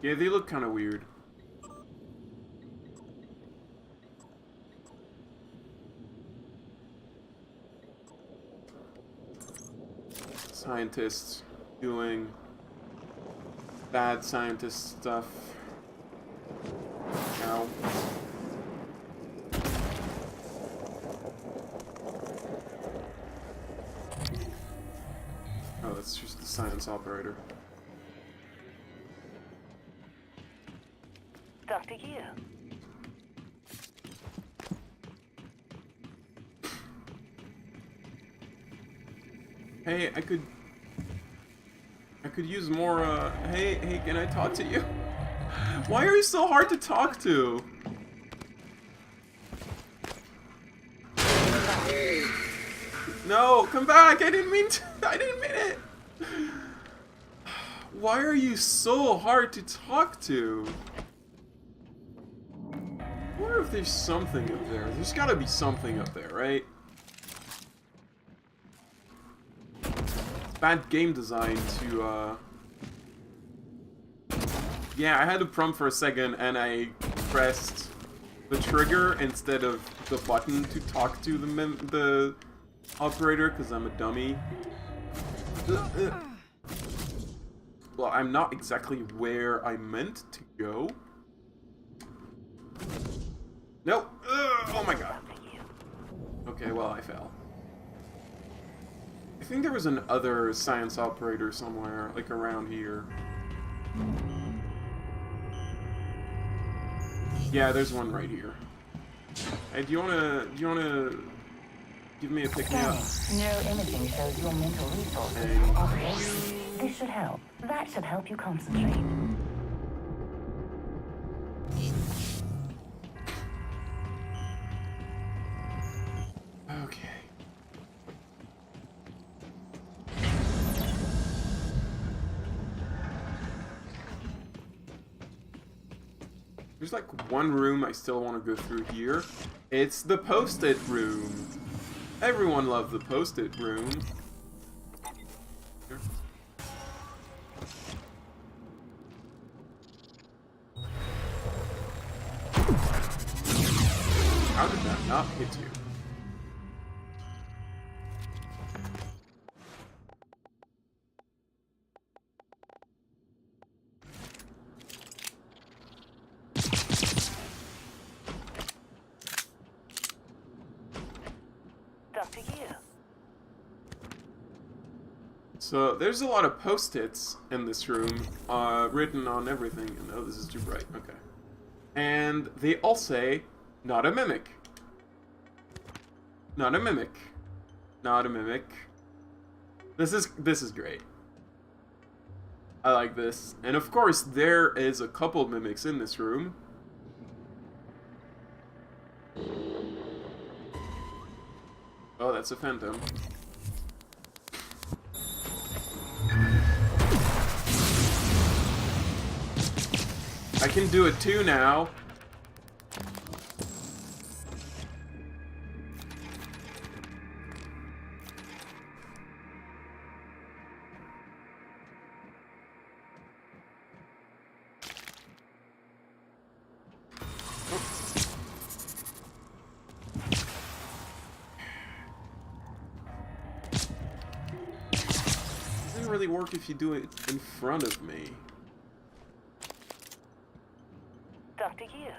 Yeah, they look kind of weird. Scientists doing bad scientist stuff. Ow. Oh, that's just the science operator. Dr. Yu. Hey, I could use more, hey, can I talk to you? Why are you so hard to talk to? No, come back! I didn't mean to, I didn't mean it! Why are you so hard to talk to? I wonder if there's something up there. There's gotta be something up there, right? Bad game design to, Yeah, I had to prompt for a second and I pressed the trigger instead of the button to talk to the operator because I'm a dummy. Well, I'm not exactly where I meant to go. Nope. Oh my god. Okay, well, I fell. I think there was an other science operator somewhere, like around here. Yeah, there's one right here. Hey, do you wanna give me a pick-me-up? Neuroimaging shows your mental resources are operating. This should help. That should help you concentrate. Okay. There's like one room I still want to go through here. It's the post-it room. Everyone loves the post-it room. Here. How did that not hit you? So there's a lot of post-its in this room, written on everything. Oh, this is too bright. Okay. And they all say, "Not a mimic. Not a mimic. Not a mimic." This is great. I like this. And of course, there is a couple mimics in this room. Oh, that's a phantom. I can do it too now. Doesn't really work if you do it in front of me. Dr. Yu.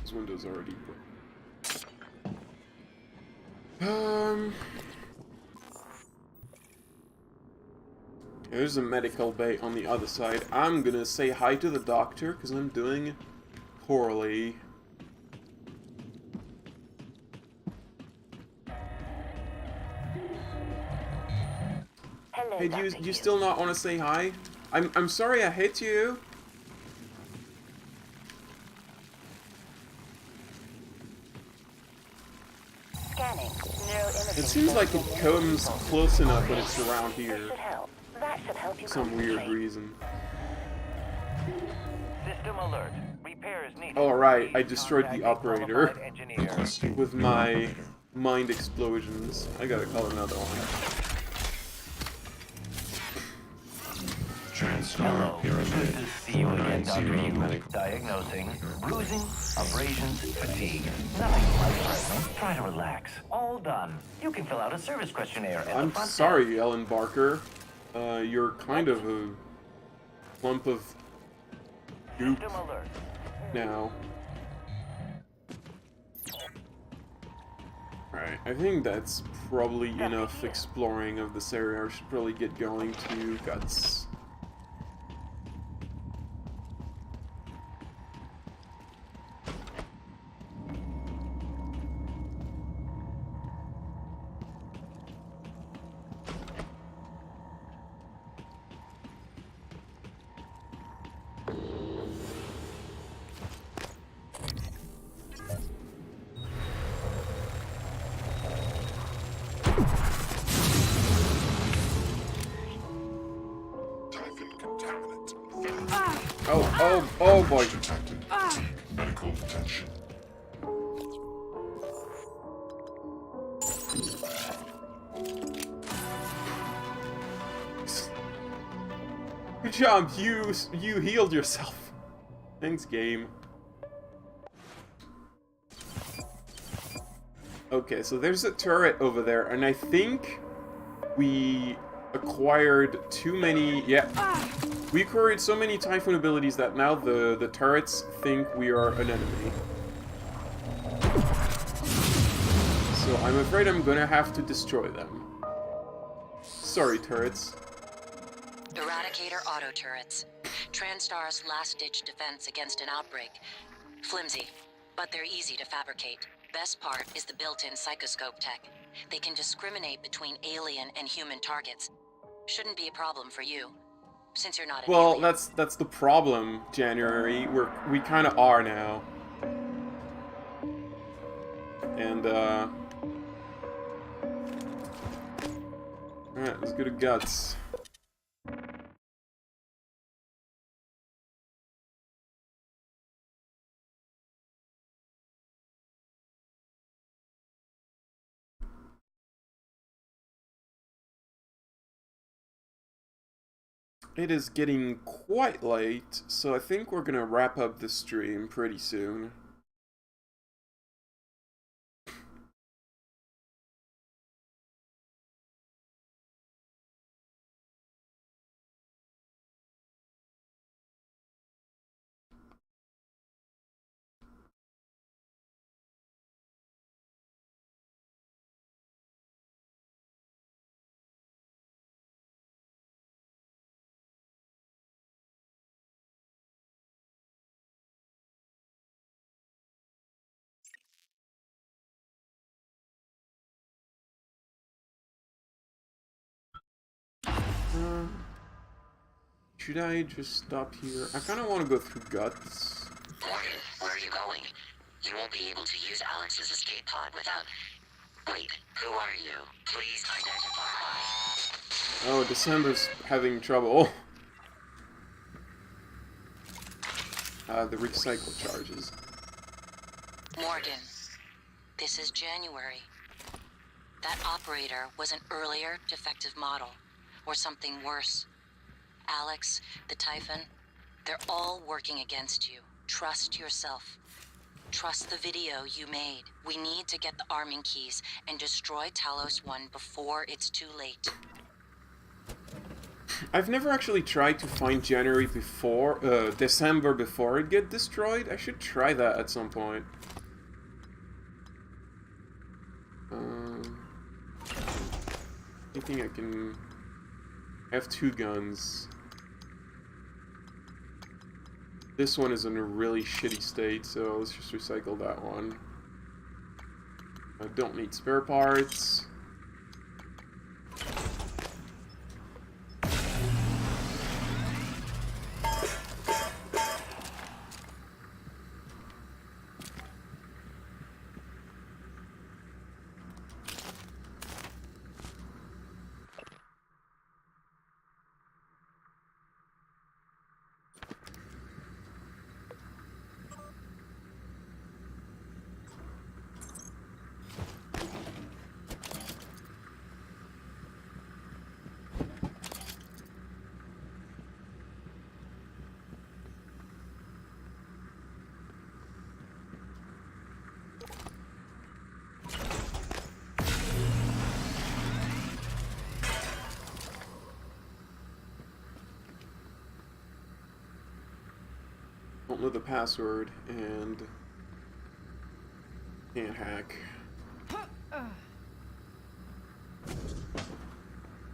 This window's already broken. There's a medical bay on the other side. I'm gonna say hi to the doctor because I'm doing poorly. Hello, Hey, do you still not want to say hi? I'm sorry I hit you. Scanning. Neuroimaging. It seems like it comes close enough when it's around here. This should help. That should help you For some weird concentrate. reason. System alert. Repairs needed. Alright, I destroyed the operator Qualified engineer. with my mind explosions. I gotta call another one. Hello. Good to see you again, Dr. Yu. Diagnosing. Bruising, abrasions, fatigue. Nothing life-threatening. Try to relax. All done. You can fill out a service questionnaire at the I'm front sorry, Ellen Barker. You're kind of a lump of goop System alert. now. Alright, I think that's probably enough exploring of this area. I should probably get going to Guts. Oh boy. Detected. Medical attention. Good job, you healed yourself. Thanks, game. Okay, so there's a turret over there, and I think we acquired too many. Yeah. We created so many Typhon abilities that now the turrets think we are an enemy. So I'm afraid I'm gonna have to destroy them. Sorry, turrets. Eradicator auto turrets. TranStar's last-ditch defense against an outbreak. Flimsy, but they're easy to fabricate. Best part is the built-in psychoscope tech. They can discriminate between alien and human targets. Shouldn't be a problem for you, since you're not an Well, alien. that's the problem, January. We kind of are now. And alright, let's go to guts. It is getting quite late, so I think we're gonna wrap up the stream pretty soon. Should I just stop here? I kind of want to go through guts. Morgan, where are you going? You won't be able to use Alex's escape pod without... Wait, who are you? Please identify. Oh, December's having trouble. The recycle charges. Morgan, this is January. That operator was an earlier defective model, or something worse. Alex, the Typhon, they're all working against you. Trust yourself. Trust the video you made. We need to get the arming keys and destroy Talos 1 before it's too late. I've never actually tried to find January before, December before it get destroyed. I should try that at some point. I think I can... I have 2 guns. This one is in a really shitty state, so let's just recycle that one. I don't need spare parts. Don't know the password and can't hack.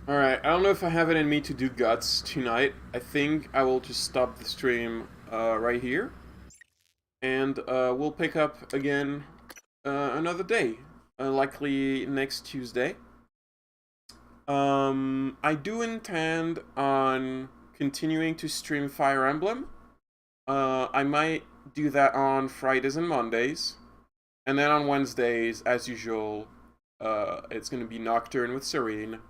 Alright, I don't know if I have it in me to do guts tonight. I think I will just stop the stream right here. And we'll pick up again another day. Likely next Tuesday. I do intend on continuing to stream Fire Emblem. I might do that on Fridays and Mondays. And then on Wednesdays, as usual, it's going to be Nocturne with Serene.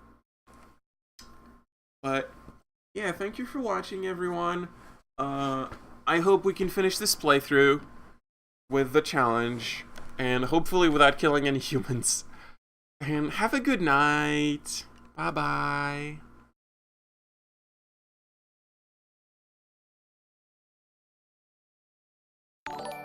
But, yeah, thank you for watching, everyone. I hope we can finish this playthrough with the challenge. And hopefully without killing any humans. And have a good night. Bye-bye. You